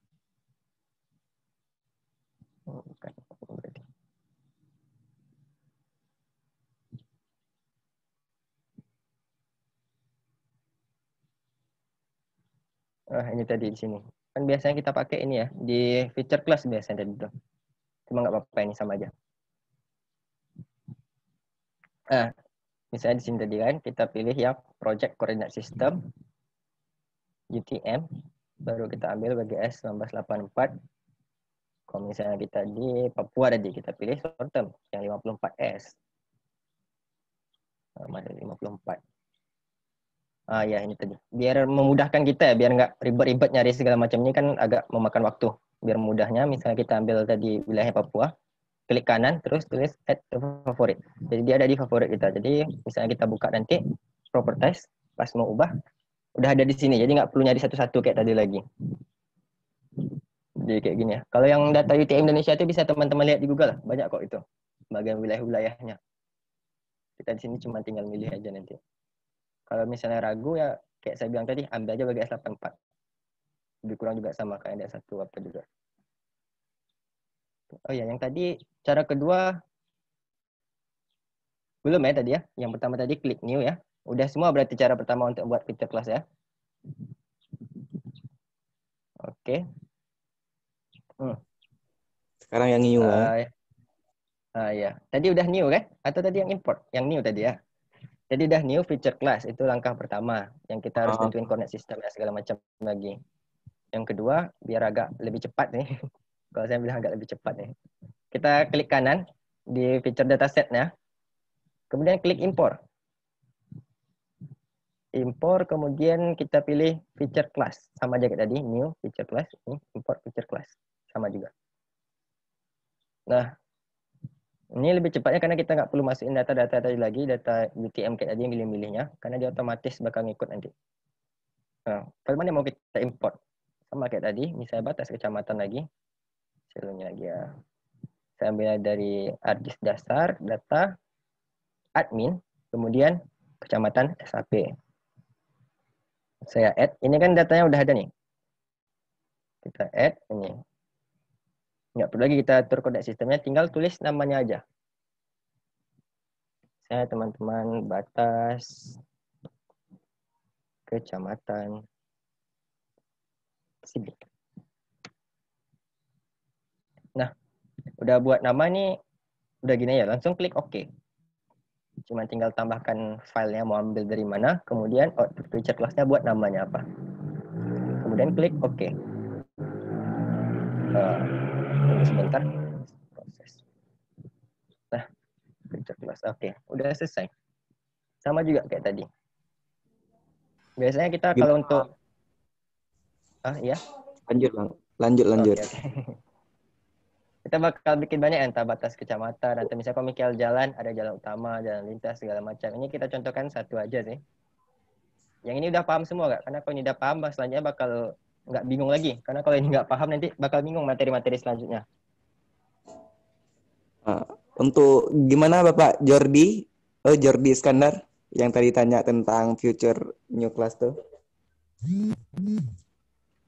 Bukan. Ini tadi di sini. Kan biasanya kita pakai ini ya, di feature class biasanya tadi itu. Cuma nggak apa-apa, ini sama aja. Nah, misalnya di sini tadi kan, kita pilih yang Project Coordinate System, UTM, baru kita ambil bagi S1984. Kalau misalnya kita di Papua tadi, kita pilih short term, yang 54S. Ada 54. Ya ini tadi. Biar memudahkan kita ya, biar nggak ribet-ribet nyari segala macam ini kan agak memakan waktu. Biar mudahnya, misalnya kita ambil tadi wilayah Papua, klik kanan, terus tulis add to favorite. Jadi dia ada di favorit kita. Jadi misalnya kita buka nanti, properties, pas mau ubah, udah ada di sini. Jadi nggak perlu nyari satu-satu kayak tadi lagi. Jadi kayak gini ya. Kalau yang data UTM Indonesia itu bisa teman-teman lihat di Google lah. Banyak kok itu. Bagian wilayah-wilayahnya. Kita di sini cuma tinggal milih aja nanti. Kalau misalnya ragu ya, kayak saya bilang tadi, ambil aja bagi S84. Lebih kurang juga sama kayak ada satu apa juga. Oh ya, yang tadi cara kedua belum ya tadi ya. Yang pertama tadi klik new ya. Udah semua berarti cara pertama untuk buat feature class ya. Oke. Sekarang yang new ya. Ya. Tadi udah new kan? Atau tadi yang import? Yang new tadi ya. Jadi udah new feature class, itu langkah pertama yang kita harus tentuin coordinate system dan segala macam lagi. Yang kedua, biar agak lebih cepat nih. Kalau saya bilang agak lebih cepat nih. Kita klik kanan di feature dataset-nya. Kemudian klik import. Import, kemudian kita pilih feature class. Sama aja kayak tadi, new feature class, ini import feature class. Sama juga. Nah, ini lebih cepatnya karena kita nggak perlu masukin data-data tadi lagi, data UTM kayak tadi yang milih-milihnya, karena dia otomatis bakal ngikut nanti. Nah, file mana mau kita import? Sama kayak tadi, misalnya batas kecamatan lagi. Seluruhnya lagi ya. Saya ambil dari ArcGIS dasar, data, admin, kemudian kecamatan SAP. Saya add, ini kan datanya udah ada nih. Kita add ini. Nggak perlu lagi kita atur kode sistemnya, tinggal tulis namanya aja. Saya teman-teman batas kecamatan Sibik. Nah, udah buat nama nih, udah gini ya, langsung klik OK. Cuma tinggal tambahkan filenya mau ambil dari mana, kemudian output feature class-nya buat namanya apa. Kemudian klik OK. Tunggu sebentar. Proses. Nah, feature class. Oke, udah selesai. Sama juga kayak tadi. Biasanya kita kalau untuk ya. Lanjut, Bang. Lanjut. Okay. Kita bakal bikin banyak entah batas kecamatan, atau misalnya kalau mikir jalan, ada jalan utama, jalan lintas, segala macam. Ini kita contohkan satu aja sih. Yang ini udah paham semua nggak? Karena kalau ini udah paham, selanjutnya bakal nggak bingung lagi. Karena kalau ini nggak paham, nanti bakal bingung materi-materi selanjutnya. Untuk gimana Bapak Jordi Iskandar yang tadi tanya tentang future new class tuh?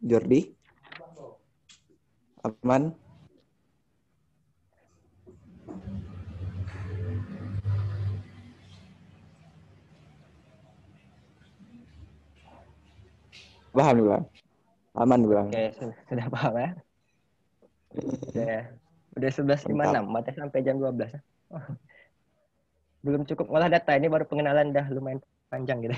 Jordi? Aman? Paham nih Bang? Aman Bang? Oke, sudah paham ya? Udah 11.56, materi sampai jam 12. Belum cukup ngolah data, ini baru pengenalan dah lumayan panjang gitu.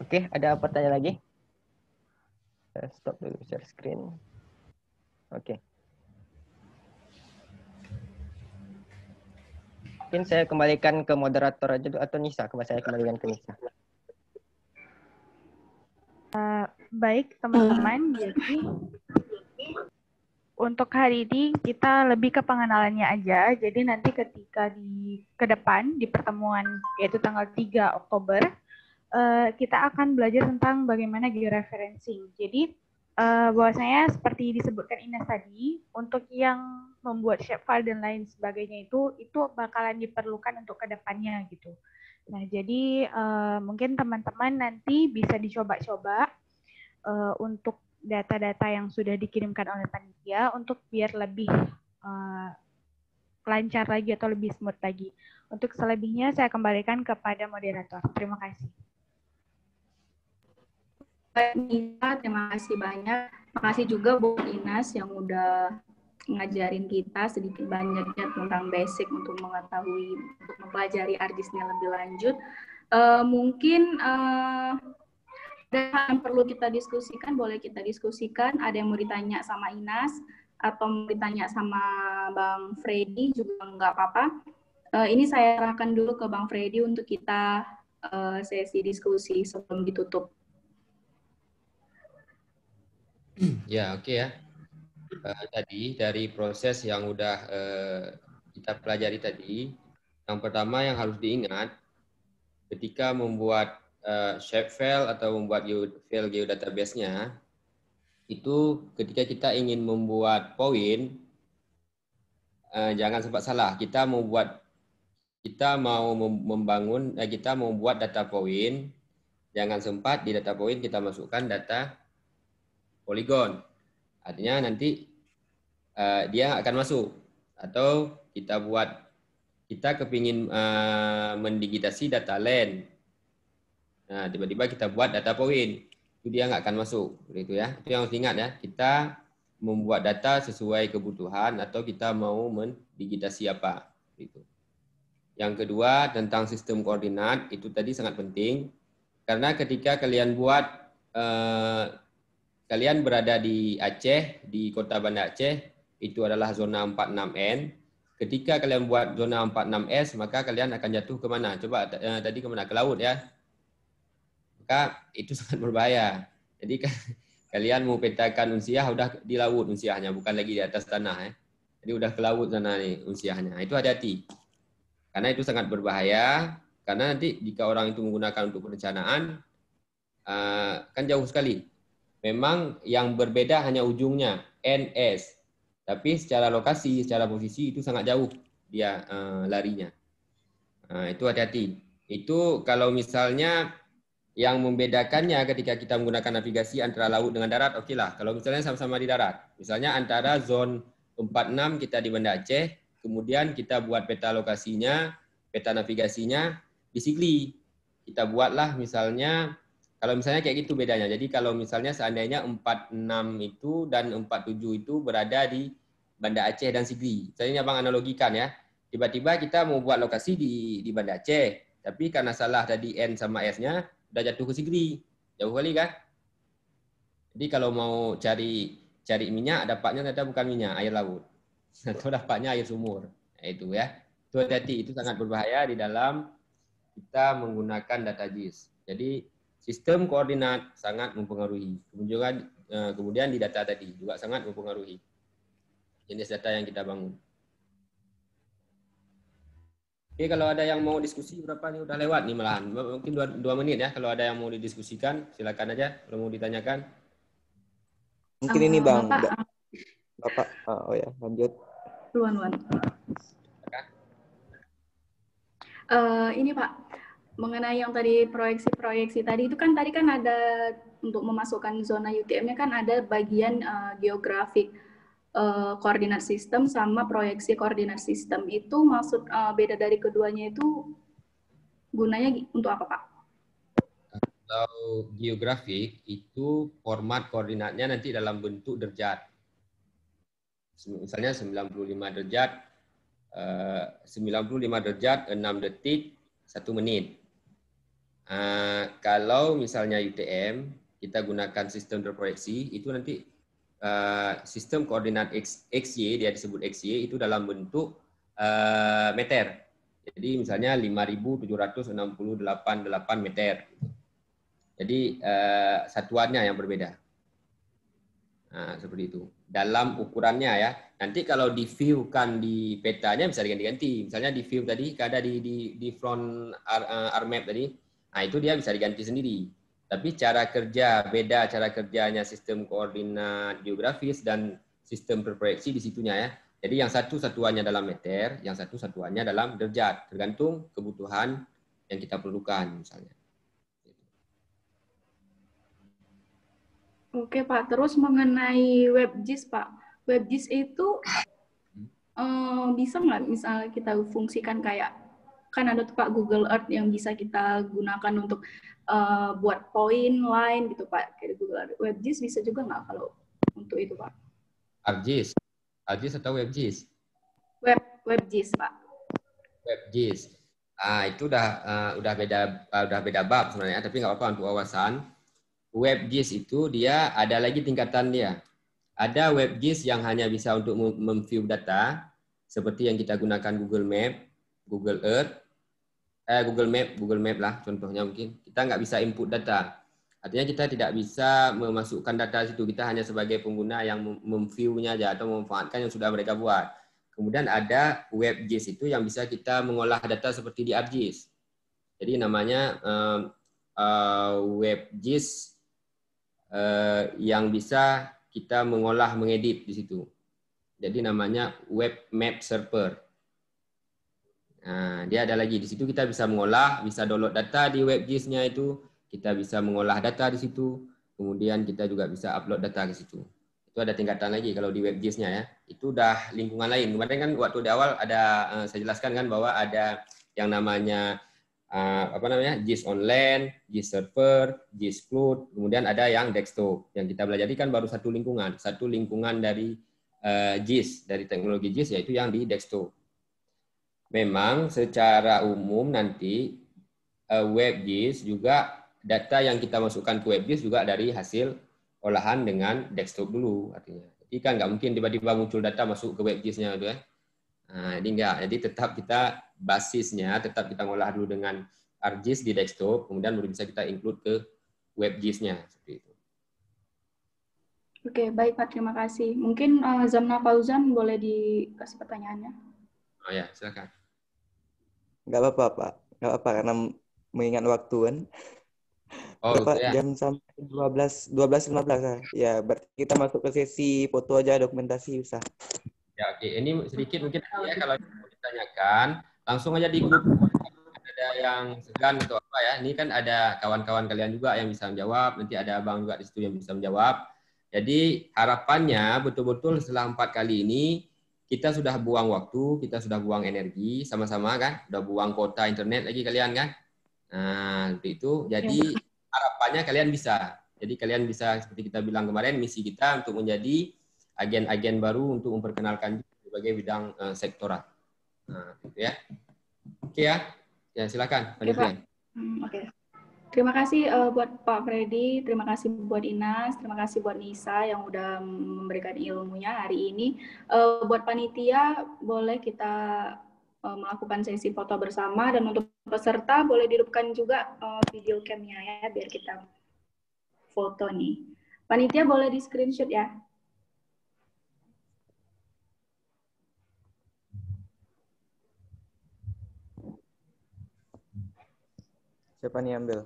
Oke, ada pertanyaan lagi? Stop dulu share screen. Oke. Mungkin saya kembalikan ke moderator aja atau Nisa, saya kembalikan ke Nisa. Baik teman-teman, jadi untuk hari ini kita lebih ke pengenalannya aja. Jadi nanti ketika ke depan di pertemuan yaitu tanggal 3 Oktober kita akan belajar tentang bagaimana georeferencing. Jadi bahwasanya seperti disebutkan Ines tadi, untuk yang membuat shapefile dan lain sebagainya itu bakalan diperlukan untuk ke depannya gitu. Nah, jadi mungkin teman-teman nanti bisa dicoba-coba untuk data-data yang sudah dikirimkan oleh panitia untuk biar lebih lancar lagi atau lebih smooth lagi. Untuk selebihnya saya kembalikan kepada moderator. Terima kasih. Nisa, terima kasih banyak. Terima kasih juga Bu Inas yang udah ngajarin kita sedikit banyaknya tentang basic untuk mengetahui, untuk mempelajari ArcGIS-nya lebih lanjut. Mungkin ada yang perlu kita diskusikan, boleh kita diskusikan. Ada yang mau ditanya sama Inas atau mau ditanya sama Bang Freddy juga nggak apa-apa. Ini saya serahkan dulu ke Bang Freddy untuk kita sesi diskusi sebelum ditutup. Ya, oke ya. Tadi dari proses yang udah kita pelajari tadi, yang pertama yang harus diingat ketika membuat shapefile atau membuat file geodatabase-nya, itu ketika kita ingin membuat poin, jangan sempat salah. Kita mau membuat data poin, jangan sempat di data poin kita masukkan data poligon. Artinya nanti dia akan masuk. Atau kita kepingin mendigitasi data land. Nah, tiba-tiba kita buat data point. itu dia nggak akan masuk. Itu ya. Itu yang harus diingat ya. Kita membuat data sesuai kebutuhan atau kita mau mendigitasi apa. Itu. Yang kedua tentang sistem koordinat itu tadi sangat penting karena ketika kalian buat kalian berada di Aceh, di kota Banda Aceh, itu adalah zona 46N. Ketika kalian buat zona 46S, maka kalian akan jatuh ke mana? Coba tadi ke mana? Ke laut ya. Maka itu sangat berbahaya. Jadi kalian mau petakan unsiah udah di laut unsiahnya, bukan lagi di atas tanah ya. Jadi udah ke laut sana nih unsiahnya. Itu hati-hati. Karena itu sangat berbahaya. Karena nanti jika orang itu menggunakan untuk perencanaan, kan jauh sekali. Memang yang berbeda hanya ujungnya, NS. Tapi secara lokasi, secara posisi itu sangat jauh dia larinya. Itu hati-hati. Itu kalau misalnya yang membedakannya ketika kita menggunakan navigasi antara laut dengan darat, oke lah. Kalau misalnya sama-sama di darat. Misalnya antara zone 46 kita di Banda Aceh, kemudian kita buat peta lokasinya, peta navigasinya di Sigli. Kita buatlah misalnya, kalau misalnya kayak gitu bedanya. Jadi kalau misalnya seandainya 46 itu dan 47 itu berada di Banda Aceh dan Sigli. Saya ini abang analogikan ya. Tiba-tiba kita mau buat lokasi di Banda Aceh, tapi karena salah tadi N sama S-nya, udah jatuh ke Sigli. Jauh kali kan? Jadi kalau mau cari minyak, dapatnya ternyata bukan minyak, air laut. Atau dapatnya air sumur. Nah, itu ya. Itu hati-hati, itu sangat berbahaya di dalam kita menggunakan data JIS. Jadi sistem koordinat sangat mempengaruhi. Kemudian di data tadi juga sangat mempengaruhi jenis data yang kita bangun. Oke, kalau ada yang mau diskusi berapa nih? Udah lewat nih malahan. Mungkin 2 menit ya. Kalau ada yang mau didiskusikan, silakan aja. Kalau mau ditanyakan. Mungkin ini Bang. Bapak. Oh ya, lanjut. Luan. Ini Pak, mengenai yang tadi proyeksi tadi itu kan tadi kan ada untuk memasukkan zona UTM-nya kan ada bagian geografik koordinat sistem sama proyeksi koordinat sistem. Itu maksud beda dari keduanya itu gunanya untuk apa Pak? Kalau geografik itu format koordinatnya nanti dalam bentuk derajat. Misalnya 95 derajat 6 detik 1 menit. Kalau misalnya UTM kita gunakan sistem terproyeksi itu nanti sistem koordinat XY, dia disebut XY itu dalam bentuk meter. Jadi misalnya 5.768 meter. Jadi satuannya yang berbeda. Nah, seperti itu. Dalam ukurannya ya. Nanti kalau di view kan di petanya bisa diganti-ganti. Misalnya di view tadi ada di front RMap tadi. Nah, itu dia bisa diganti sendiri. Tapi cara kerjanya sistem koordinat geografis dan sistem terproyeksi di situnya ya. Jadi yang satu satuannya dalam meter, yang satu satuannya dalam derajat, tergantung kebutuhan yang kita perlukan misalnya. Oke Pak, terus mengenai WebGIS Pak, WebGIS itu bisa nggak misalnya kita fungsikan kayak, kan ada tuh Pak Google Earth yang bisa kita gunakan untuk buat point, line gitu Pak, kayak Google Earth. WebGIS bisa juga nggak kalau untuk itu Pak? ArcGIS atau WebGIS? WebGIS Pak. WebGIS. Itu udah beda bab sebenarnya, tapi nggak apa-apa untuk wawasan. WebGIS itu dia ada lagi tingkatan dia. Ada WebGIS yang hanya bisa untuk memview data, seperti yang kita gunakan Google Map, Google Earth, Google Map lah contohnya mungkin. Kita nggak bisa input data. Artinya kita tidak bisa memasukkan data situ. Kita hanya sebagai pengguna yang memview-nya aja atau memanfaatkan yang sudah mereka buat. Kemudian ada WebGIS itu yang bisa kita mengolah data seperti di ArcGIS. Jadi namanya WebGIS yang bisa kita mengolah, mengedit di situ. Jadi namanya Web Map Server. Nah, dia ada lagi di situ kita bisa mengolah, bisa download data di WebGIS-nya itu, kita bisa mengolah data di situ, kemudian kita juga bisa upload data ke situ. Itu ada tingkatan lagi kalau di WebGIS-nya ya. Itu udah lingkungan lain. Kemarin kan waktu di awal ada saya jelaskan kan bahwa ada yang namanya JIS online, JIS server, JIS cloud, kemudian ada yang desktop. Yang kita pelajari kan baru satu lingkungan dari JIS, dari teknologi JIS, yaitu yang di desktop. Memang secara umum nanti web JIS juga data yang kita masukkan ke web JIS juga dari hasil olahan dengan desktop dulu artinya. Jadi kan nggak mungkin tiba-tiba muncul data masuk ke web JIS-nya itu ya. Nah, jadi enggak. Jadi tetap kita basisnya tetap kita ngolah dulu dengan ArcGIS di desktop, kemudian baru bisa kita include ke web JIS-nya seperti itu. Oke, baik Pak, terima kasih. Mungkin Zamna Fauzan boleh dikasih pertanyaannya. Oh ya, silakan. Nggak apa-apa, Pak. Nggak apa-apa, karena mengingat waktu kan. Oh, Berapa ya. jam sampai 12.15 ya. Ya, berarti kita masuk ke sesi foto aja, dokumentasi usah. Ya, oke. Ini sedikit mungkin ya kalau mau ditanyakan, langsung aja di grup. Ada yang segan atau apa ya. Ini kan ada kawan-kawan kalian juga yang bisa menjawab. Nanti ada abang juga di situ yang bisa menjawab. Jadi harapannya betul-betul setelah 4 kali ini kita sudah buang waktu, kita sudah buang energi sama-sama kan, sudah buang kuota internet lagi kalian kan. Nah, seperti itu. Jadi harapannya kalian bisa. Jadi kalian bisa seperti kita bilang kemarin, misi kita untuk menjadi agen-agen baru untuk memperkenalkan berbagai bidang sektoral. Nah, gitu ya. Oke ya. Ya, silakan. Oke, Pak. Oke. Terima kasih buat Pak Freddy, terima kasih buat Inas, terima kasih buat Nisa yang udah memberikan ilmunya hari ini. Buat panitia, boleh kita melakukan sesi foto bersama, dan untuk peserta boleh dihidupkan juga video cam-nya ya, biar kita foto nih. Panitia boleh di screenshot ya. Siapa nih ambil?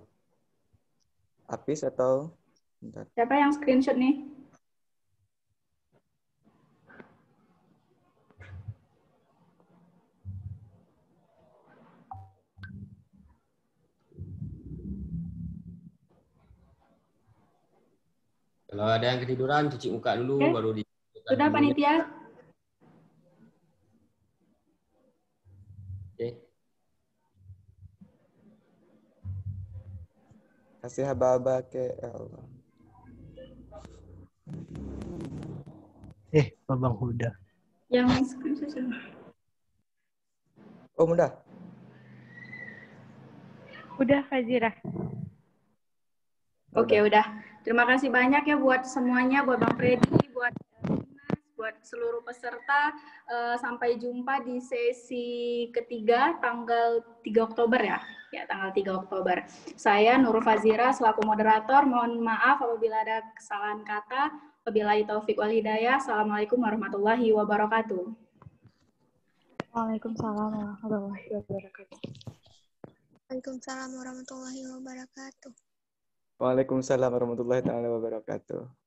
Apis atau? Bentar. Siapa yang screenshot nih? Kalau ada yang ketiduran, cuci muka dulu, baru di. Sudah panitia? Oke. Kasih haba-haba ke Allah. Babang Huda. Yang screenshot. Oh, mudah. Udah, Fazira. Oke, udah. Terima kasih banyak ya buat semuanya, buat Bang Freddy, buat Inas, buat seluruh peserta. Sampai jumpa di sesi ketiga tanggal 3 Oktober ya. Ya, tanggal 3 Oktober. Saya Nurul Fazira selaku moderator. Mohon maaf apabila ada kesalahan kata. Wabillahi taufik wal hidayah. Assalamualaikum warahmatullahi wabarakatuh. Waalaikumsalam warahmatullahi wabarakatuh. Waalaikumsalam warahmatullahi wabarakatuh. Waalaikumsalam warahmatullahi wabarakatuh.